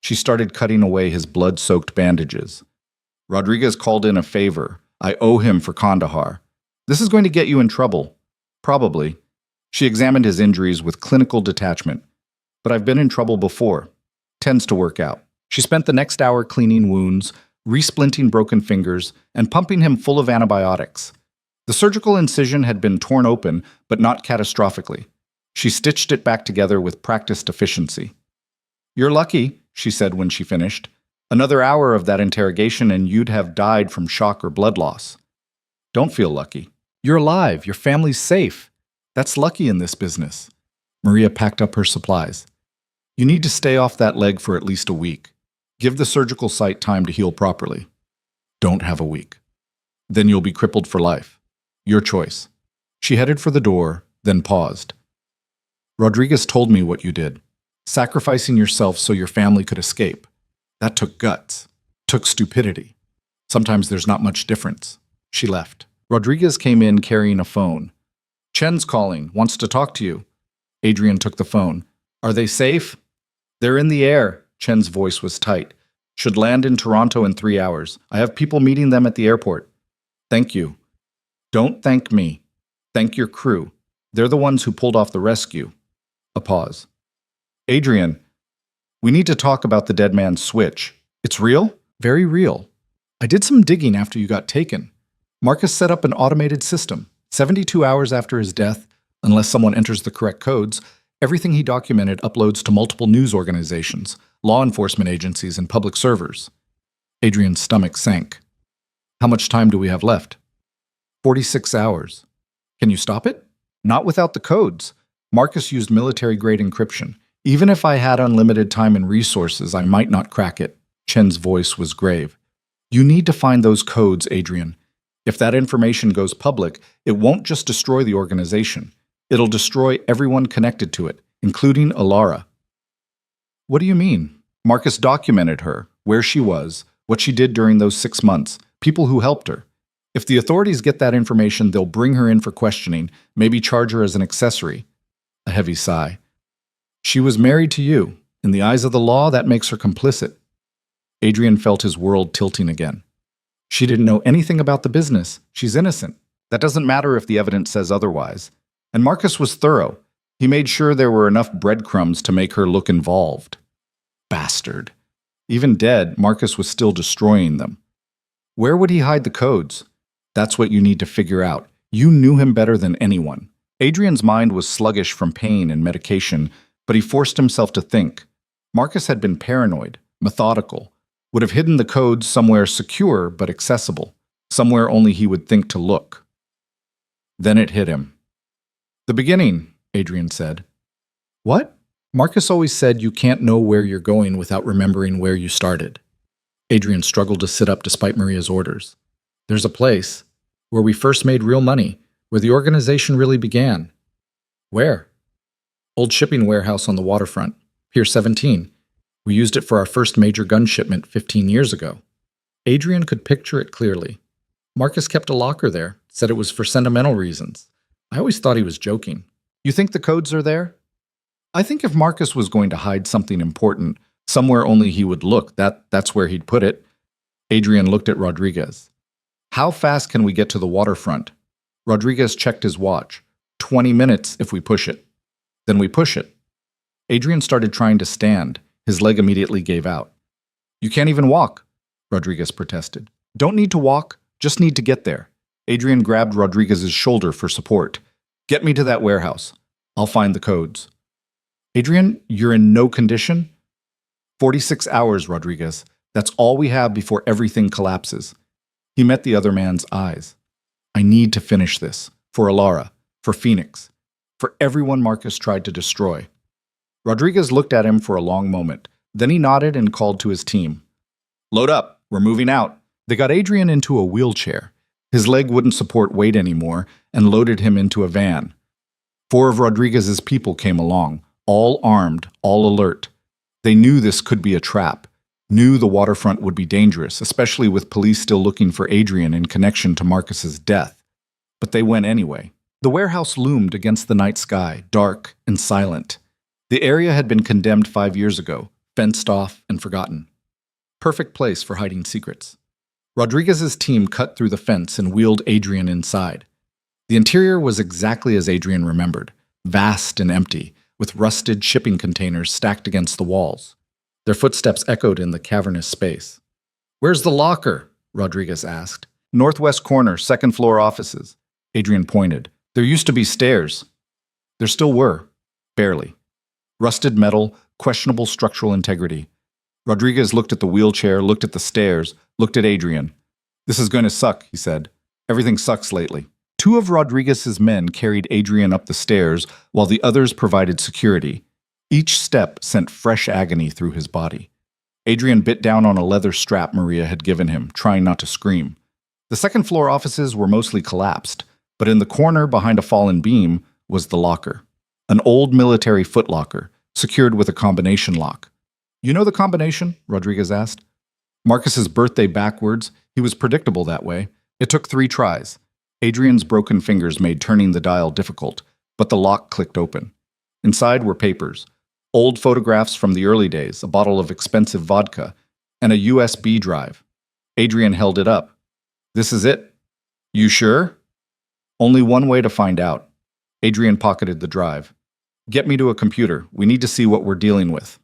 She started cutting away his blood-soaked bandages. "Rodriguez called in a favor. I owe him for Kandahar. This is going to get you in trouble." "Probably." She examined his injuries with clinical detachment. "But I've been in trouble before. Tends to work out." She spent the next hour cleaning wounds, resplinting broken fingers, and pumping him full of antibiotics. The surgical incision had been torn open, but not catastrophically. She stitched it back together with practiced efficiency. "You're lucky," she said when she finished. "Another hour of that interrogation and you'd have died from shock or blood loss." "Don't feel lucky. You're alive. Your family's safe. That's lucky in this business." Maria packed up her supplies. "You need to stay off that leg for at least a week. Give the surgical site time to heal properly." "Don't have a week. Then you'll be crippled for life. Your choice." She headed for the door, then paused. "Rodriguez told me what you did. Sacrificing yourself so your family could escape. That took guts. Took stupidity. Sometimes there's not much difference." She left. Rodriguez came in carrying a phone. "Chen's calling. Wants to talk to you." Adrian took the phone. "Are they safe?" "They're in the air." Chen's voice was tight. "Should land in Toronto in 3 hours. I have people meeting them at the airport." "Thank you." "Don't thank me. Thank your crew. They're the ones who pulled off the rescue." A pause. "Adrian, we need to talk about the dead man's switch. It's real?" "Very real. I did some digging after you got taken. Marcus set up an automated system. 72 hours after his death, unless someone enters the correct codes, everything he documented uploads to multiple news organizations, law enforcement agencies, and public servers." Adrian's stomach sank. "How much time do we have left?" 46 hours. "Can you stop it?" "Not without the codes. Marcus used military-grade encryption. Even if I had unlimited time and resources, I might not crack it." Chen's voice was grave. "You need to find those codes, Adrian. If that information goes public, it won't just destroy the organization. It'll destroy everyone connected to it, including Alara." "What do you mean?" "Marcus documented her, where she was, what she did during those 6 months, people who helped her. If the authorities get that information, they'll bring her in for questioning, maybe charge her as an accessory." A heavy sigh. "She was married to you. In the eyes of the law, that makes her complicit." Adrian felt his world tilting again. "She didn't know anything about the business. She's innocent. That doesn't matter if the evidence says otherwise. And Marcus was thorough. He made sure there were enough breadcrumbs to make her look involved." Bastard. Even dead, Marcus was still destroying them. Where would he hide the codes? That's what you need to figure out. You knew him better than anyone. Adrian's mind was sluggish from pain and medication, but he forced himself to think. Marcus had been paranoid, methodical, would have hidden the codes somewhere secure but accessible, somewhere only he would think to look. Then it hit him. "The beginning," Adrian said. "What?" "Marcus always said you can't know where you're going without remembering where you started." Adrian struggled to sit up despite Maria's orders. "There's a place where we first made real money, where the organization really began." "Where?" "Old shipping warehouse on the waterfront, Pier 17. We used it for our first major gun shipment 15 years ago." Adrian could picture it clearly. Marcus kept a locker there, said it was for sentimental reasons. I always thought he was joking. "You think the codes are there?" "I think if Marcus was going to hide something important, somewhere only he would look, that's where he'd put it." Adrian looked at Rodriguez. "How fast can we get to the waterfront?" Rodriguez checked his watch. 20 minutes if we push it." "Then we push it." Adrian started trying to stand. His leg immediately gave out. "You can't even walk," Rodriguez protested. "Don't need to walk, just need to get there." Adrian grabbed Rodriguez's shoulder for support. "Get me to that warehouse. I'll find the codes." "Adrian, you're in no condition?" 46 hours, Rodriguez. That's all we have before everything collapses." He met the other man's eyes. "I need to finish this. For Alara. For Phoenix. For everyone Marcus tried to destroy." Rodriguez looked at him for a long moment. Then he nodded and called to his team. "Load up. We're moving out." They got Adrian into a wheelchair. His leg wouldn't support weight anymore, and loaded him into a van. 4 of Rodriguez's people came along, all armed, all alert. They knew this could be a trap, knew the waterfront would be dangerous, especially with police still looking for Adrian in connection to Marcus's death. But they went anyway. The warehouse loomed against the night sky, dark and silent. The area had been condemned 5 years ago, fenced off and forgotten. Perfect place for hiding secrets. Rodriguez's team cut through the fence and wheeled Adrian inside. The interior was exactly as Adrian remembered, vast and empty, with rusted shipping containers stacked against the walls. Their footsteps echoed in the cavernous space. Where's the locker? Rodriguez asked. Northwest corner, second floor offices. Adrian pointed. There used to be stairs. There still were. Barely. Rusted metal, questionable structural integrity. Rodriguez looked at the wheelchair, looked at the stairs, looked at Adrian. This is going to suck, he said. Everything sucks lately. Two of Rodriguez's men carried Adrian up the stairs while the others provided security. Each step sent fresh agony through his body. Adrian bit down on a leather strap Maria had given him, trying not to scream. The second floor offices were mostly collapsed, but in the corner behind a fallen beam was the locker. An old military footlocker, secured with a combination lock. You know the combination? Rodriguez asked. Marcus's birthday backwards. He was predictable that way. It took 3 tries. Adrian's broken fingers made turning the dial difficult, but the lock clicked open. Inside were papers. Old photographs from the early days, a bottle of expensive vodka, and a USB drive. Adrian held it up. This is it. You sure? Only one way to find out. Adrian pocketed the drive. Get me to a computer. We need to see what we're dealing with.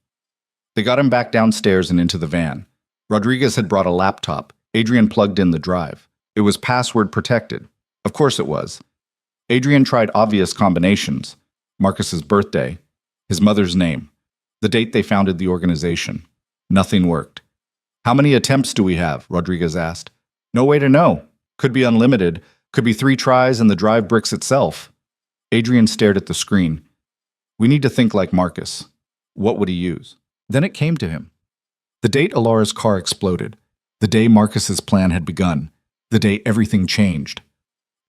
They got him back downstairs and into the van. Rodriguez had brought a laptop. Adrian plugged in the drive. It was password protected. Of course it was. Adrian tried obvious combinations. Marcus's birthday, his mother's name, the date they founded the organization. Nothing worked. How many attempts do we have? Rodriguez asked. No way to know. Could be unlimited. Could be 3 tries and the drive bricks itself. Adrian stared at the screen. We need to think like Marcus. What would he use? Then it came to him. The date Alara's car exploded. The day Marcus's plan had begun. The day everything changed.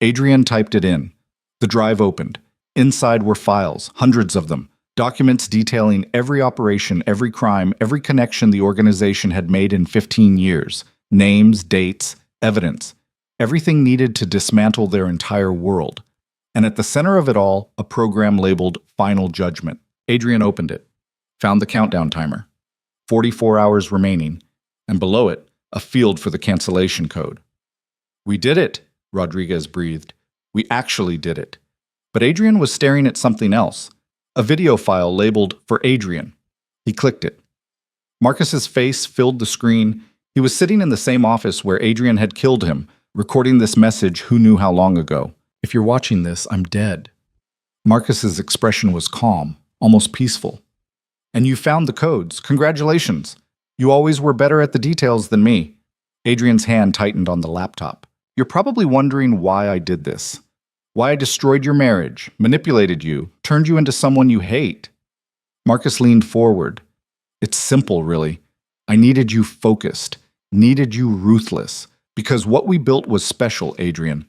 Adrian typed it in. The drive opened. Inside were files, hundreds of them. Documents detailing every operation, every crime, every connection the organization had made in 15 years. Names, dates, evidence. Everything needed to dismantle their entire world. And at the center of it all, a program labeled Final Judgment. Adrian opened it. Found the countdown timer. 44 hours remaining. And below it, a field for the cancellation code. We did it, Rodriguez breathed. We actually did it. But Adrian was staring at something else. A video file labeled for Adrian. He clicked it. Marcus's face filled the screen. He was sitting in the same office where Adrian had killed him, recording this message who knew how long ago. If you're watching this, I'm dead. Marcus's expression was calm, almost peaceful. And you found the codes. Congratulations. You always were better at the details than me. Adrian's hand tightened on the laptop. You're probably wondering why I did this. Why I destroyed your marriage, manipulated you, turned you into someone you hate. Marcus leaned forward. It's simple, really. I needed you focused, needed you ruthless, because what we built was special, Adrian.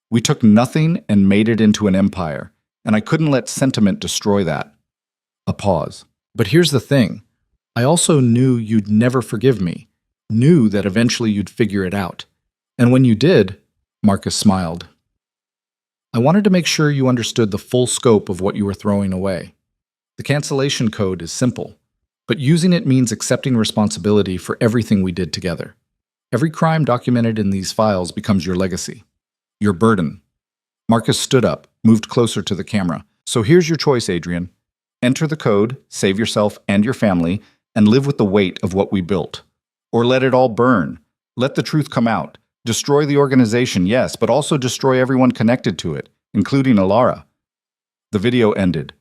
We took nothing and made it into an empire, and I couldn't let sentiment destroy that. A pause. But here's the thing. I also knew you'd never forgive me, knew that eventually you'd figure it out. And when you did, Marcus smiled. I wanted to make sure you understood the full scope of what you were throwing away. The cancellation code is simple, but using it means accepting responsibility for everything we did together. Every crime documented in these files becomes your legacy, your burden. Marcus stood up, moved closer to the camera. So here's your choice, Adrian. Enter the code, save yourself and your family, and live with the weight of what we built. Or let it all burn. Let the truth come out. Destroy the organization, yes, but also destroy everyone connected to it, including Alara. The video ended.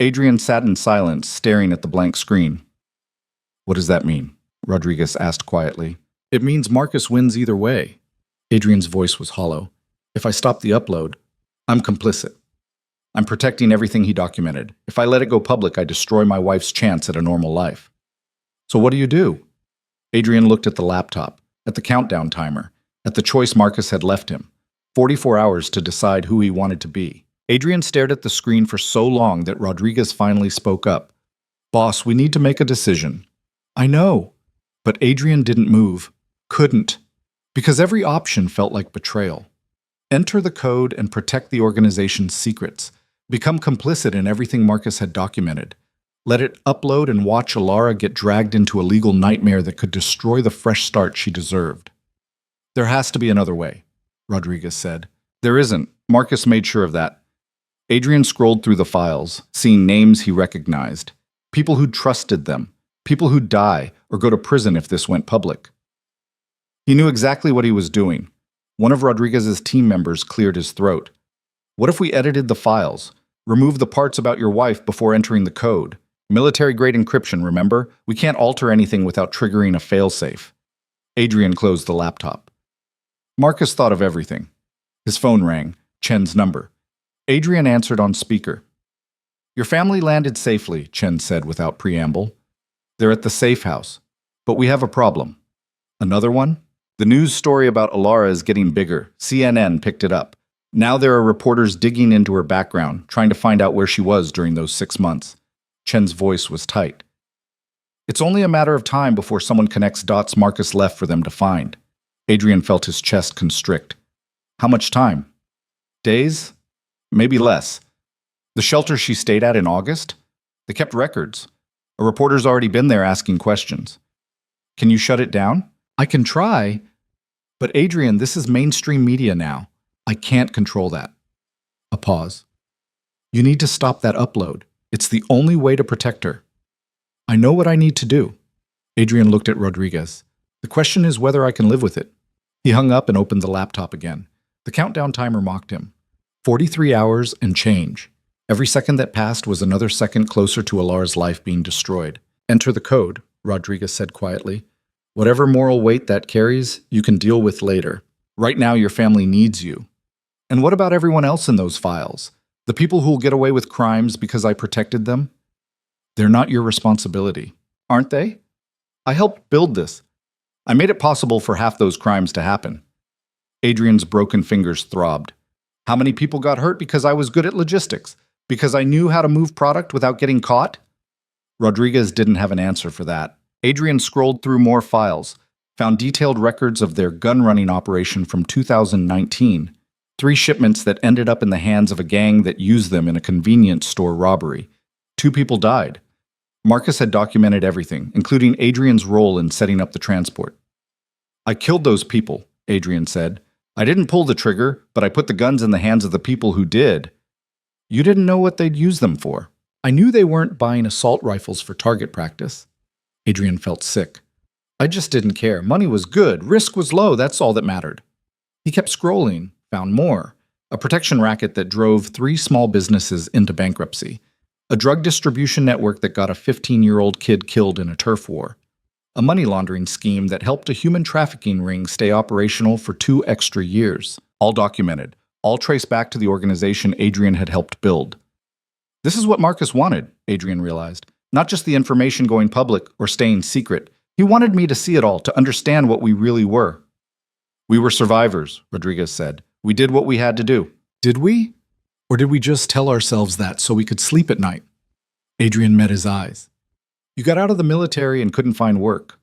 Adrian sat in silence, staring at the blank screen. What does that mean? Rodriguez asked quietly. It means Marcus wins either way. Adrian's voice was hollow. If I stop the upload, I'm complicit. I'm protecting everything he documented. If I let it go public, I destroy my wife's chance at a normal life. So what do you do? Adrian looked at the laptop, at the countdown timer, at the choice Marcus had left him. 44 hours to decide who he wanted to be. Adrian stared at the screen for so long that Rodriguez finally spoke up. Boss, we need to make a decision. I know. But Adrian didn't move. Couldn't. Because every option felt like betrayal. Enter the code and protect the organization's secrets. Become complicit in everything Marcus had documented. Let it upload and watch Alara get dragged into a legal nightmare that could destroy the fresh start she deserved. There has to be another way, Rodriguez said. There isn't. Marcus made sure of that. Adrian scrolled through the files, seeing names he recognized. People who trusted them. People who'd die or go to prison if this went public. He knew exactly what he was doing. One of Rodriguez's team members cleared his throat. What if we edited the files? Remove the parts about your wife before entering the code. Military-grade encryption, remember? We can't alter anything without triggering a failsafe. Adrian closed the laptop. Marcus thought of everything. His phone rang. Chen's number. Adrian answered on speaker. Your family landed safely, Chen said without preamble. They're at the safe house. But we have a problem. Another one? The news story about Alara is getting bigger. CNN picked it up. Now there are reporters digging into her background, trying to find out where she was during those 6 months. Chen's voice was tight. It's only a matter of time before someone connects dots Marcus left for them to find. Adrian felt his chest constrict. How much time? Days? Maybe less. The shelter she stayed at in August? They kept records. A reporter's already been there asking questions. Can you shut it down? I can try. But Adrian, this is mainstream media now. I can't control that. A pause. You need to stop that upload. It's the only way to protect her. I know what I need to do. Adrian looked at Rodriguez. The question is whether I can live with it. He hung up and opened the laptop again. The countdown timer mocked him. 43 hours and change. Every second that passed was another second closer to Alara's life being destroyed. Enter the code, Rodriguez said quietly. Whatever moral weight that carries, you can deal with later. Right now, your family needs you. And what about everyone else in those files? The people who will get away with crimes because I protected them? They're not your responsibility, aren't they? I helped build this. I made it possible for half those crimes to happen. Adrian's broken fingers throbbed. How many people got hurt because I was good at logistics? Because I knew how to move product without getting caught? Rodriguez didn't have an answer for that. Adrian scrolled through more files, found detailed records of their gun-running operation from 2019, 3 shipments that ended up in the hands of a gang that used them in a convenience store robbery. 2 people died. Marcus had documented everything, including Adrian's role in setting up the transport. I killed those people, Adrian said. I didn't pull the trigger, but I put the guns in the hands of the people who did. You didn't know what they'd use them for. I knew they weren't buying assault rifles for target practice. Adrian felt sick. I just didn't care. Money was good. Risk was low. That's all that mattered. He kept scrolling, found more. A protection racket that drove 3 small businesses into bankruptcy. A drug distribution network that got a 15-year-old kid killed in a turf war. A money laundering scheme that helped a human trafficking ring stay operational for 2 extra years. All documented. All traced back to the organization Adrian had helped build. This is what Marcus wanted, Adrian realized. Not just the information going public or staying secret. He wanted me to see it all, to understand what we really were. We were survivors, Rodriguez said. We did what we had to do. Did we? Or did we just tell ourselves that so we could sleep at night? Adrian met his eyes. You got out of the military and couldn't find work.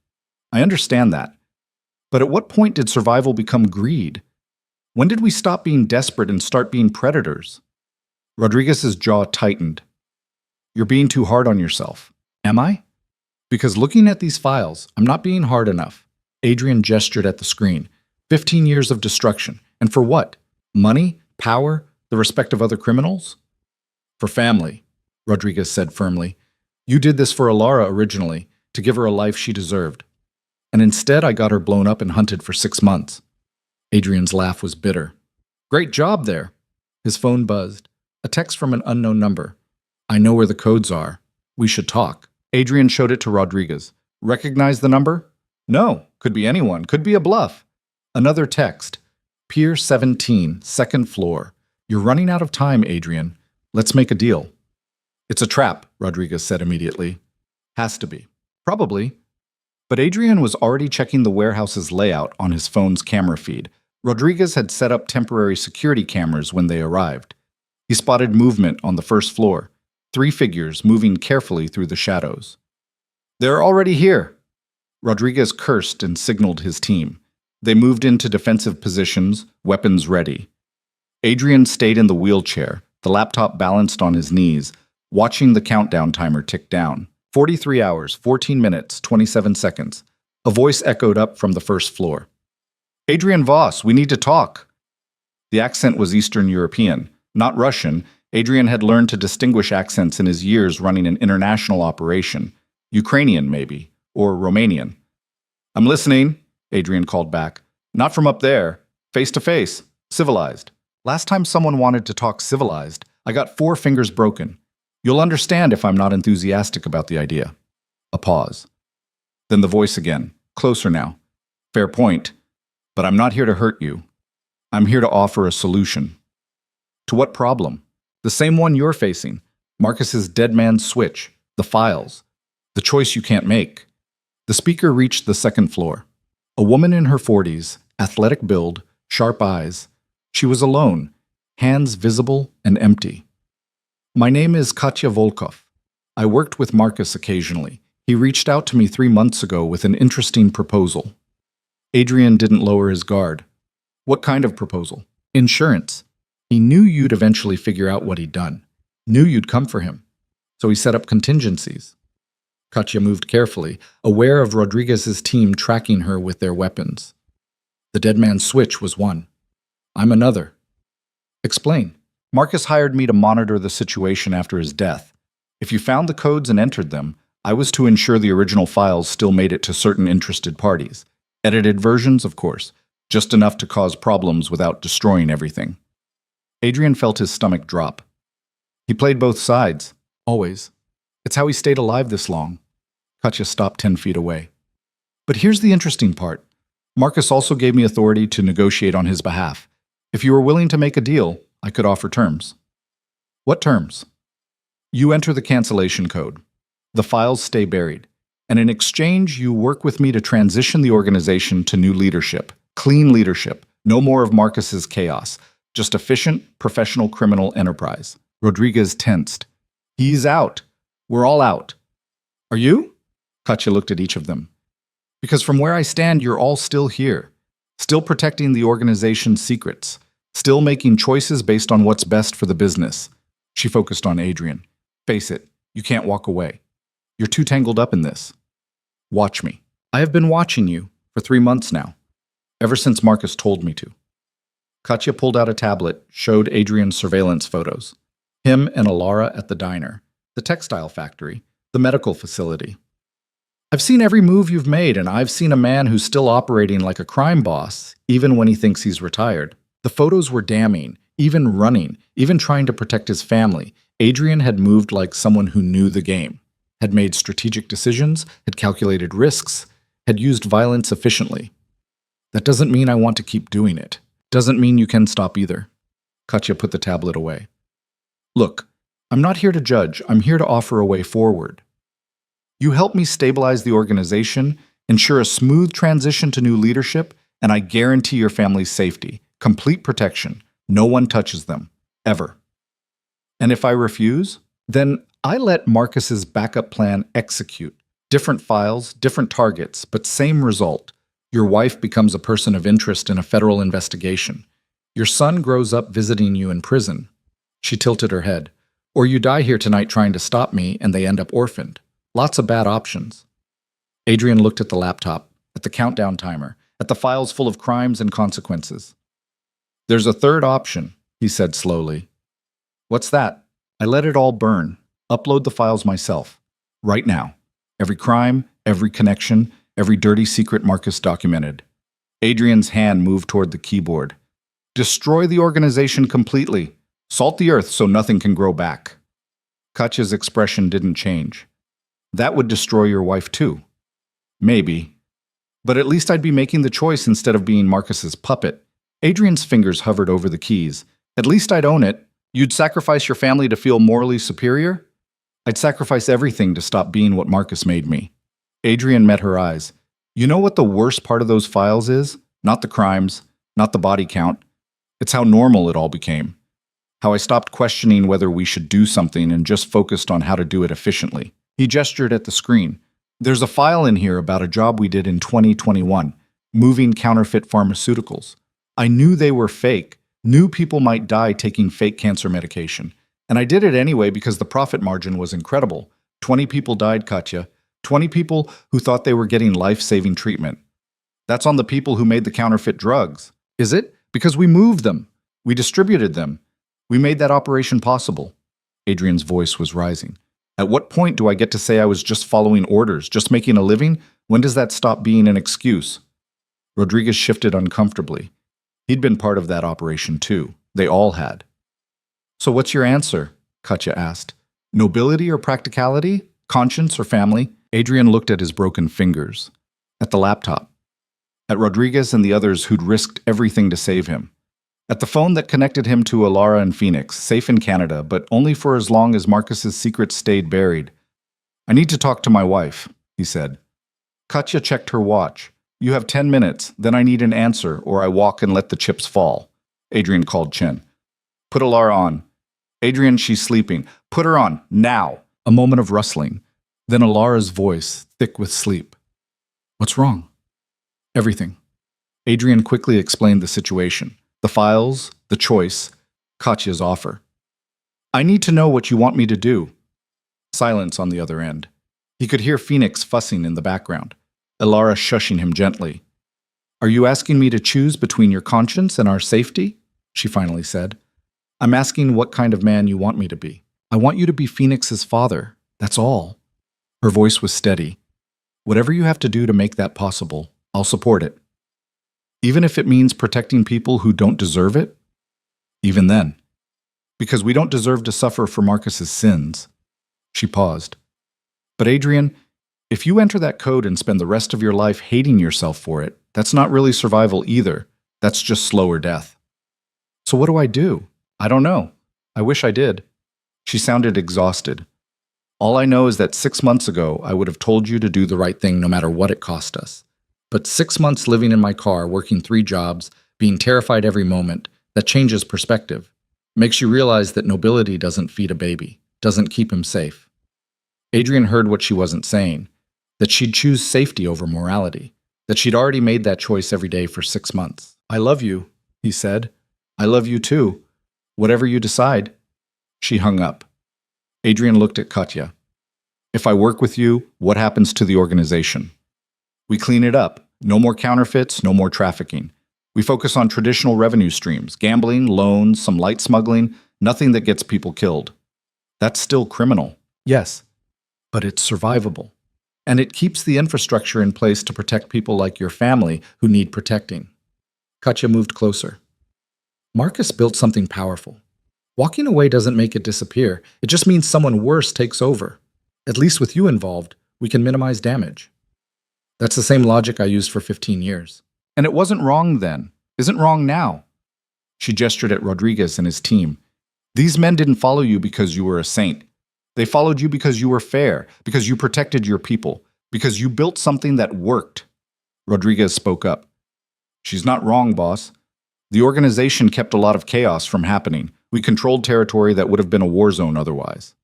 I understand that. But at what point did survival become greed? When did we stop being desperate and start being predators? Rodriguez's jaw tightened. You're being too hard on yourself. Am I? Because looking at these files, I'm not being hard enough. Adrian gestured at the screen. 15 years of destruction. And for what? Money? Power? The respect of other criminals? For family, Rodriguez said firmly. You did this for Alara originally, to give her a life she deserved. And instead I got her blown up and hunted for 6 months. Adrian's laugh was bitter. Great job there. His phone buzzed. A text from an unknown number. I know where the codes are. We should talk. Adrian showed it to Rodriguez. Recognize the number? No. Could be anyone. Could be a bluff. Another text. Pier 17, 2nd floor. You're running out of time, Adrian. Let's make a deal. It's a trap, Rodriguez said immediately. Has to be. Probably. But Adrian was already checking the warehouse's layout on his phone's camera feed. Rodriguez had set up temporary security cameras when they arrived. He spotted movement on the 1st floor. 3 figures moving carefully through the shadows. They're already here. Rodriguez cursed and signaled his team. They moved into defensive positions, weapons ready. Adrian stayed in the wheelchair, the laptop balanced on his knees, watching the countdown timer tick down. 43 hours, 14 minutes, 27 seconds. A voice echoed up from the 1st floor. Adrian Voss, we need to talk. The accent was Eastern European, not Russian. Adrian had learned to distinguish accents in his years running an international operation. Ukrainian, maybe, or Romanian. I'm listening, Adrian called back. Not from up there. Face to face. Civilized. Last time someone wanted to talk civilized, I got 4 fingers broken. You'll understand if I'm not enthusiastic about the idea. A pause. Then the voice again. Closer now. Fair point. But I'm not here to hurt you. I'm here to offer a solution. To what problem? The same one you're facing. Marcus's dead man's switch. The files. The choice you can't make. The speaker reached the second floor. A woman in her 40s, athletic build, sharp eyes. She was alone, hands visible and empty. My name is Katya Volkov. I worked with Marcus occasionally. He reached out to me 3 months ago with an interesting proposal. Adrian didn't lower his guard. What kind of proposal? Insurance. He knew you'd eventually figure out what he'd done. Knew you'd come for him. So he set up contingencies. Katya moved carefully, aware of Rodriguez's team tracking her with their weapons. The dead man's switch was one. I'm another. Explain. Marcus hired me to monitor the situation after his death. If you found the codes and entered them, I was to ensure the original files still made it to certain interested parties. Edited versions, of course, just enough to cause problems without destroying everything. Adrian felt his stomach drop. He played both sides, always. It's how he stayed alive this long. Katya stopped 10 feet away. But here's the interesting part. Marcus also gave me authority to negotiate on his behalf. If you were willing to make a deal, I could offer terms. What terms? You enter the cancellation code. The files stay buried. And in exchange, you work with me to transition the organization to new leadership. Clean leadership. No more of Marcus's chaos. Just efficient, professional criminal enterprise. Rodriguez tensed. He's out. We're all out. Are you? Katya looked at each of them. Because from where I stand, you're all still here. Still protecting the organization's secrets. Still making choices based on what's best for the business. She focused on Adrian. Face it, you can't walk away. You're too tangled up in this. Watch me. I have been watching you for 3 months now. Ever since Marcus told me to. Katya pulled out a tablet, showed Adrian's surveillance photos. Him and Alara at the diner, the textile factory, the medical facility. I've seen every move you've made, and I've seen a man who's still operating like a crime boss, even when he thinks he's retired. The photos were damning, even running, even trying to protect his family. Adrian had moved like someone who knew the game, had made strategic decisions, had calculated risks, had used violence efficiently. That doesn't mean I want to keep doing it. Doesn't mean you can stop either. Katya put the tablet away. Look, I'm not here to judge. I'm here to offer a way forward. You help me stabilize the organization, ensure a smooth transition to new leadership, and I guarantee your family's safety. Complete protection. No one touches them. Ever. And if I refuse, then I let Marcus's backup plan execute. Different files, different targets, but same result. Your wife becomes a person of interest in a federal investigation. Your son grows up visiting you in prison. She tilted her head. Or you die here tonight trying to stop me and they end up orphaned. Lots of bad options. Adrian looked at the laptop, at the countdown timer, at the files full of crimes and consequences. There's a third option, he said slowly. What's that? I let it all burn. Upload the files myself. Right now. Every crime, every connection, every dirty secret Marcus documented. Adrian's hand moved toward the keyboard. Destroy the organization completely. Salt the earth so nothing can grow back. Katya's expression didn't change. That would destroy your wife too. Maybe. But at least I'd be making the choice instead of being Marcus's puppet. Adrian's fingers hovered over the keys. At least I'd own it. You'd sacrifice your family to feel morally superior? I'd sacrifice everything to stop being what Marcus made me. Adrian met her eyes. You know what the worst part of those files is? Not the crimes, not the body count. It's how normal it all became. How I stopped questioning whether we should do something and just focused on how to do it efficiently. He gestured at the screen. There's a file in here about a job we did in 2021, moving counterfeit pharmaceuticals. I knew they were fake, knew people might die taking fake cancer medication. And I did it anyway because the profit margin was incredible. 20 people died, Katya. 20 people who thought they were getting life-saving treatment. That's on the people who made the counterfeit drugs. Is it? Because we moved them. We distributed them. We made that operation possible. Adrian's voice was rising. At what point do I get to say I was just following orders, just making a living? When does that stop being an excuse? Rodriguez shifted uncomfortably. He'd been part of that operation too. They all had. So what's your answer? Katya asked. Nobility or practicality? Conscience or family? Adrian looked at his broken fingers. At the laptop. At Rodriguez and the others who'd risked everything to save him. At the phone that connected him to Alara in Phoenix, safe in Canada, but only for as long as Marcus's secrets stayed buried. I need to talk to my wife, he said. Katya checked her watch. You have 10 minutes, then I need an answer, or I walk and let the chips fall. Adrian called Chen. Put Alara on. Adrian, she's sleeping. Put her on, now. A moment of rustling. Then Alara's voice, thick with sleep. What's wrong? Everything. Adrian quickly explained the situation. The files, the choice, Katya's offer. I need to know what you want me to do. Silence on the other end. He could hear Phoenix fussing in the background. Alara shushing him gently. Are you asking me to choose between your conscience and our safety? She finally said. I'm asking what kind of man you want me to be. I want you to be Phoenix's father. That's all. Her voice was steady. Whatever you have to do to make that possible, I'll support it. Even if it means protecting people who don't deserve it? Even then. Because we don't deserve to suffer for Marcus's sins. She paused. But Adrian, if you enter that code and spend the rest of your life hating yourself for it, that's not really survival either. That's just slower death. So what do I do? I don't know. I wish I did. She sounded exhausted. All I know is that 6 months ago, I would have told you to do the right thing no matter what it cost us. But 6 months living in my car, working 3 jobs, being terrified every moment, that changes perspective. Makes you realize that nobility doesn't feed a baby, doesn't keep him safe. Adrian heard what she wasn't saying, that she'd choose safety over morality, that she'd already made that choice every day for 6 months. I love you, he said. I love you too. Whatever you decide. She hung up. Adrian looked at Katya. If I work with you, what happens to the organization? We clean it up. No more counterfeits, no more trafficking. We focus on traditional revenue streams, gambling, loans, some light smuggling, nothing that gets people killed. That's still criminal. Yes, but it's survivable. And it keeps the infrastructure in place to protect people like your family who need protecting. Katya moved closer. Marcus built something powerful. Walking away doesn't make it disappear. It just means someone worse takes over. At least with you involved, we can minimize damage. That's the same logic I used for 15 years. And it wasn't wrong then. Isn't wrong now. She gestured at Rodriguez and his team. These men didn't follow you because you were a saint. They followed you because you were fair, because you protected your people, because you built something that worked. Rodriguez spoke up. She's not wrong, boss. The organization kept a lot of chaos from happening. We controlled territory that would have been a war zone otherwise.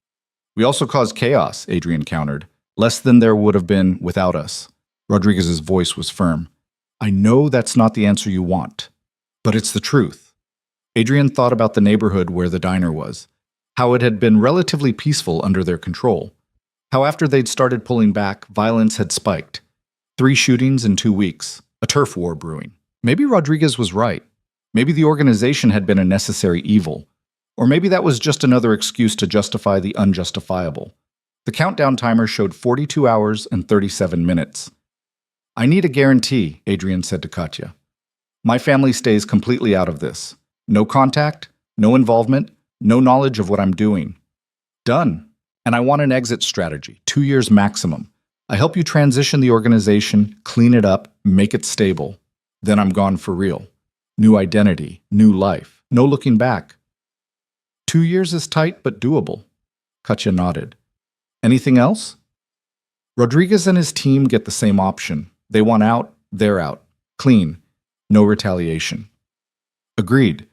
We also caused chaos, Adrian countered. Less than there would have been without us. Rodriguez's voice was firm. I know that's not the answer you want, but it's the truth. Adrian thought about the neighborhood where the diner was, how it had been relatively peaceful under their control, how after they'd started pulling back, violence had spiked. 3 shootings in 2 weeks, a turf war brewing. Maybe Rodriguez was right. Maybe the organization had been a necessary evil, or maybe that was just another excuse to justify the unjustifiable. The countdown timer showed 42 hours and 37 minutes. I need a guarantee, Adrian said to Katya. My family stays completely out of this. No contact, no involvement, no knowledge of what I'm doing. Done. And I want an exit strategy, 2 years maximum. I help you transition the organization, clean it up, make it stable. Then I'm gone for real. New identity, new life, no looking back. 2 years is tight but doable. Katya nodded. Anything else? Rodriguez and his team get the same option. They want out, they're out. Clean. No retaliation. Agreed.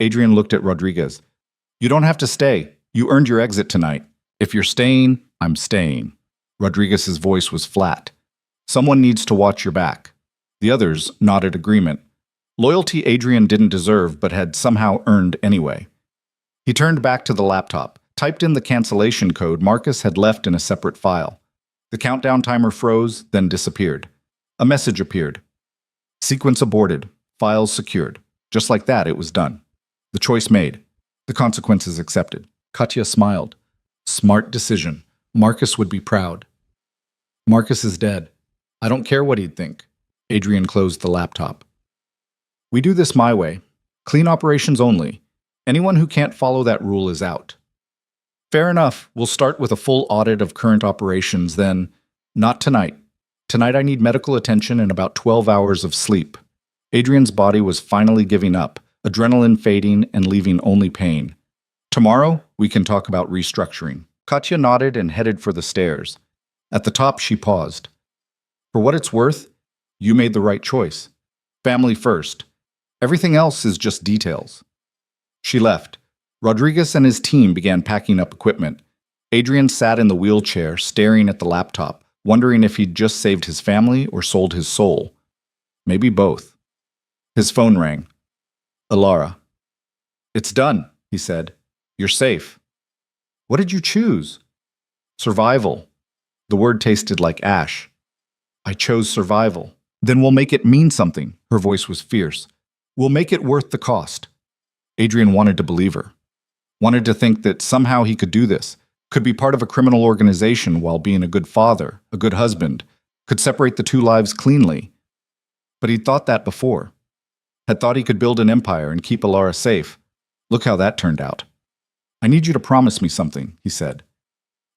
Adrian looked at Rodriguez. You don't have to stay. You earned your exit tonight. If you're staying, I'm staying. Rodriguez's voice was flat. Someone needs to watch your back. The others nodded agreement. Loyalty Adrian didn't deserve but had somehow earned anyway. He turned back to the laptop, typed in the cancellation code Marcus had left in a separate file. The countdown timer froze, then disappeared. A message appeared. Sequence aborted. Files secured. Just like that, it was done. The choice made. The consequences accepted. Katya smiled. Smart decision. Marcus would be proud. Marcus is dead. I don't care what he'd think. Adrian closed the laptop. We do this my way. Clean operations only. Anyone who can't follow that rule is out. Fair enough. We'll start with a full audit of current operations, then. Not tonight. Tonight I need medical attention and about 12 hours of sleep. Adrian's body was finally giving up, adrenaline fading and leaving only pain. Tomorrow, we can talk about restructuring. Katya nodded and headed for the stairs. At the top, she paused. For what it's worth, you made the right choice. Family first. Everything else is just details. She left. Rodriguez and his team began packing up equipment. Adrian sat in the wheelchair, staring at the laptop, wondering if he'd just saved his family or sold his soul. Maybe both. His phone rang. Ilara. It's done, he said. You're safe. What did you choose? Survival. The word tasted like ash. I chose survival. Then we'll make it mean something. Her voice was fierce. We'll make it worth the cost. Adrian wanted to believe her. Wanted to think that somehow he could do this, could be part of a criminal organization while being a good father, a good husband, could separate the two lives cleanly. But he'd thought that before. Had thought he could build an empire and keep Ilara safe. Look how that turned out. I need you to promise me something, he said.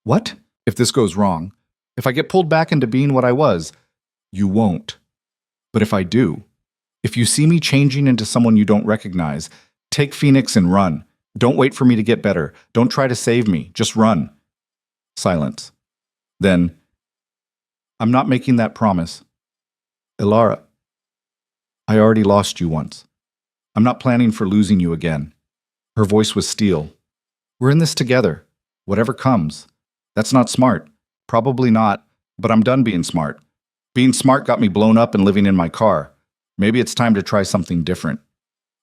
What? If this goes wrong, if I get pulled back into being what I was, you won't. But if I do, if you see me changing into someone you don't recognize, take Phoenix and run. Don't wait for me to get better. Don't try to save me. Just run. Silence. Then, I'm not making that promise. Ilara, I already lost you once. I'm not planning for losing you again. Her voice was steel. We're in this together. Whatever comes. That's not smart. Probably not, but I'm done being smart. Being smart got me blown up and living in my car. Maybe it's time to try something different.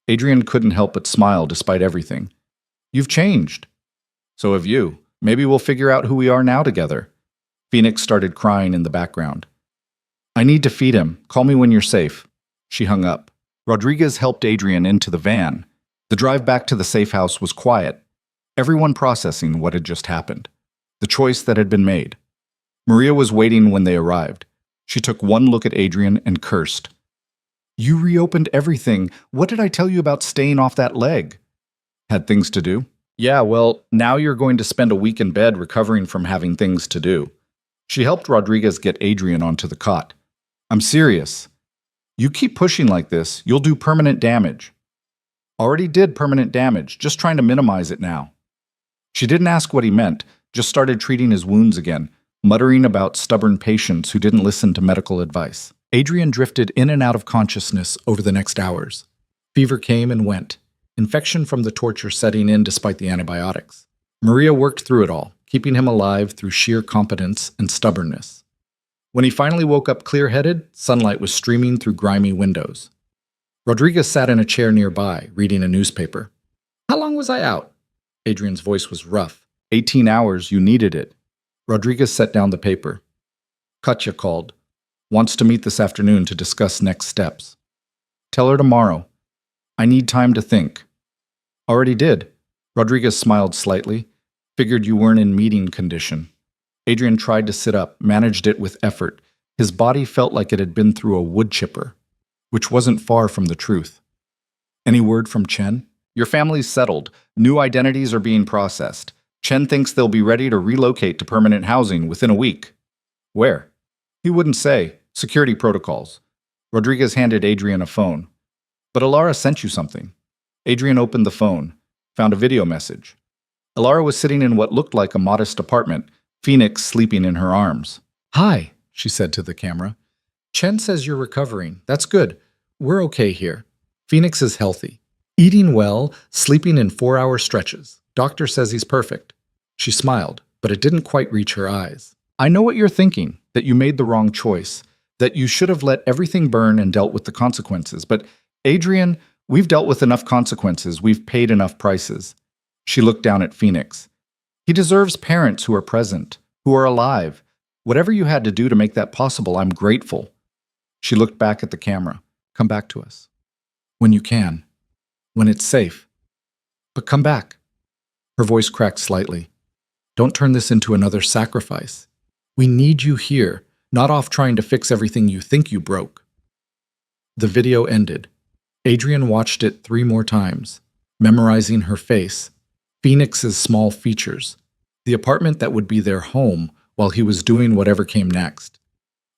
Adrian couldn't help but smile despite everything. You've changed. So have you. Maybe we'll figure out who we are now together. Phoenix started crying in the background. I need to feed him. Call me when you're safe. She hung up. Rodriguez helped Adrian into the van. The drive back to the safe house was quiet. Everyone processing what had just happened. The choice that had been made. Maria was waiting when they arrived. She took one look at Adrian and cursed. You reopened everything. What did I tell you about staying off that leg? Had things to do? Yeah, well, now you're going to spend a week in bed recovering from having things to do. She helped Rodriguez get Adrian onto the cot. I'm serious. You keep pushing like this, you'll do permanent damage. Already did permanent damage, just trying to minimize it now. She didn't ask what he meant, just started treating his wounds again, muttering about stubborn patients who didn't listen to medical advice. Adrian drifted in and out of consciousness over the next hours. Fever came and went. Infection from the torture setting in despite the antibiotics. Maria worked through it all, keeping him alive through sheer competence and stubbornness. When he finally woke up clear-headed, sunlight was streaming through grimy windows. Rodriguez sat in a chair nearby, reading a newspaper. How long was I out? Adrian's voice was rough. 18 hours, you needed it. Rodriguez set down the paper. Katya called. Wants to meet this afternoon to discuss next steps. Tell her tomorrow. I need time to think. Already did. Rodriguez smiled slightly. Figured you weren't in meeting condition. Adrian tried to sit up, managed it with effort. His body felt like it had been through a wood chipper, which wasn't far from the truth. Any word from Chen? Your family's settled. New identities are being processed. Chen thinks they'll be ready to relocate to permanent housing within a week. Where? He wouldn't say. Security protocols. Rodriguez handed Adrian a phone. But Ilara sent you something. Adrian opened the phone, found a video message. Ilara was sitting in what looked like a modest apartment, Phoenix sleeping in her arms. Hi, she said to the camera. Chen says you're recovering. That's good. We're okay here. Phoenix is healthy. Eating well, sleeping in 4-hour stretches. Doctor says he's perfect. She smiled, but it didn't quite reach her eyes. I know what you're thinking, that you made the wrong choice, that you should have let everything burn and dealt with the consequences. But, Adrian, we've dealt with enough consequences. We've paid enough prices. She looked down at Phoenix. He deserves parents who are present, who are alive. Whatever you had to do to make that possible, I'm grateful. She looked back at the camera. Come back to us. When you can. When it's safe. But come back. Her voice cracked slightly. Don't turn this into another sacrifice. We need you here, not off trying to fix everything you think you broke. The video ended. Adrian watched it 3 more times, memorizing her face, Phoenix's small features, the apartment that would be their home while he was doing whatever came next.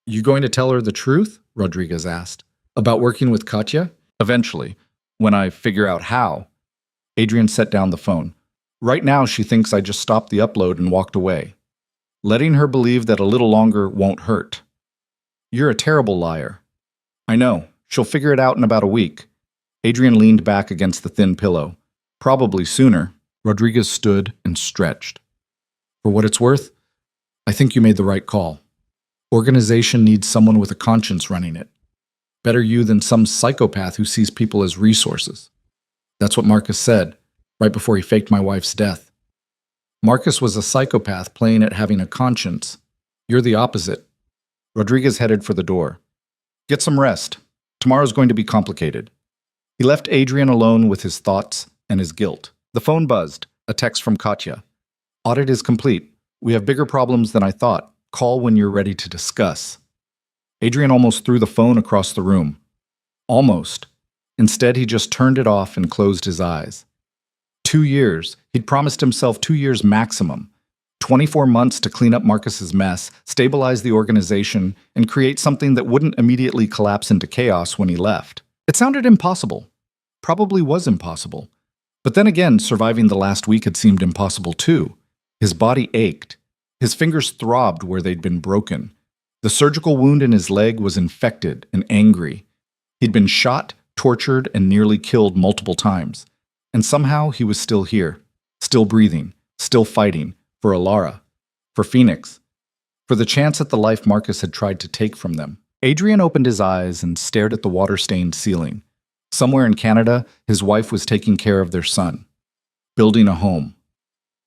You going to tell her the truth? Rodriguez asked. About working with Katya? Eventually, when I figure out how. Adrian set down the phone. Right now, she thinks I just stopped the upload and walked away. Letting her believe that a little longer won't hurt. You're a terrible liar. I know. She'll figure it out in about a week. Adrian leaned back against the thin pillow. Probably sooner. Rodriguez stood and stretched. For what it's worth, I think you made the right call. Organization needs someone with a conscience running it. Better you than some psychopath who sees people as resources. That's what Marcus said, right before he faked my wife's death. Marcus was a psychopath playing at having a conscience. You're the opposite. Rodriguez headed for the door. Get some rest. Tomorrow's going to be complicated. He left Adrian alone with his thoughts and his guilt. The phone buzzed, a text from Katya. Audit is complete. We have bigger problems than I thought. Call when you're ready to discuss. Adrian almost threw the phone across the room. Almost. Instead, he just turned it off and closed his eyes. 2 years. He'd promised himself 2 years maximum. 24 months to clean up Marcus's mess, stabilize the organization, and create something that wouldn't immediately collapse into chaos when he left. It sounded impossible. Probably was impossible. But then again, surviving the last week had seemed impossible too. His body ached. His fingers throbbed where they'd been broken. The surgical wound in his leg was infected and angry. He'd been shot, tortured, and nearly killed multiple times. And somehow he was still here, still breathing, still fighting, for Alara, for Phoenix, for the chance at the life Marcus had tried to take from them. Adrian opened his eyes and stared at the water-stained ceiling. Somewhere in Canada, his wife was taking care of their son, building a home,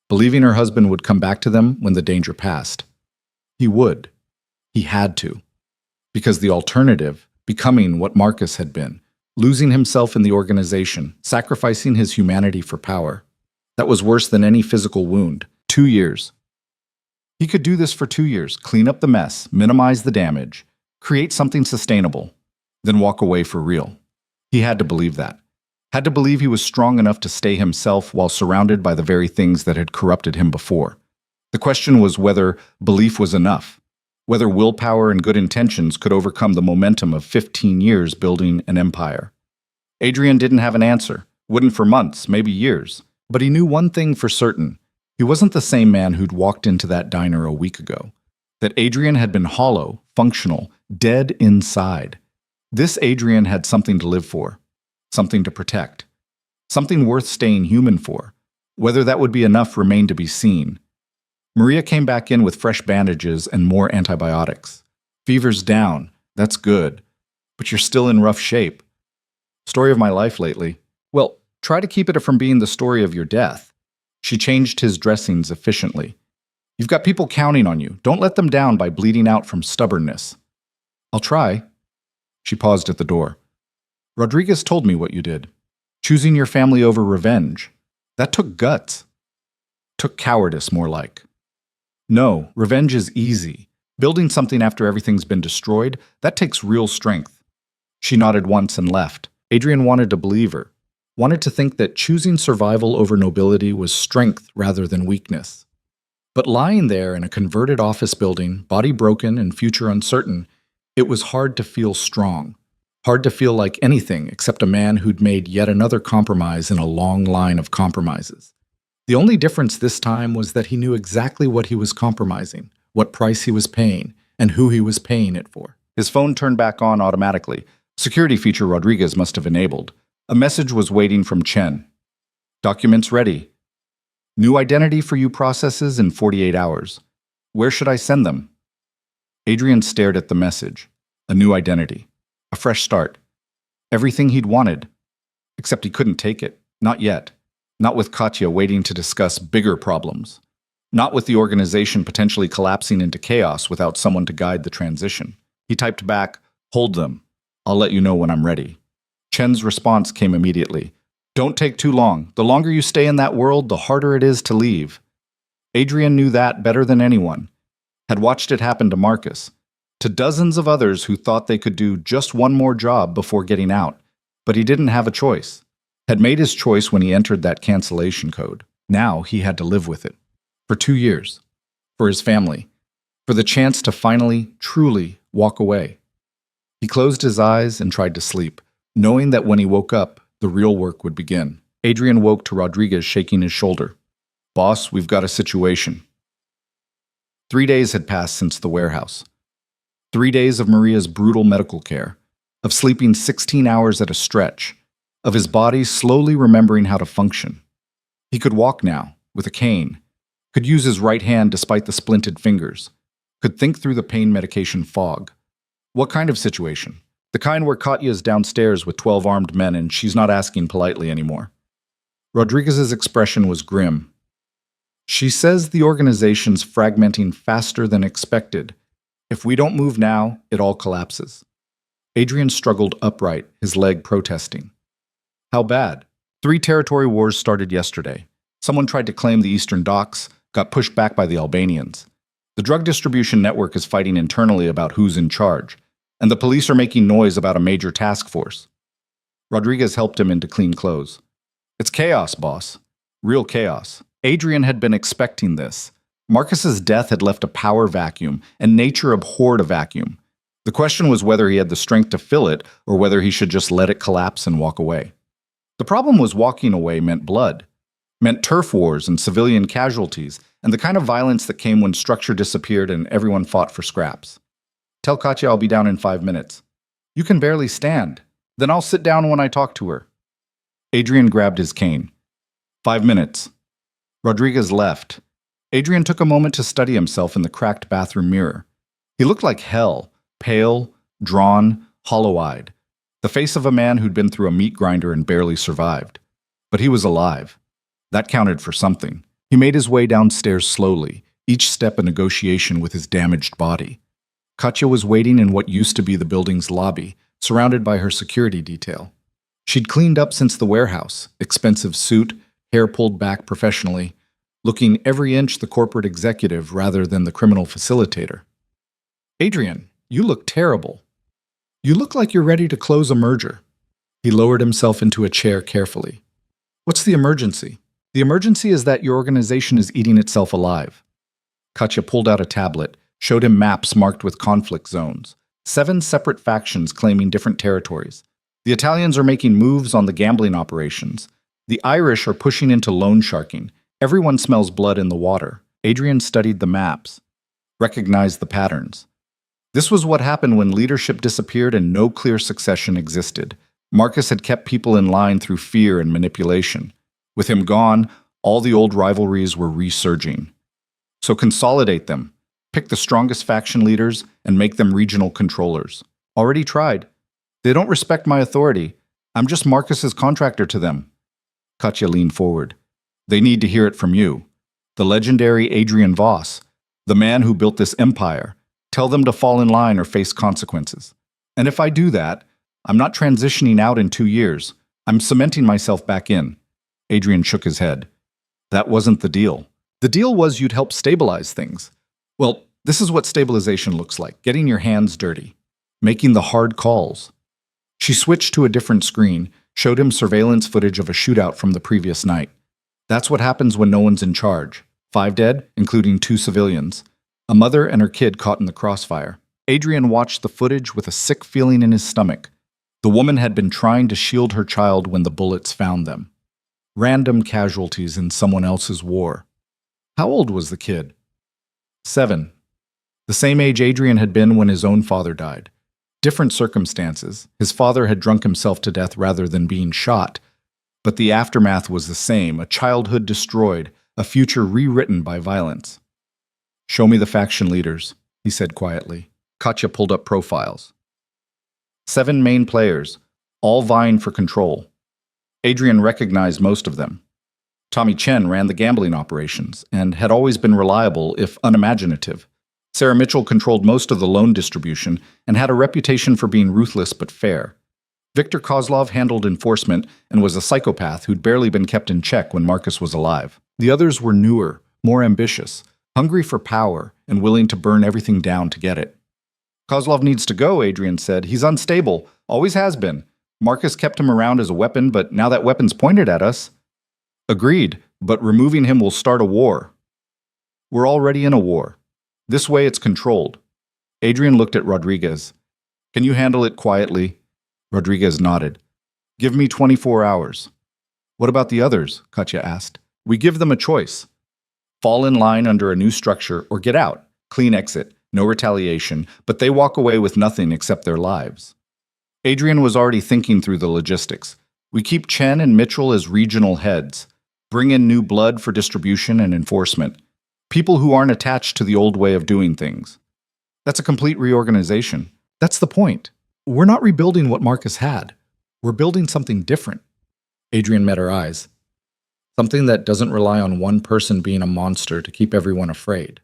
believing her husband would come back to them when the danger passed. He would. He had to. Because the alternative, becoming what Marcus had been, losing himself in the organization, sacrificing his humanity for power, that was worse than any physical wound. 2 years. He could do this for 2 years, clean up the mess, minimize the damage, create something sustainable, then walk away for real. He had to believe that. Had to believe he was strong enough to stay himself while surrounded by the very things that had corrupted him before. The question was whether belief was enough, whether willpower and good intentions could overcome the momentum of 15 years building an empire. Adrian didn't have an answer, wouldn't for months, maybe years, but he knew one thing for certain. He wasn't the same man who'd walked into that diner a week ago. That Adrian had been hollow, functional, dead inside. This Adrian had something to live for, something to protect, something worth staying human for. Whether that would be enough remained to be seen. Maria came back in with fresh bandages and more antibiotics. Fever's down, that's good, but you're still in rough shape. Story of my life lately. Well, try to keep it from being the story of your death. She changed his dressings efficiently. You've got people counting on you. Don't let them down by bleeding out from stubbornness. I'll try. She paused at the door. Rodriguez told me what you did. Choosing your family over revenge. That took guts. Took cowardice, more like. No, revenge is easy. Building something after everything's been destroyed, that takes real strength. She nodded once and left. Adrian wanted to believe her. Wanted to think that choosing survival over nobility was strength rather than weakness. But lying there in a converted office building, body broken and future uncertain, it was hard to feel strong. Hard to feel like anything except a man who'd made yet another compromise in a long line of compromises. The only difference this time was that he knew exactly what he was compromising, what price he was paying, and who he was paying it for. His phone turned back on automatically. Security feature Rodriguez must have enabled. A message was waiting from Chen. Documents ready. New identity for you processes in 48 hours. Where should I send them? Adrian stared at the message. A new identity. A fresh start. Everything he'd wanted. Except he couldn't take it. Not yet. Not with Katya waiting to discuss bigger problems. Not with the organization potentially collapsing into chaos without someone to guide the transition. He typed back, "Hold them. I'll let you know when I'm ready." Chen's response came immediately. "Don't take too long. The longer you stay in that world, the harder it is to leave." Adrian knew that better than anyone. Had watched it happen to Marcus. to dozens of others who thought they could do just one more job before getting out. But he didn't have a choice. Had made his choice when he entered that cancellation code. Now he had to live with it. For 2 years. For his family. For the chance to finally, truly walk away. He closed his eyes and tried to sleep, knowing that when he woke up, the real work would begin. Adrian woke to Rodriguez shaking his shoulder. "Boss, we've got a situation." 3 days had passed since the warehouse. 3 days of Maria's brutal medical care, of sleeping 16 hours at a stretch, of his body slowly remembering how to function. He could walk now, with a cane, could use his right hand despite the splinted fingers, could think through the pain medication fog. What kind of situation? The kind where Katya's downstairs with 12 armed men and she's not asking politely anymore. Rodriguez's expression was grim. "She says the organization's fragmenting faster than expected. If we don't move now, it all collapses." Adrian struggled upright, his leg protesting. "How bad?" 3 territory wars started yesterday. Someone tried to claim the eastern docks, got pushed back by the Albanians. The drug distribution network is fighting internally about who's in charge, and the police are making noise about a major task force. Rodriguez helped him into clean clothes. "It's chaos, boss. Real chaos." Adrian had been expecting this. Marcus's death had left a power vacuum, and nature abhorred a vacuum. The question was whether he had the strength to fill it, or whether he should just let it collapse and walk away. The problem was walking away meant blood, meant turf wars and civilian casualties, and the kind of violence that came when structure disappeared and everyone fought for scraps. "Tell Katya I'll be down in 5 minutes." "You can barely stand. Then I'll sit down when I talk to her." Adrian grabbed his cane. 5 minutes. Rodriguez left. Adrian took a moment to study himself in the cracked bathroom mirror. He looked like hell, pale, drawn, hollow-eyed. The face of a man who'd been through a meat grinder and barely survived. But he was alive. That counted for something. He made his way downstairs slowly, each step a negotiation with his damaged body. Katya was waiting in what used to be the building's lobby, surrounded by her security detail. She'd cleaned up since the warehouse, expensive suit, hair pulled back professionally, looking every inch the corporate executive rather than the criminal facilitator. "Adrian, you look terrible. You look like you're ready to close a merger." He lowered himself into a chair carefully. "What's the emergency?" "The emergency is that your organization is eating itself alive." Katya pulled out a tablet, showed him maps marked with conflict zones. 7 separate factions claiming different territories. The Italians are making moves on the gambling operations. The Irish are pushing into loan sharking. Everyone smells blood in the water. Adrian studied the maps, recognized the patterns. This was what happened when leadership disappeared and no clear succession existed. Marcus had kept people in line through fear and manipulation. With him gone, all the old rivalries were resurging. So consolidate them, pick the strongest faction leaders, and make them regional controllers. Already tried. They don't respect my authority. I'm just Marcus's contractor to them. Katya leaned forward. They need to hear it from you. The legendary Adrian Voss, the man who built this empire. Tell them to fall in line or face consequences. And if I do that, I'm not transitioning out in 2 years. I'm cementing myself back in. Adrian shook his head. That wasn't the deal. The deal was you'd help stabilize things. Well, this is what stabilization looks like, getting your hands dirty, making the hard calls. She switched to a different screen, showed him surveillance footage of a shootout from the previous night. That's what happens when no one's in charge. 5 dead, including 2 civilians. A mother and her kid caught in the crossfire. Adrian watched the footage with a sick feeling in his stomach. The woman had been trying to shield her child when the bullets found them. Random casualties in someone else's war. How old was the kid? 7. The same age Adrian had been when his own father died. Different circumstances. His father had drunk himself to death rather than being shot. But the aftermath was the same, a childhood destroyed, a future rewritten by violence. Show me the faction leaders, he said quietly. Katya pulled up profiles. 7 main players, all vying for control. Adrian recognized most of them. Tommy Chen ran the gambling operations and had always been reliable, if unimaginative. Sarah Mitchell controlled most of the loan distribution and had a reputation for being ruthless but fair. Viktor Kozlov handled enforcement and was a psychopath who'd barely been kept in check when Marcus was alive. The others were newer, more ambitious, hungry for power, and willing to burn everything down to get it. Kozlov needs to go, Adrian said. He's unstable. Always has been. Marcus kept him around as a weapon, but now that weapon's pointed at us. Agreed, but removing him will start a war. We're already in a war. This way it's controlled. Adrian looked at Rodriguez. Can you handle it quietly? Rodriguez nodded. Give me 24 hours. What about the others? Katya asked. We give them a choice. Fall in line under a new structure or get out. Clean exit. No retaliation, but they walk away with nothing except their lives. Adrian was already thinking through the logistics. We keep Chen and Mitchell as regional heads. Bring in new blood for distribution and enforcement. People who aren't attached to the old way of doing things. That's a complete reorganization. That's the point. We're not rebuilding what Marcus had. We're building something different. Adrian met her eyes. Something that doesn't rely on one person being a monster to keep everyone afraid.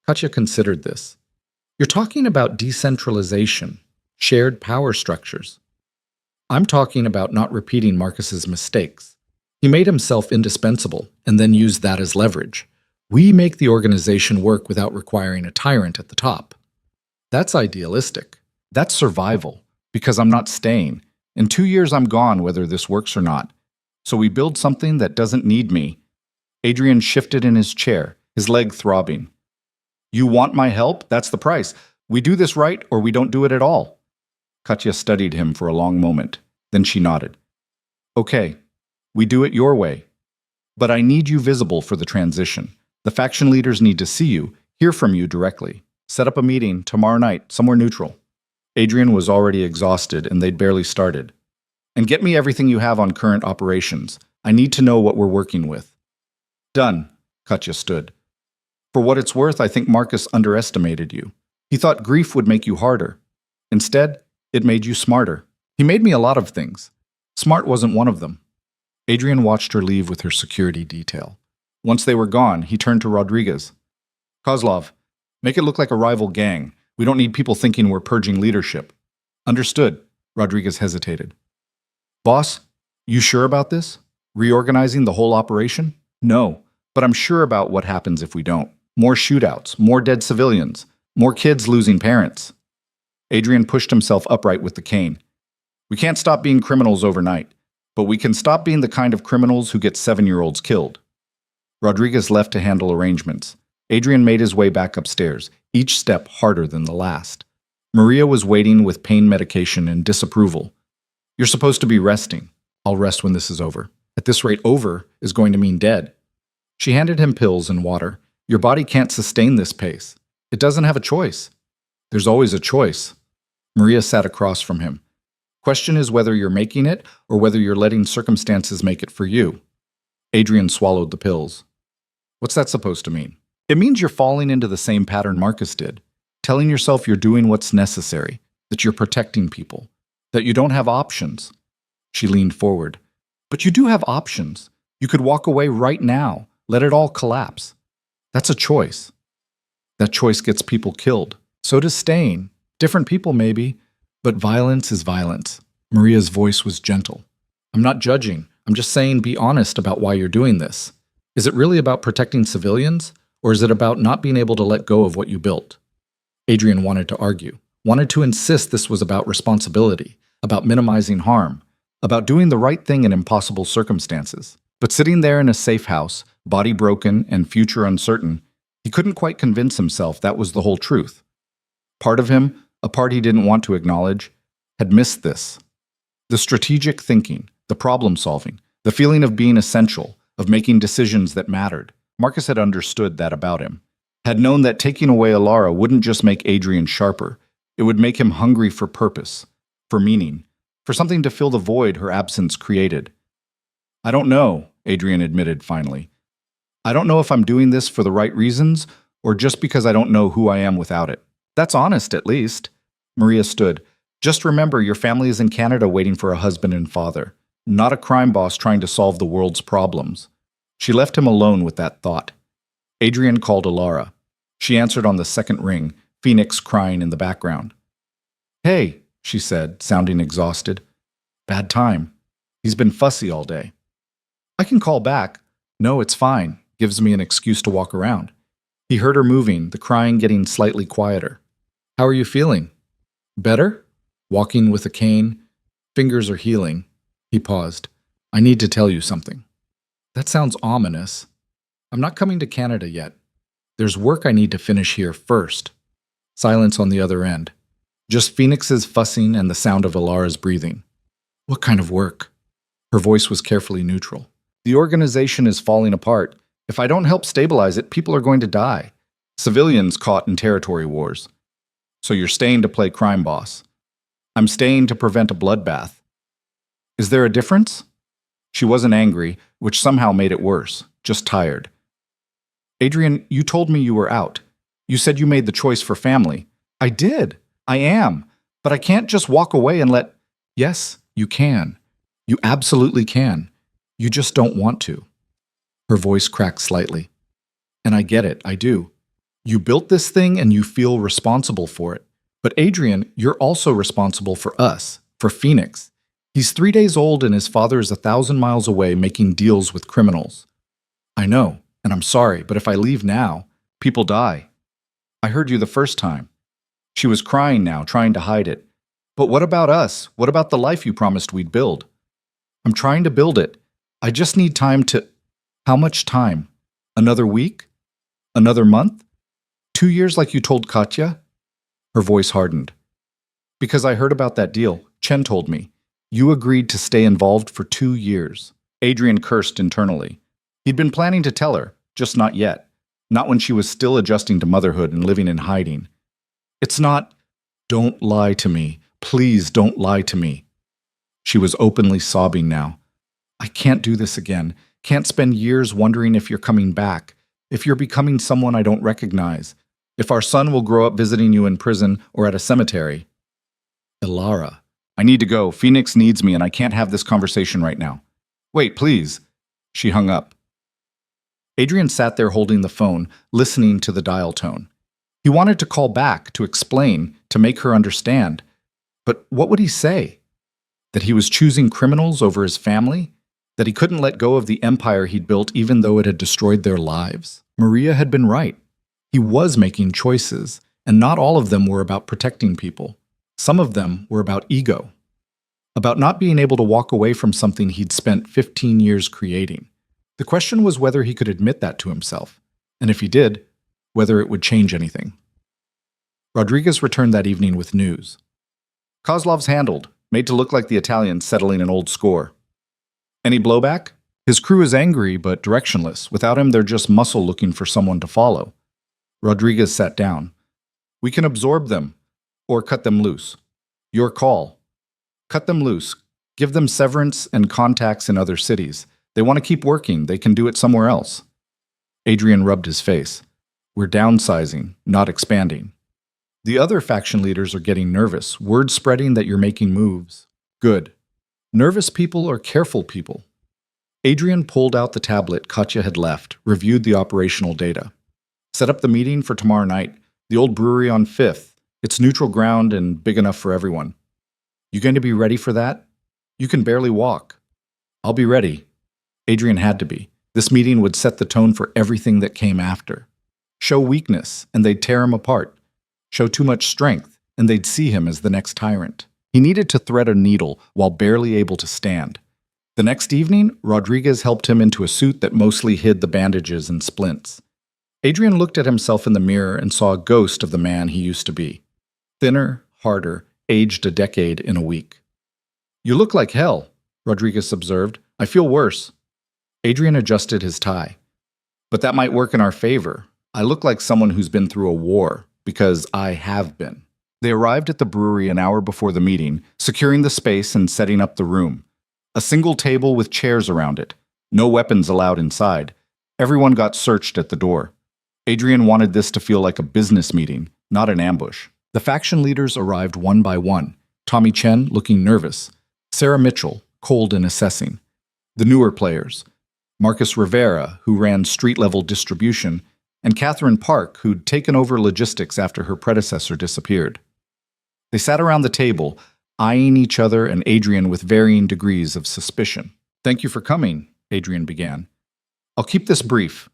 Katya considered this. You're talking about decentralization, shared power structures. I'm talking about not repeating Marcus's mistakes. He made himself indispensable and then used that as leverage. We make the organization work without requiring a tyrant at the top. That's idealistic. That's survival, because I'm not staying. In 2 years, I'm gone whether this works or not. So we build something that doesn't need me. Adrian shifted in his chair, his leg throbbing. You want my help? That's the price. We do this right or we don't do it at all. Katya studied him for a long moment. Then she nodded. Okay, we do it your way. But I need you visible for the transition. The faction leaders need to see you, hear from you directly. Set up a meeting tomorrow night, somewhere neutral. Adrian was already exhausted and they'd barely started. And get me everything you have on current operations. I need to know what we're working with. Done. Katya stood. For what it's worth, I think Marcus underestimated you. He thought grief would make you harder. Instead, it made you smarter. He made me a lot of things. Smart wasn't one of them. Adrian watched her leave with her security detail. Once they were gone, he turned to Rodriguez. Kozlov, make it look like a rival gang. We don't need people thinking we're purging leadership. Understood. Rodriguez hesitated. Boss, you sure about this? Reorganizing the whole operation? No, but I'm sure about what happens if we don't. More shootouts, more dead civilians, more kids losing parents. Adrian pushed himself upright with the cane. We can't stop being criminals overnight, but we can stop being the kind of criminals who get 7-year-olds killed. Rodriguez left to handle arrangements. Adrian made his way back upstairs, each step harder than the last. Maria was waiting with pain medication and disapproval. You're supposed to be resting. I'll rest when this is over. At this rate, over is going to mean dead. She handed him pills and water. Your body can't sustain this pace. It doesn't have a choice. There's always a choice. Maria sat across from him. Question is whether you're making it or whether you're letting circumstances make it for you. Adrian swallowed the pills. What's that supposed to mean? It means you're falling into the same pattern Marcus did, telling yourself you're doing what's necessary, that you're protecting people, that you don't have options. She leaned forward. But you do have options. You could walk away right now, let it all collapse. That's a choice. That choice gets people killed. So does staying. Different people maybe, but violence is violence. Maria's voice was gentle. I'm not judging. I'm just saying be honest about why you're doing this. Is it really about protecting civilians, or is it about not being able to let go of what you built? Adrian wanted to argue, wanted to insist this was about responsibility, about minimizing harm, about doing the right thing in impossible circumstances. But sitting there in a safe house, body broken and future uncertain, he couldn't quite convince himself that was the whole truth. Part of him, a part he didn't want to acknowledge, had missed this. The strategic thinking, the problem solving, the feeling of being essential, of making decisions that mattered. Marcus had understood that about him, had known that taking away Alara wouldn't just make Adrian sharper, it would make him hungry for purpose, for meaning, for something to fill the void her absence created. I don't know, Adrian admitted finally. I don't know if I'm doing this for the right reasons or just because I don't know who I am without it. That's honest, at least. Maria stood. Just remember, your family is in Canada waiting for a husband and father, not a crime boss trying to solve the world's problems. She left him alone with that thought. Adrian called Alara. She answered on the second ring, Phoenix crying in the background. Hey, she said, sounding exhausted. Bad time. He's been fussy all day. I can call back. No, it's fine. Gives me an excuse to walk around. He heard her moving, the crying getting slightly quieter. How are you feeling? Better? Walking with a cane. Fingers are healing. He paused. I need to tell you something. That sounds ominous. I'm not coming to Canada yet. There's work I need to finish here first. Silence on the other end. Just Phoenix's fussing and the sound of Alara's breathing. What kind of work? Her voice was carefully neutral. The organization is falling apart. If I don't help stabilize it, people are going to die. Civilians caught in territory wars. So you're staying to play crime boss. I'm staying to prevent a bloodbath. Is there a difference? She wasn't angry, which somehow made it worse, just tired. Adrian, you told me you were out. You said you made the choice for family. I did. I am. But I can't just walk away and let... Yes, you can. You absolutely can. You just don't want to. Her voice cracked slightly. And I get it, I do. You built this thing and you feel responsible for it. But Adrian, you're also responsible for us, for Phoenix. He's 3 days old and his father is 1,000 miles away making deals with criminals. I know, and I'm sorry, but if I leave now, people die. I heard you the first time. She was crying now, trying to hide it. But what about us? What about the life you promised we'd build? I'm trying to build it. I just need time to... How much time? Another week? Another month? 2 years like you told Katya? Her voice hardened. Because I heard about that deal. Chen told me. You agreed to stay involved for 2 years. Adrian cursed internally. He'd been planning to tell her, just not yet. Not when she was still adjusting to motherhood and living in hiding. It's not... Don't lie to me. Please don't lie to me. She was openly sobbing now. I can't do this again. Can't spend years wondering if you're coming back. If you're becoming someone I don't recognize. If our son will grow up visiting you in prison or at a cemetery. Alara. I need to go. Phoenix needs me and I can't have this conversation right now. Wait, please. She hung up. Adrian sat there holding the phone, listening to the dial tone. He wanted to call back, to explain, to make her understand. But what would he say? That he was choosing criminals over his family? That he couldn't let go of the empire he'd built even though it had destroyed their lives? Maria had been right. He was making choices, and not all of them were about protecting people. Some of them were about ego. About not being able to walk away from something he'd spent 15 years creating. The question was whether he could admit that to himself, and if he did, whether it would change anything. Rodriguez returned that evening with news. Kozlov's handled, made to look like the Italians settling an old score. Any blowback? His crew is angry but directionless. Without him, they're just muscle looking for someone to follow. Rodriguez sat down. We can absorb them, or cut them loose. Your call. Cut them loose. Give them severance and contacts in other cities. They want to keep working. They can do it somewhere else. Adrian rubbed his face. We're downsizing, not expanding. The other faction leaders are getting nervous, word spreading that you're making moves. Good. Nervous people are careful people. Adrian pulled out the tablet Katya had left, reviewed the operational data. Set up the meeting for tomorrow night, the old brewery on 5th. It's neutral ground and big enough for everyone. You going to be ready for that? You can barely walk. I'll be ready. Adrian had to be. This meeting would set the tone for everything that came after. Show weakness, and they'd tear him apart. Show too much strength, and they'd see him as the next tyrant. He needed to thread a needle while barely able to stand. The next evening, Rodriguez helped him into a suit that mostly hid the bandages and splints. Adrian looked at himself in the mirror and saw a ghost of the man he used to be. Thinner, harder, aged a decade in a week. You look like hell, Rodriguez observed. I feel worse. Adrian adjusted his tie. But that might work in our favor. I look like someone who's been through a war, because I have been. They arrived at the brewery an hour before the meeting, securing the space and setting up the room. A single table with chairs around it. No weapons allowed inside. Everyone got searched at the door. Adrian wanted this to feel like a business meeting, not an ambush. The faction leaders arrived one by one. Tommy Chen, looking nervous. Sarah Mitchell, cold and assessing. The newer players. Marcus Rivera, who ran street-level distribution, and Catherine Park, who'd taken over logistics after her predecessor disappeared. They sat around the table, eyeing each other and Adrian with varying degrees of suspicion. Thank you for coming, Adrian began. I'll keep this brief.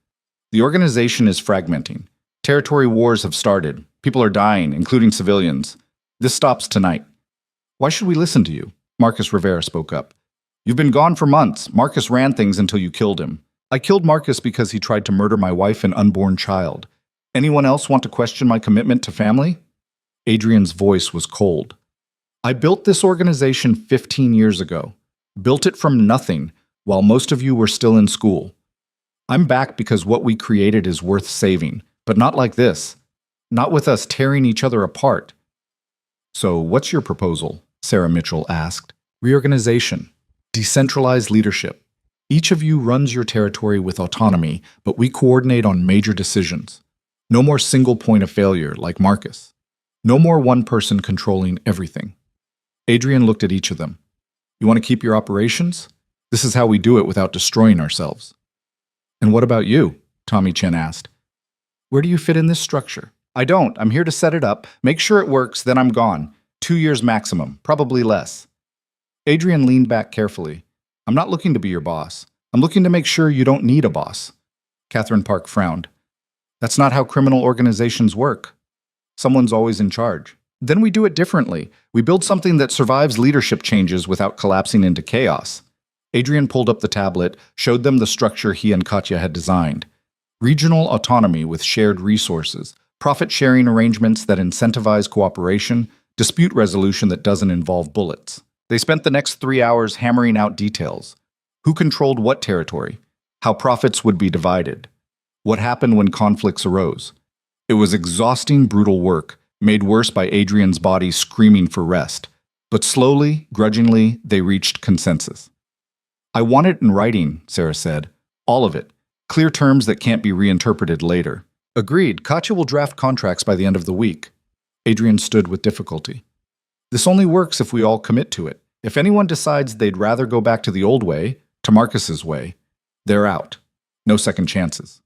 The organization is fragmenting. Territory wars have started. People are dying, including civilians. This stops tonight. Why should we listen to you? Marcus Rivera spoke up. You've been gone for months. Marcus ran things until you killed him. I killed Marcus because he tried to murder my wife and unborn child. Anyone else want to question my commitment to family? Adrian's voice was cold. I built this organization 15 years ago. Built it from nothing, while most of you were still in school. I'm back because what we created is worth saving, but not like this. Not with us tearing each other apart. So, what's your proposal? Sarah Mitchell asked. Reorganization. Decentralized leadership. Each of you runs your territory with autonomy, but we coordinate on major decisions. No more single point of failure like Marcus. No more one person controlling everything. Adrian looked at each of them. You want to keep your operations? This is how we do it without destroying ourselves. And what about you? Tommy Chen asked. Where do you fit in this structure? I don't. I'm here to set it up, make sure it works, then I'm gone. 2 years maximum, probably less. Adrian leaned back carefully. I'm not looking to be your boss. I'm looking to make sure you don't need a boss. Catherine Park frowned. That's not how criminal organizations work. Someone's always in charge. Then we do it differently. We build something that survives leadership changes without collapsing into chaos. Adrian pulled up the tablet, showed them the structure he and Katya had designed. Regional autonomy with shared resources, profit-sharing arrangements that incentivize cooperation, dispute resolution that doesn't involve bullets. They spent the next 3 hours hammering out details. Who controlled what territory? How profits would be divided? What happened when conflicts arose? It was exhausting, brutal work, made worse by Adrian's body screaming for rest. But slowly, grudgingly, they reached consensus. I want it in writing, Sarah said. All of it. Clear terms that can't be reinterpreted later. Agreed. Katya will draft contracts by the end of the week. Adrian stood with difficulty. This only works if we all commit to it. If anyone decides they'd rather go back to the old way, to Marcus's way, they're out. No second chances.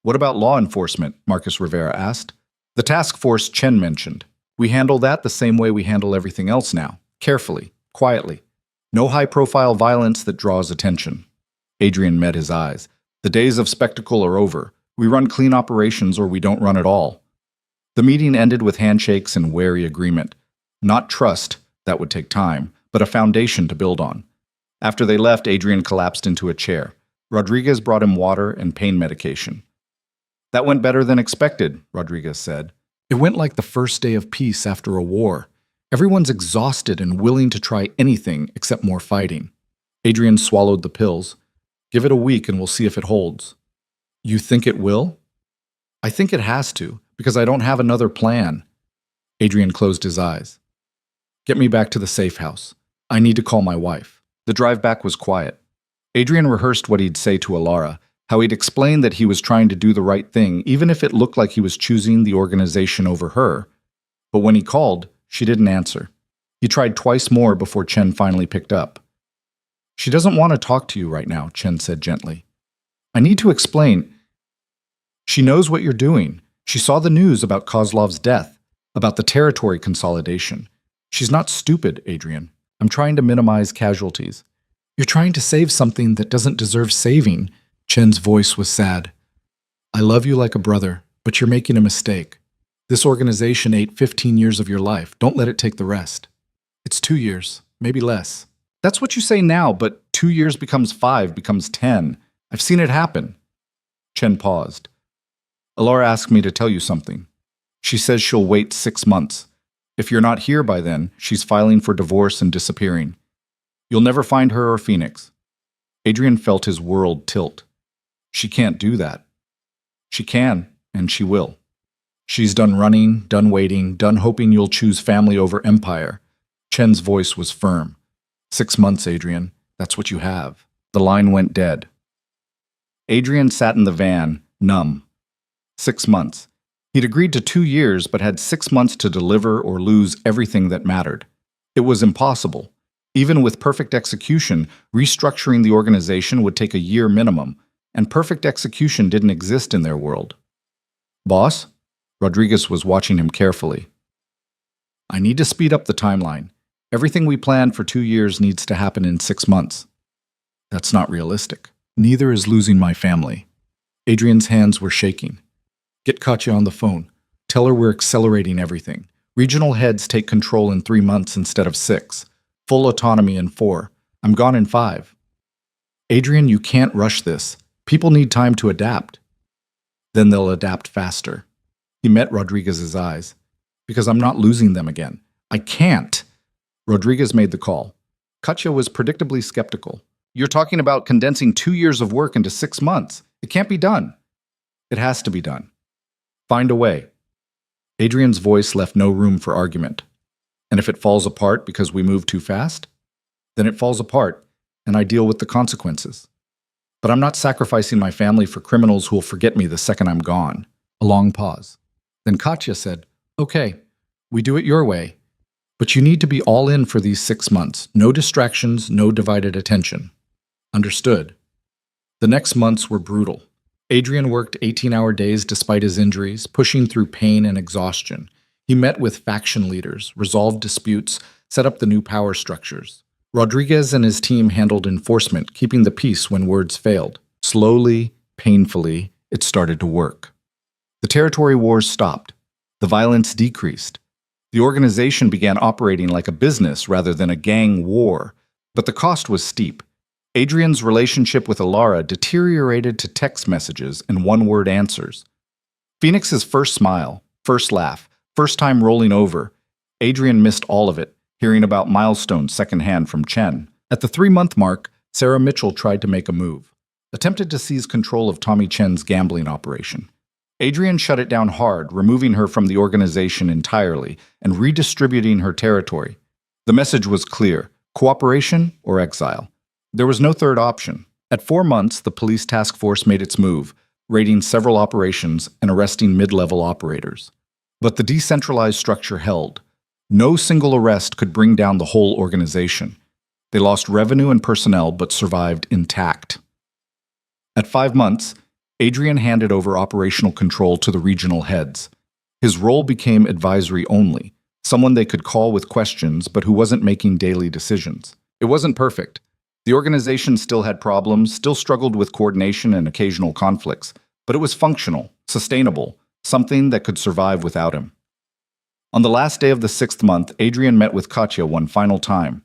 What about law enforcement? Marcus Rivera asked. The task force Chen mentioned. We handle that the same way we handle everything else now. Carefully, quietly. No high-profile violence that draws attention. Adrian met his eyes. The days of spectacle are over. We run clean operations or we don't run at all. The meeting ended with handshakes and wary agreement. Not trust, that would take time, but a foundation to build on. After they left, Adrian collapsed into a chair. Rodriguez brought him water and pain medication. That went better than expected, Rodriguez said. It went like the first day of peace after a war. Everyone's exhausted and willing to try anything except more fighting. Adrian swallowed the pills. Give it a week and we'll see if it holds. You think it will? I think it has to, because I don't have another plan. Adrian closed his eyes. Get me back to the safe house. I need to call my wife. The drive back was quiet. Adrian rehearsed what he'd say to Alara, how he'd explain that he was trying to do the right thing, even if it looked like he was choosing the organization over her. But when he called, she didn't answer. He tried twice more before Chen finally picked up. She doesn't want to talk to you right now, Chen said gently. I need to explain. She knows what you're doing. She saw the news about Kozlov's death, about the territory consolidation. She's not stupid, Adrian. I'm trying to minimize casualties. You're trying to save something that doesn't deserve saving. Chen's voice was sad. I love you like a brother, but you're making a mistake. This organization ate 15 years of your life. Don't let it take the rest. It's 2 years, maybe less. That's what you say now, but 2 years becomes 5, becomes 10. I've seen it happen. Chen paused. Alara asked me to tell you something. She says she'll wait 6 months. If you're not here by then, she's filing for divorce and disappearing. You'll never find her or Phoenix. Adrian felt his world tilt. She can't do that. She can, and she will. She's done running, done waiting, done hoping you'll choose family over empire. Chen's voice was firm. 6 months, Adrian. That's what you have. The line went dead. Adrian sat in the van, numb. 6 months. He'd agreed to 2 years, but had 6 months to deliver or lose everything that mattered. It was impossible. Even with perfect execution, restructuring the organization would take a year minimum, and perfect execution didn't exist in their world. Boss? Rodriguez was watching him carefully. I need to speed up the timeline. Everything we planned for 2 years needs to happen in 6 months. That's not realistic. Neither is losing my family. Adrian's hands were shaking. Get Katya on the phone. Tell her we're accelerating everything. Regional heads take control in 3 months instead of 6. Full autonomy in 4. I'm gone in 5. Adrian, you can't rush this. People need time to adapt. Then they'll adapt faster. He met Rodriguez's eyes. Because I'm not losing them again. I can't. Rodriguez made the call. Katya was predictably skeptical. You're talking about condensing 2 years of work into 6 months. It can't be done. It has to be done. Find a way. Adrian's voice left no room for argument. And if it falls apart because we move too fast, then it falls apart, and I deal with the consequences. But I'm not sacrificing my family for criminals who will forget me the second I'm gone. A long pause. Then Katya said, Okay, we do it your way. But you need to be all in for these 6 months. No distractions, no divided attention. Understood. The next months were brutal. Adrian worked 18-hour days despite his injuries, pushing through pain and exhaustion. He met with faction leaders, resolved disputes, set up the new power structures. Rodriguez and his team handled enforcement, keeping the peace when words failed. Slowly, painfully, it started to work. The territory wars stopped. The violence decreased. The organization began operating like a business rather than a gang war. But the cost was steep. Adrian's relationship with Ilara deteriorated to text messages and one-word answers. Phoenix's first smile, first laugh, first time rolling over. Adrian missed all of it, hearing about milestones secondhand from Chen. At the 3-month mark, Sarah Mitchell tried to make a move, attempted to seize control of Tommy Chen's gambling operation. Adrian shut it down hard, removing her from the organization entirely and redistributing her territory. The message was clear: cooperation or exile. There was no third option. At 4 months, the police task force made its move, raiding several operations and arresting mid-level operators. But the decentralized structure held. No single arrest could bring down the whole organization. They lost revenue and personnel but survived intact. At 5 months, Adrian handed over operational control to the regional heads. His role became advisory only, someone they could call with questions but who wasn't making daily decisions. It wasn't perfect. The organization still had problems, still struggled with coordination and occasional conflicts, but it was functional, sustainable, something that could survive without him. On the last day of the 6th month, Adrian met with Katya one final time.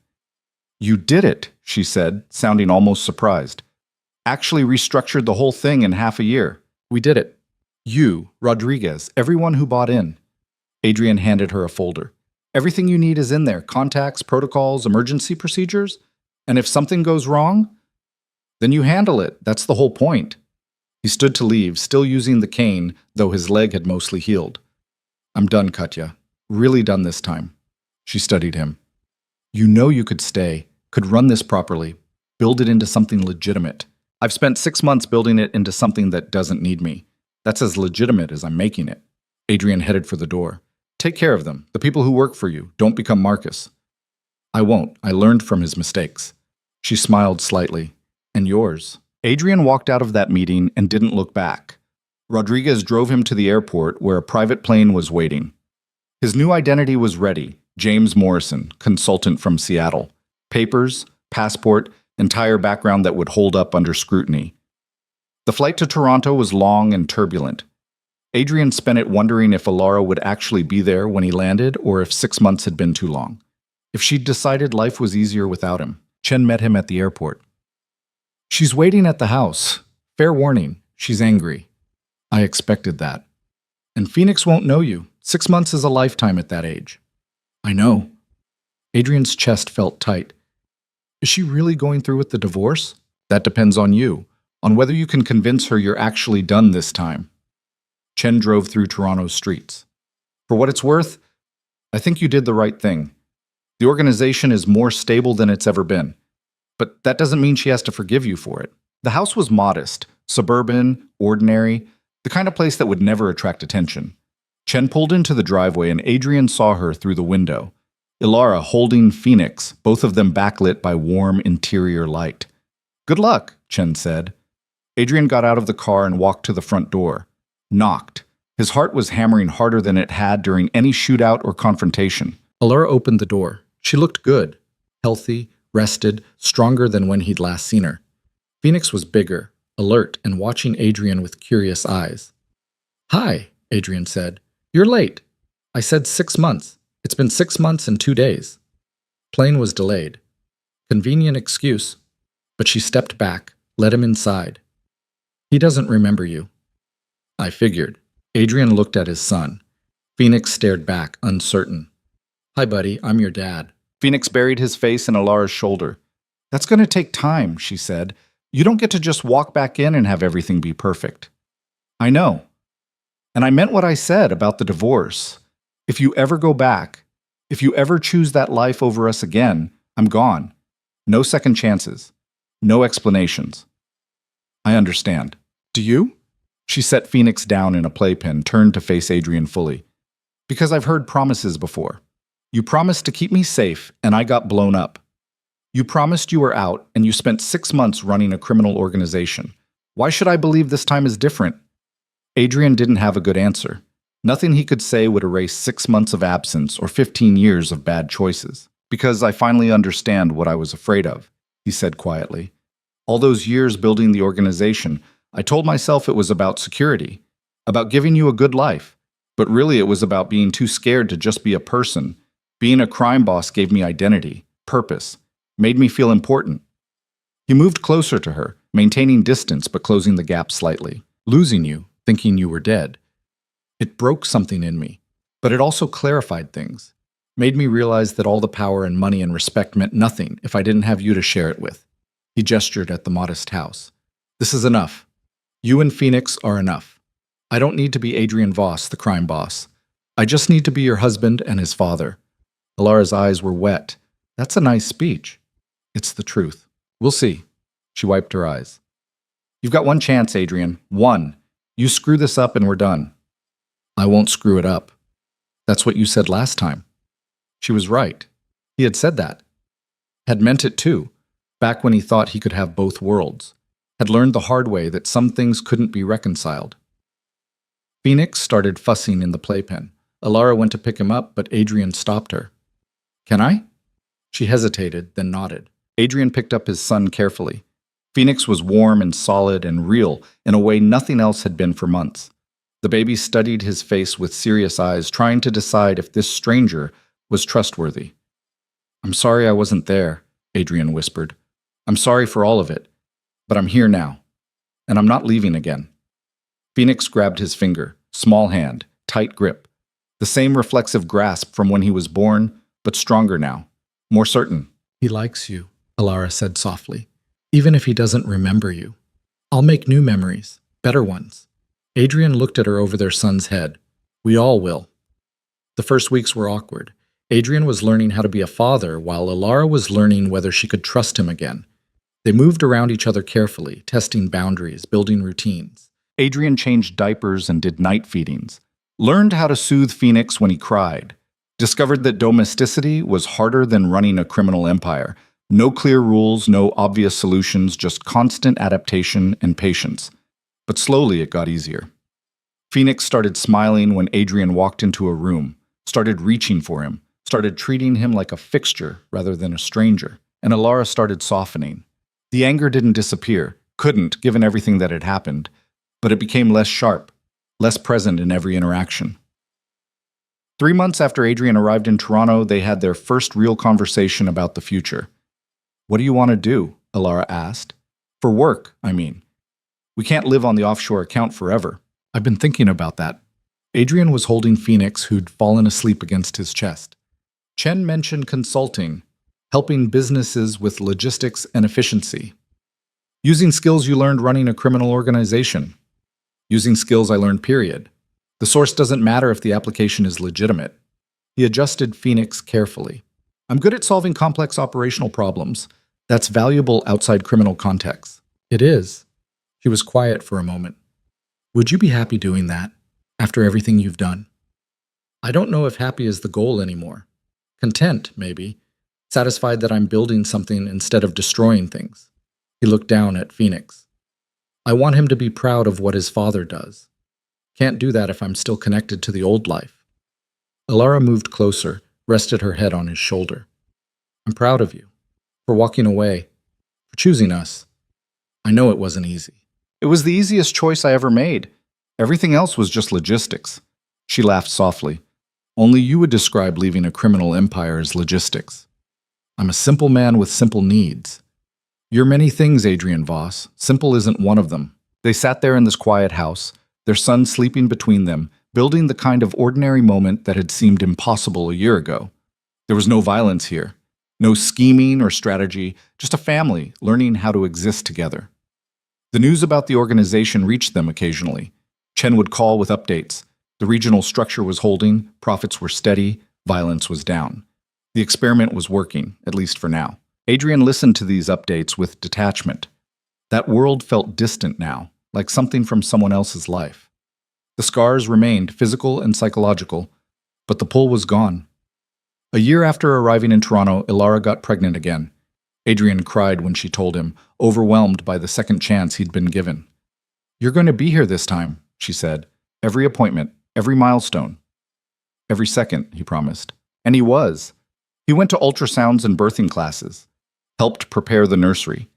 You did it, she said, sounding almost surprised. Actually restructured the whole thing in half a year. We did it. You, Rodriguez, everyone who bought in. Adrian handed her a folder. Everything you need is in there, contacts, protocols, emergency procedures. And if something goes wrong, then you handle it. That's the whole point. He stood to leave, still using the cane, though his leg had mostly healed. I'm done, Katya. Really done this time. She studied him. You know you could stay, could run this properly, build it into something legitimate. I've spent 6 months building it into something that doesn't need me. That's as legitimate as I'm making it. Adrian headed for the door. Take care of them, the people who work for you. Don't become Marcus. I won't. I learned from his mistakes. She smiled slightly. And yours. Adrian walked out of that meeting and didn't look back. Rodriguez drove him to the airport where a private plane was waiting. His new identity was ready. James Morrison, consultant from Seattle. Papers, passport, entire background that would hold up under scrutiny. The flight to Toronto was long and turbulent. Adrian spent it wondering if Ilara would actually be there when he landed or if 6 months had been too long. If she'd decided life was easier without him. Chen met him at the airport. She's waiting at the house. Fair warning, she's angry. I expected that. And Phoenix won't know you. 6 months is a lifetime at that age. I know. Adrian's chest felt tight. Is she really going through with the divorce? That depends on you, on whether you can convince her you're actually done this time. Chen drove through Toronto's streets. For what it's worth, I think you did the right thing. The organization is more stable than it's ever been. But that doesn't mean she has to forgive you for it. The house was modest, suburban, ordinary, the kind of place that would never attract attention. Chen pulled into the driveway and Adrian saw her through the window. Ilara holding Phoenix, both of them backlit by warm interior light. Good luck, Chen said. Adrian got out of the car and walked to the front door. Knocked. His heart was hammering harder than it had during any shootout or confrontation. Ilara opened the door. She looked good, healthy, rested, stronger than when he'd last seen her. Phoenix was bigger, alert, and watching Adrian with curious eyes. Hi, Adrian said. You're late. I said 6 months. It's been 6 months and 2 days. Plane was delayed. Convenient excuse. But she stepped back, let him inside. He doesn't remember you. I figured. Adrian looked at his son. Phoenix stared back, uncertain. Hi, buddy, I'm your dad. Phoenix buried his face in Alara's shoulder. That's going to take time, she said. You don't get to just walk back in and have everything be perfect. I know. And I meant what I said about the divorce. If you ever go back, if you ever choose that life over us again, I'm gone. No second chances. No explanations. I understand. Do you? She set Phoenix down in a playpen, turned to face Adrian fully. Because I've heard promises before. You promised to keep me safe, and I got blown up. You promised you were out, and you spent 6 months running a criminal organization. Why should I believe this time is different? Adrian didn't have a good answer. Nothing he could say would erase 6 months of absence or 15 years of bad choices. Because I finally understand what I was afraid of, he said quietly. All those years building the organization, I told myself it was about security, about giving you a good life. But really it was about being too scared to just be a person. Being a crime boss gave me identity, purpose, made me feel important. He moved closer to her, maintaining distance but closing the gap slightly. Losing you, thinking you were dead. It broke something in me, but it also clarified things. Made me realize that all the power and money and respect meant nothing if I didn't have you to share it with. He gestured at the modest house. This is enough. You and Phoenix are enough. I don't need to be Adrian Voss, the crime boss. I just need to be your husband and his father. Alara's eyes were wet. That's a nice speech. It's the truth. We'll see. She wiped her eyes. You've got one chance, Adrian. One. You screw this up and we're done. I won't screw it up. That's what you said last time. She was right. He had said that. Had meant it too, back when he thought he could have both worlds. Had learned the hard way that some things couldn't be reconciled. Phoenix started fussing in the playpen. Alara went to pick him up, but Adrian stopped her. Can I? She hesitated, then nodded. Adrian picked up his son carefully. Phoenix was warm and solid and real in a way nothing else had been for months. The baby studied his face with serious eyes, trying to decide if this stranger was trustworthy. I'm sorry I wasn't there, Adrian whispered. I'm sorry for all of it, but I'm here now, and I'm not leaving again. Phoenix grabbed his finger, small hand, tight grip. The same reflexive grasp from when he was born, but stronger now, more certain. He likes you, Alara said softly, even if he doesn't remember you. I'll make new memories, better ones. Adrian looked at her over their son's head. We all will. The first weeks were awkward. Adrian was learning how to be a father, while Alara was learning whether she could trust him again. They moved around each other carefully, testing boundaries, building routines. Adrian changed diapers and did night feedings. Learned how to soothe Phoenix when he cried. Discovered that domesticity was harder than running a criminal empire. No clear rules, no obvious solutions, just constant adaptation and patience. But slowly it got easier. Phoenix started smiling when Adrian walked into a room, started reaching for him, started treating him like a fixture rather than a stranger, and Alara started softening. The anger didn't disappear, couldn't, given everything that had happened, but it became less sharp, less present in every interaction. 3 months after Adrian arrived in Toronto, they had their first real conversation about the future. What do you want to do? Alara asked. For work, I mean. We can't live on the offshore account forever. I've been thinking about that. Adrian was holding Phoenix, who'd fallen asleep against his chest. Chen mentioned consulting, helping businesses with logistics and efficiency. Using skills you learned running a criminal organization. Using skills I learned, period. The source doesn't matter if the application is legitimate. He adjusted Phoenix carefully. I'm good at solving complex operational problems. That's valuable outside criminal contexts. It is. She was quiet for a moment. Would you be happy doing that, after everything you've done? I don't know if happy is the goal anymore. Content, maybe. Satisfied that I'm building something instead of destroying things. He looked down at Phoenix. I want him to be proud of what his father does. Can't do that if I'm still connected to the old life. Alara moved closer, rested her head on his shoulder. I'm proud of you. For walking away. For choosing us. I know it wasn't easy. It was the easiest choice I ever made. Everything else was just logistics. She laughed softly. Only you would describe leaving a criminal empire as logistics. I'm a simple man with simple needs. You're many things, Adrian Voss. Simple isn't one of them. They sat there in this quiet house, their son sleeping between them, building the kind of ordinary moment that had seemed impossible a year ago. There was no violence here, no scheming or strategy, just a family learning how to exist together. The news about the organization reached them occasionally. Chen would call with updates. The regional structure was holding, profits were steady, violence was down. The experiment was working, at least for now. Adrian listened to these updates with detachment. That world felt distant now, like something from someone else's life. The scars remained, physical and psychological, but the pull was gone. A year after arriving in Toronto, Ilara got pregnant again. Adrian cried when she told him, overwhelmed by the second chance he'd been given. "You're going to be here this time," she said. "Every appointment, every milestone." "Every second," he promised. And he was. He went to ultrasounds and birthing classes, helped prepare the nursery,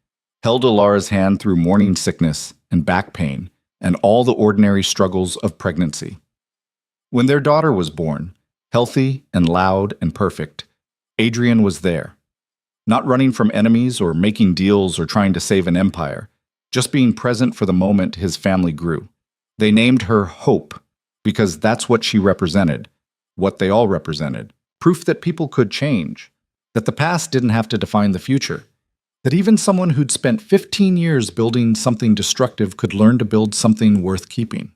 held Ilara's hand through morning sickness and back pain and all the ordinary struggles of pregnancy. When their daughter was born, healthy and loud and perfect, Adrian was there. Not running from enemies or making deals or trying to save an empire, just being present for the moment his family grew. They named her Hope because that's what she represented, what they all represented. Proof that people could change, that the past didn't have to define the future, that even someone who'd spent 15 years building something destructive could learn to build something worth keeping.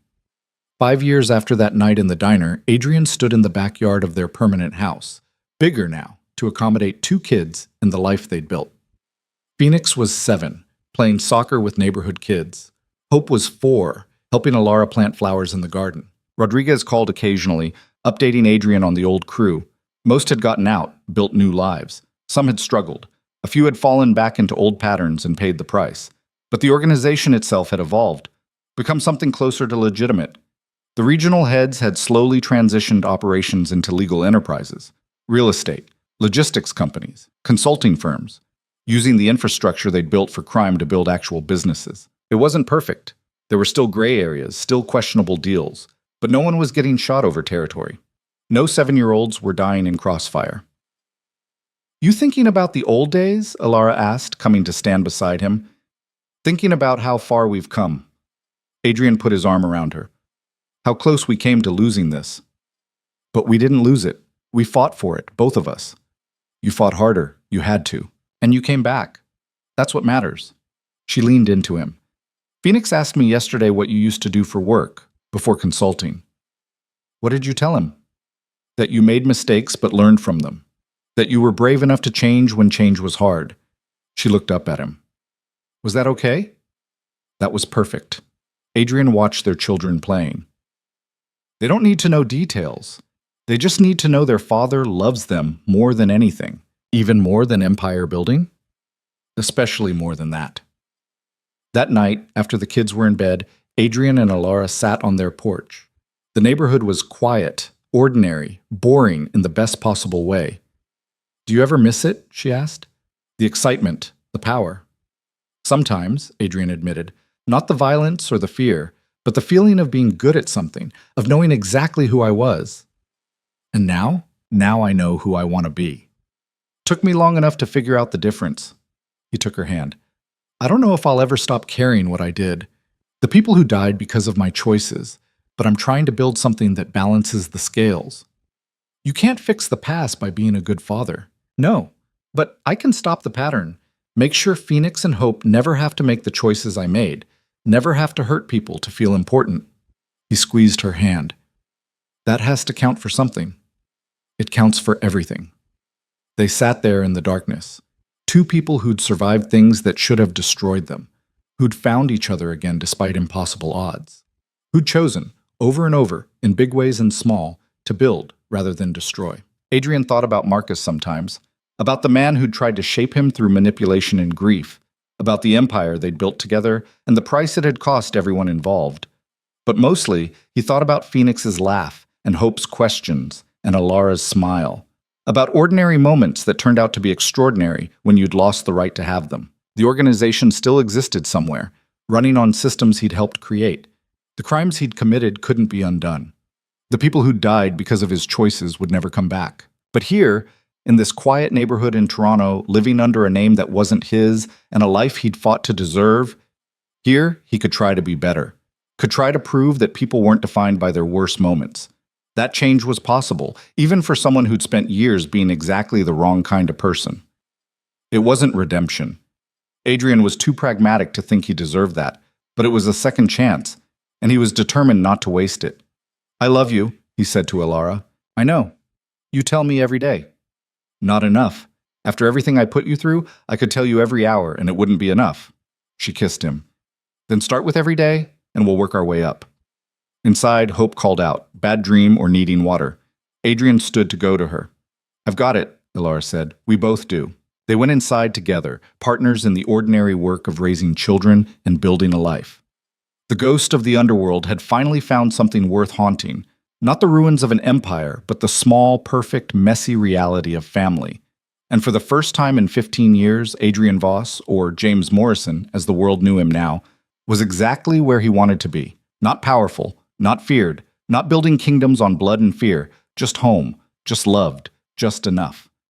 5 years after that night in the diner, Adrian stood in the backyard of their permanent house, bigger now, to accommodate 2 kids and the life they'd built. Phoenix was 7, playing soccer with neighborhood kids. Hope was 4, helping Ilara plant flowers in the garden. Rodriguez called occasionally, updating Adrian on the old crew. Most had gotten out, built new lives. Some had struggled. A few had fallen back into old patterns and paid the price. But the organization itself had evolved, become something closer to legitimate. The regional heads had slowly transitioned operations into legal enterprises, real estate, logistics companies, consulting firms, using the infrastructure they'd built for crime to build actual businesses. It wasn't perfect. There were still gray areas, still questionable deals, but no one was getting shot over territory. No 7-year-olds were dying in crossfire. "You thinking about the old days?" Ilara asked, coming to stand beside him. "Thinking about how far we've come." Adrian put his arm around her. "How close we came to losing this. But we didn't lose it. We fought for it, both of us. You fought harder, you had to. And you came back. That's what matters." She leaned into him. "Phoenix asked me yesterday what you used to do for work, before consulting." "What did you tell him?" "That you made mistakes but learned from them. That you were brave enough to change when change was hard." She looked up at him. "Was that okay?" That was perfect. Adrian watched their children playing. They don't need to know details. They just need to know their father loves them more than anything. Even more than empire building? Especially more than that. That night, after the kids were in bed, Adrian and Ilara sat on their porch. The neighborhood was quiet, ordinary, boring in the best possible way. "Do you ever miss it?" she asked. "The excitement, the power." "Sometimes," Adrian admitted. "Not the violence or the fear, but the feeling of being good at something, of knowing exactly who I was. And now I know who I want to be. Took me long enough to figure out the difference." He took her hand. "I don't know if I'll ever stop caring what I did. The people who died because of my choices, but I'm trying to build something that balances the scales. You can't fix the past by being a good father. No, but I can stop the pattern, make sure Phoenix and Hope never have to make the choices I made, never have to hurt people to feel important." He squeezed her hand. "That has to count for something. It counts for everything." They sat there in the darkness. 2 people who'd survived things that should have destroyed them, who'd found each other again despite impossible odds, who'd chosen, over and over, in big ways and small, to build rather than destroy. Adrian thought about Marcus sometimes, about the man who'd tried to shape him through manipulation and grief, about the empire they'd built together and the price it had cost everyone involved. But mostly, he thought about Phoenix's laugh and Hope's questions and Ilara's smile, about ordinary moments that turned out to be extraordinary when you'd lost the right to have them. The organization still existed somewhere, running on systems he'd helped create. The crimes he'd committed couldn't be undone. The people who died because of his choices would never come back. But here, in this quiet neighborhood in Toronto, living under a name that wasn't his and a life he'd fought to deserve, here he could try to be better, could try to prove that people weren't defined by their worst moments. That change was possible, even for someone who'd spent years being exactly the wrong kind of person. It wasn't redemption. Adrian was too pragmatic to think he deserved that, but it was a second chance, and he was determined not to waste it. "I love you," he said to Alara. "I know. You tell me every day." "Not enough. After everything I put you through, I could tell you every hour, and it wouldn't be enough." She kissed him. "Then start with every day, and we'll work our way up." Inside, Hope called out, bad dream or needing water. Adrian stood to go to her. "I've got it," Alara said. "We both do." They went inside together, partners in the ordinary work of raising children and building a life. The ghost of the underworld had finally found something worth haunting. Not the ruins of an empire, but the small, perfect, messy reality of family. And for the first time in 15 years, Adrian Voss, or James Morrison, as the world knew him now, was exactly where he wanted to be. Not powerful, not feared, not building kingdoms on blood and fear, just home, just loved, just enough.